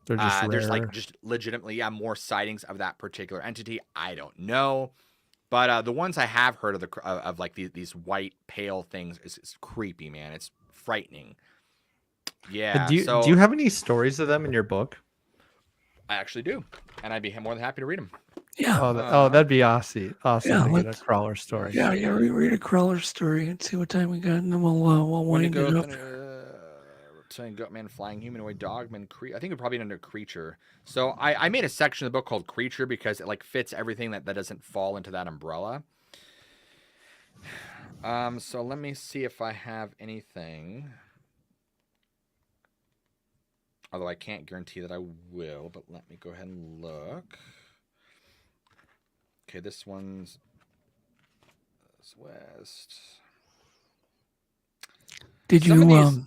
there's like just legitimately more sightings of that particular entity. I don't know, but the ones I have heard of like these white pale things is creepy, man. It's frightening. Yeah. Do you have any stories of them in your book? I actually do, and I'd be more than happy to read them. Yeah. Oh, that'd be awesome. Yeah, to get a crawler story. Yeah, read a crawler story and see what time we got, and then we'll wind it up. Gutman, flying humanoid, Dogman, I think it probably under creature. So I made a section of the book called creature because it like fits everything that doesn't fall into that umbrella. So let me see if I have anything. Although I can't guarantee that I will, but let me go ahead and look. Okay, this one's west. Did you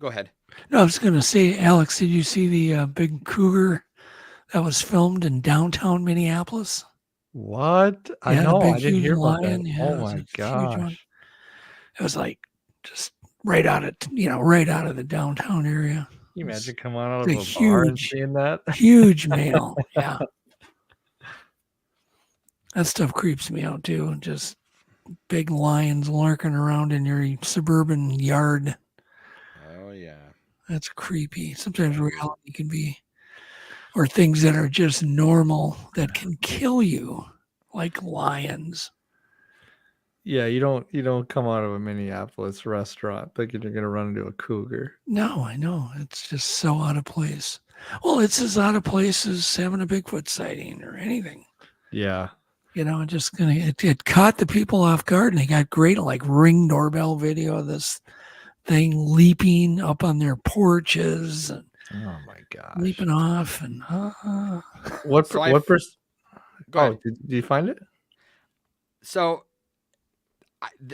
Go ahead. No, I was going to say, Alex, did you see the big cougar that was filmed in downtown Minneapolis? What? I know. I didn't hear about that. Yeah, oh my gosh! It was like just right out of the downtown area. Can you imagine coming out of a bar and seeing that? Huge male. Yeah. That stuff creeps me out too. Just big lions lurking around in your suburban yard. Oh yeah. That's creepy. Sometimes reality can be, or things that are just normal that can kill you, like lions. Yeah, you don't come out of a Minneapolis restaurant thinking you're gonna run into a cougar. No, I know. It's just so out of place. Well, it's as out of place as having a Bigfoot sighting or anything. Yeah. It caught the people off guard, and they got great like Ring doorbell video of this thing leaping up on their porches and oh my gosh, leaping off and did you find it? So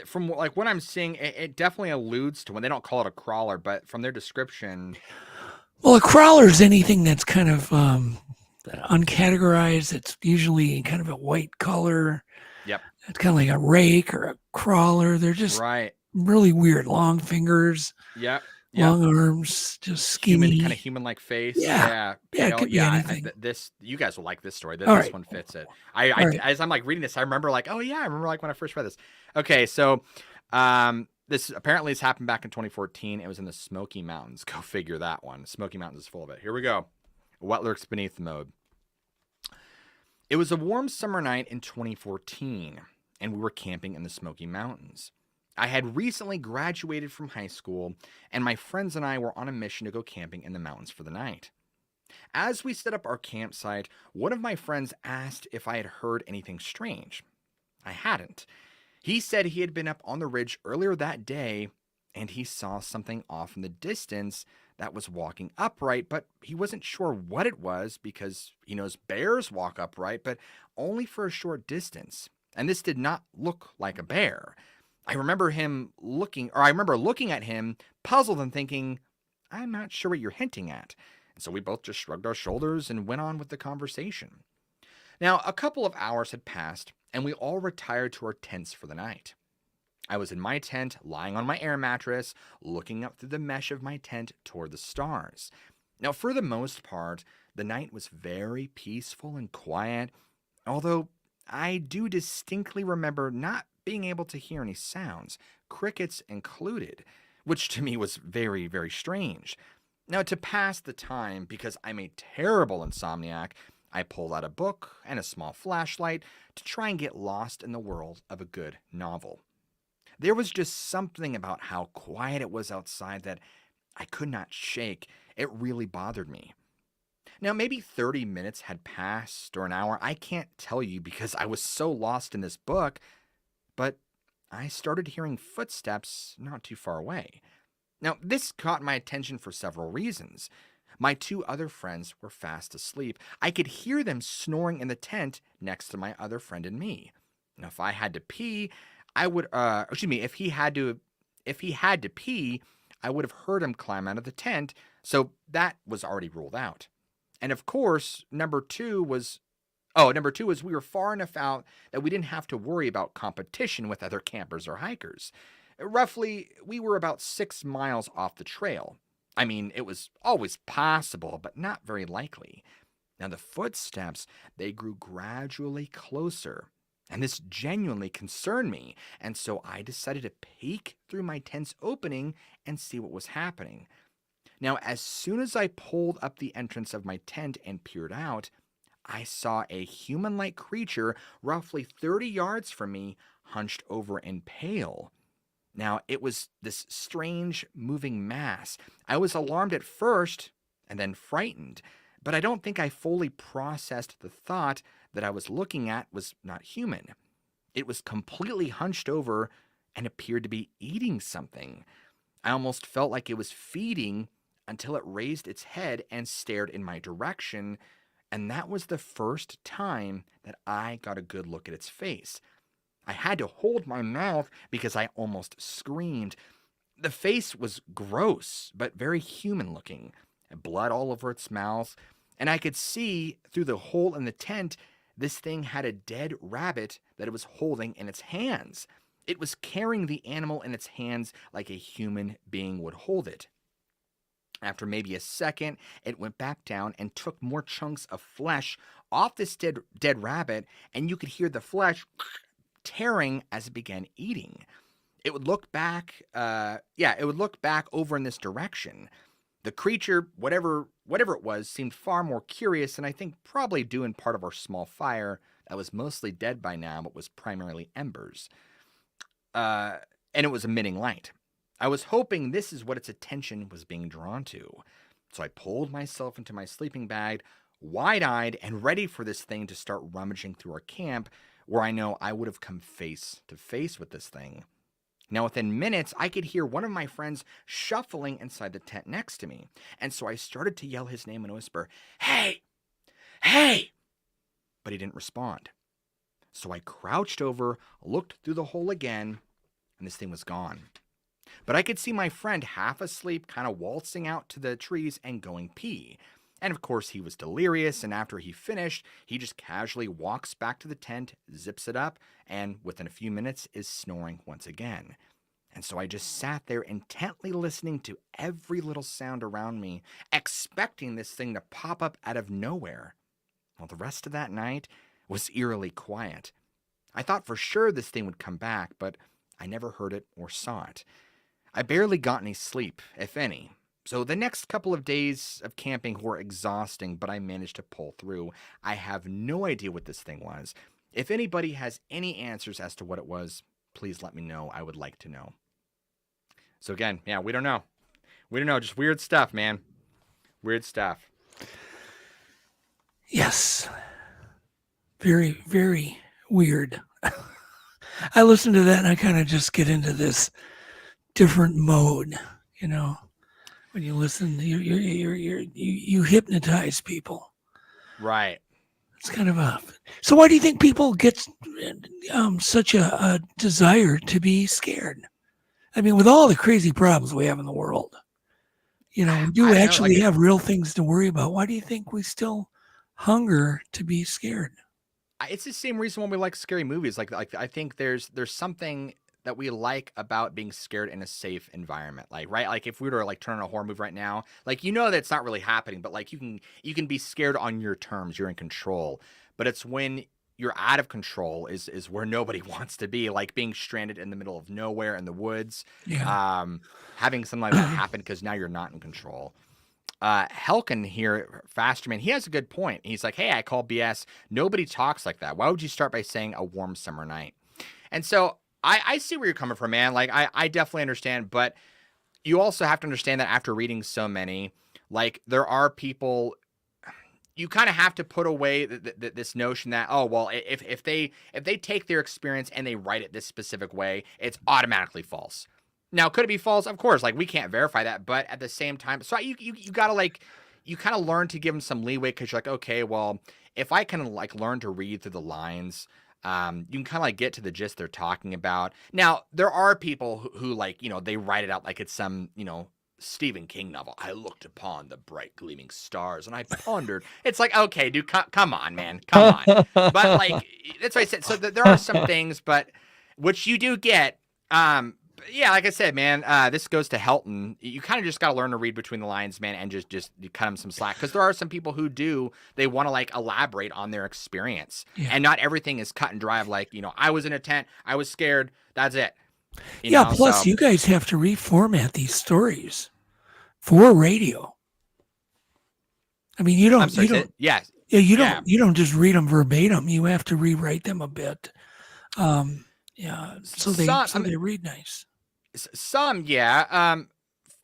from like what I'm seeing, it definitely alludes to when they don't call it a crawler, but from their description. Well, a crawler is anything that's kind of uncategorized. It's usually kind of a white color. Yep. It's kind of like a rake or a crawler. They're just really weird. Long fingers. Yep. Long arms, just skinny. Kind of human-like face. Yeah. It could be anything. You guys will like this story. This right. one fits it. As I'm like reading this, I remember like, oh yeah, I remember like when I first read this. Okay, so This apparently has happened back in 2014. It was in the Smoky Mountains. Go figure that one. Smoky Mountains is full of it. Here we go. What lurks beneath mode. It was a warm summer night in 2014, and we were camping in the Smoky Mountains. I had recently graduated from high school, and my friends and I were on a mission to go camping in the mountains for the night. As we set up our campsite, one of my friends asked if I had heard anything strange. I hadn't. He said he had been up on the ridge earlier that day, and he saw something off in the distance that was walking upright, but he wasn't sure what it was because he knows bears walk upright, but only for a short distance. And this did not look like a bear. I remember looking at him, puzzled and thinking, I'm not sure what you're hinting at. And so we both just shrugged our shoulders and went on with the conversation. Now, a couple of hours had passed, and we all retired to our tents for the night. I was in my tent, lying on my air mattress, looking up through the mesh of my tent toward the stars. Now, for the most part, the night was very peaceful and quiet, although I do distinctly remember not being able to hear any sounds, crickets included, which to me was very, very strange. Now, to pass the time, because I'm a terrible insomniac, I pulled out a book and a small flashlight to try and get lost in the world of a good novel. There was just something about how quiet it was outside that I could not shake. It really bothered me. Now, maybe 30 minutes had passed or an hour. I can't tell you because I was so lost in this book, but I started hearing footsteps not too far away. Now, this caught my attention for several reasons. My two other friends were fast asleep. I could hear them snoring in the tent next to my other friend and me. Now, if I had to pee, if he had to pee, I would have heard him climb out of the tent, so that was already ruled out. And of course, number two was we were far enough out that we didn't have to worry about competition with other campers or hikers. Roughly, we were about 6 miles off the trail. I mean, it was always possible, but not very likely. Now, the footsteps, they grew gradually closer, and this genuinely concerned me, and so I decided to peek through my tent's opening and see what was happening. Now, as soon as I pulled up the entrance of my tent and peered out, I saw a human-like creature roughly 30 yards from me, hunched over and pale. Now, it was this strange moving mass. I was alarmed at first and then frightened, but I don't think I fully processed the thought that I was looking at was not human. It was completely hunched over and appeared to be eating something. I almost felt like it was feeding until it raised its head and stared in my direction, and that was the first time that I got a good look at its face. I had to hold my mouth because I almost screamed. The face was gross, but very human looking. Blood all over its mouth, and I could see through the hole in the tent this thing had a dead rabbit that it was holding in its hands. It was carrying the animal in its hands like a human being would hold it. After maybe a second, it went back down and took more chunks of flesh off this dead rabbit, and you could hear the flesh tearing as it began eating. It would look back, over in this direction. The creature, whatever it was, seemed far more curious, and I think probably due in part of our small fire that was mostly dead by now, but was primarily embers. And it was emitting light. I was hoping this is what its attention was being drawn to. So I pulled myself into my sleeping bag, wide-eyed and ready for this thing to start rummaging through our camp, where I know I would have come face to face with this thing. Now, within minutes, I could hear one of my friends shuffling inside the tent next to me, and so I started to yell his name in a whisper, "Hey! Hey!" But he didn't respond. So I crouched over, looked through the hole again, and this thing was gone. But I could see my friend half asleep, kind of waltzing out to the trees and going pee. And of course, he was delirious, and after he finished, he just casually walks back to the tent, zips it up, and within a few minutes is snoring once again. And so I just sat there intently listening to every little sound around me, expecting this thing to pop up out of nowhere. Well, the rest of that night was eerily quiet. I thought for sure this thing would come back, but I never heard it or saw it. I barely got any sleep, if any. So the next couple of days of camping were exhausting, but I managed to pull through. I have no idea what this thing was. If anybody has any answers as to what it was, please let me know. I would like to know. So again, yeah, we don't know. We don't know. Just weird stuff, man. Weird stuff. Yes. Very, very weird. I listen to that and I kind of just get into this different mode, you know. When you listen, you hypnotize people. Right. It's kind of a. So why do you think people get such a desire to be scared? I mean, with all the crazy problems we have in the world, you know, we do actually have real things to worry about. Why do you think we still hunger to be scared? It's the same reason why we like scary movies. Like I think there's something that we like about being scared in a safe environment. Like, right? Like if we were to like turn on a horror movie right now, like, you know, that's not really happening, but like you can be scared on your terms. You're in control. But it's when you're out of control is where nobody wants to be, like being stranded in the middle of nowhere in the woods. Yeah. Having something like that happen because now you're not in control. Helkin here, Fasterman, he has a good point. He's like, hey, I call BS. Nobody talks like that. Why would you start by saying a warm summer night? And so I see where you're coming from, man. Like, I definitely understand, but you also have to understand that after reading so many, like, there are people, you kind of have to put away this notion that, oh, well, if they take their experience and they write it this specific way, it's automatically false. Now, could it be false? Of course, like, we can't verify that, but at the same time, so you gotta, like, you kind of learn to give them some leeway, because you're like, okay, well, if I can, like, learn to read through the lines, you can kind of, like, get to the gist they're talking about. Now, there are people who like, you know, they write it out like it's some, you know, Stephen King novel. I looked upon the bright gleaming stars and I pondered. It's like, okay, dude, come on, man, come on. But, like, that's what I said. So there are some things, but which you do get, yeah, like I said, man, this goes to Helton. You kind of just got to learn to read between the lines, man, and just cut them some slack. Because there are some people who they want to, like, elaborate on their experience. Yeah. And not everything is cut and dry of, like, you know, I was in a tent, I was scared, that's it. You know, plus you guys have to reformat these stories for radio. I mean, you don't, yes. Yeah, you don't just read them verbatim. You have to rewrite them a bit. Yeah, so they read nice. Some, yeah.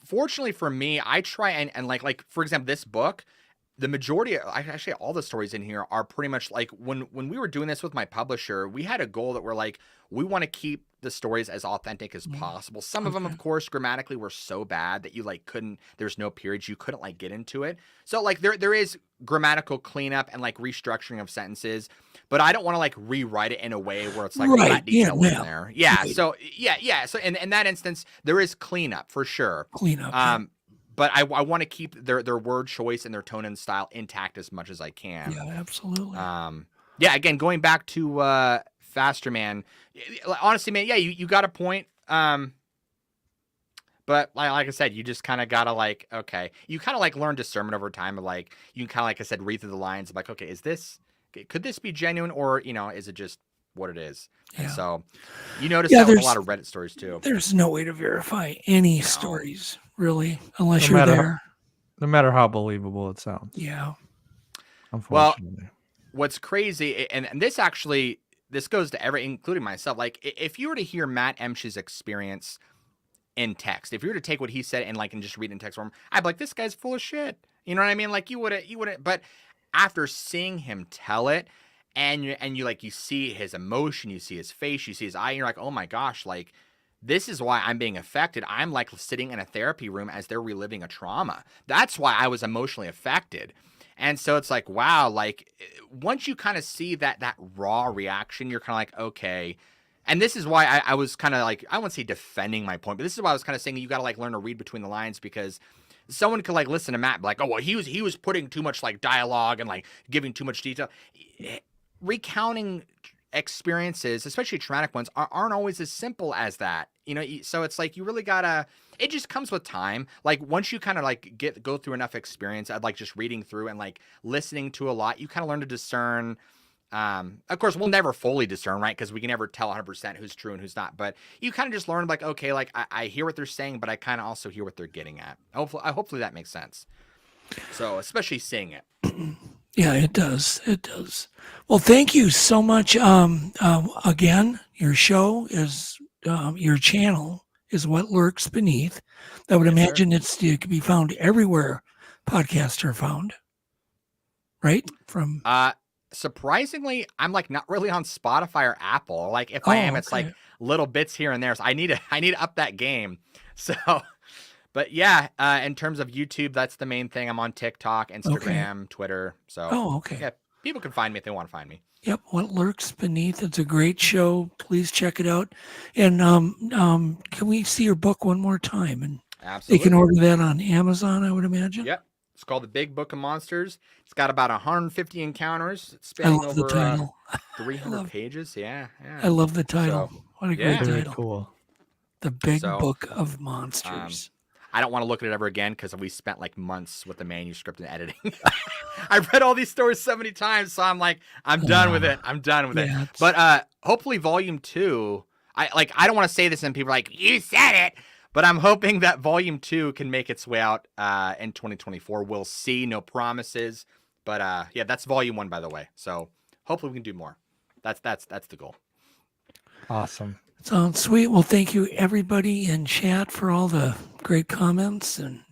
Fortunately for me, I try and like for example, this book, the majority, actually all the stories in here are pretty much like when we were doing this with my publisher, we had a goal that we're like, we want to keep the stories as authentic as possible. Some of them, of course, grammatically were so bad that you like there's no periods, you couldn't like get into it. So like there is grammatical cleanup and like restructuring of sentences, but I don't want to like rewrite it in a way where it's like all that detail in there. Yeah. Right. So yeah. So in that instance, there is cleanup for sure. But I want to keep their word choice and their tone and style intact as much as I can. Yeah, absolutely. Yeah, again, going back to Faster Man, honestly, man, yeah, you got a point. But like I said, you just kind of got to like, okay, you kind of like learn discernment over time of like, you can kind of, like I said, read through the lines of like, okay, could this be genuine, or, you know, is it just what it is? Yeah. And so you notice that with a lot of Reddit stories too. There's no way to verify any stories, really, unless you're there. No matter how believable it sounds. Yeah. Unfortunately. Well, what's crazy, and this actually, this goes to including myself. Like, if you were to hear Matt Emsh's experience in text, if you were to take what he said and just read it in text form, I'd be like, this guy's full of shit. You know what I mean? Like, you wouldn't. But after seeing him tell it, and you see his emotion, you see his face, you see his eye, and you're like, oh my gosh, like, this is why I'm being affected. I'm like sitting in a therapy room as they're reliving a trauma. That's why I was emotionally affected. And so it's like, wow, like once you kind of see that raw reaction, you're kind of like, okay. And this is why I was kind of like, I wouldn't say defending my point, but this is why I was kind of saying you got to like learn to read between the lines, because someone could like listen to Matt and be like, oh, well, he was putting too much like dialogue and like giving too much detail. Recounting experiences, especially traumatic ones, aren't always as simple as that. You know, so it's like you really gotta, it just comes with time. Like once you kind of like go through enough experience, I'd like just reading through and like listening to a lot, you kind of learn to discern Of course, we'll never fully discern, right? Because we can never tell 100% who's true and who's not. But you kind of just learn, like, okay, like I hear what they're saying, but I kind of also hear what they're getting at. Hopefully that makes sense. So, especially seeing it. Yeah, it does. It does. Well, thank you so much. Again, your show is, your channel is What Lurks Beneath. I would imagine it can be found everywhere podcasts are found. Right? From surprisingly, I'm like not really on Spotify or Apple. Like if I am, it's like little bits here and there. So I need to up that game. So, but yeah, in terms of YouTube, that's the main thing. I'm on TikTok, Instagram, Twitter. So yeah, people can find me if they want to find me. Yep, What Lurks Beneath. It's a great show. Please check it out. And can we see your book one more time? And absolutely, they can order that on Amazon, I would imagine. Yep. It's called The Big Book of Monsters. It's got about 150 encounters, I spanning love the over title. 300 pages. Yeah. I love the title. So, what a great Very title. cool. The Big Book of Monsters. I don't want to look at it ever again because we spent like months with the manuscript and editing. I've read all these stories so many times, so I'm like, I'm done with it. I'm done with it. But hopefully volume 2, I don't want to say this and people are like, you said it. But I'm hoping that volume 2 can make its way out in 2024. We'll see. No promises. But yeah, that's volume 1, by the way. So hopefully we can do more. That's the goal. Awesome. Sounds sweet. Well, thank you everybody in chat for all the great comments and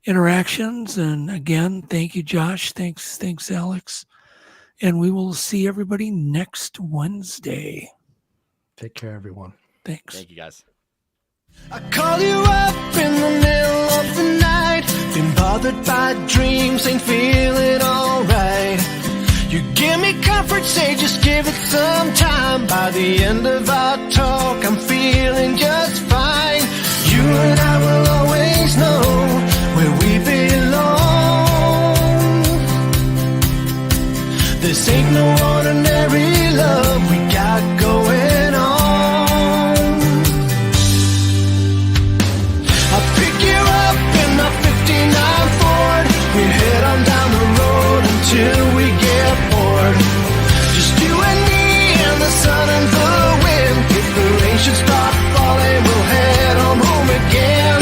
interactions. And again, thank you, Josh. Thanks, Alex. And we will see everybody next Wednesday. Take care, everyone. Thanks. Thank you, guys. I call you up in the middle of the night. Been bothered by dreams, ain't feeling alright. You give me comfort, say just give it some time. By the end of our talk, I'm feeling just fine. You and I will always know where we belong. This ain't no ordinary love we got going on. I'll pick you up in the 59 Ford. We head on down the road until we get bored. Just you and me and the sun and the wind. If the rain should start falling, we'll head on home again.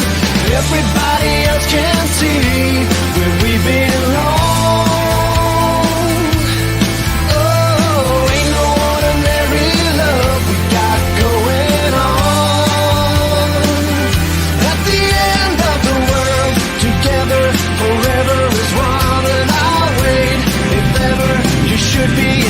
Everybody else can see where we belong. Oh, ain't no ordinary love we got going on. At the end of the world, together forever is one, and I'll wait if ever you should be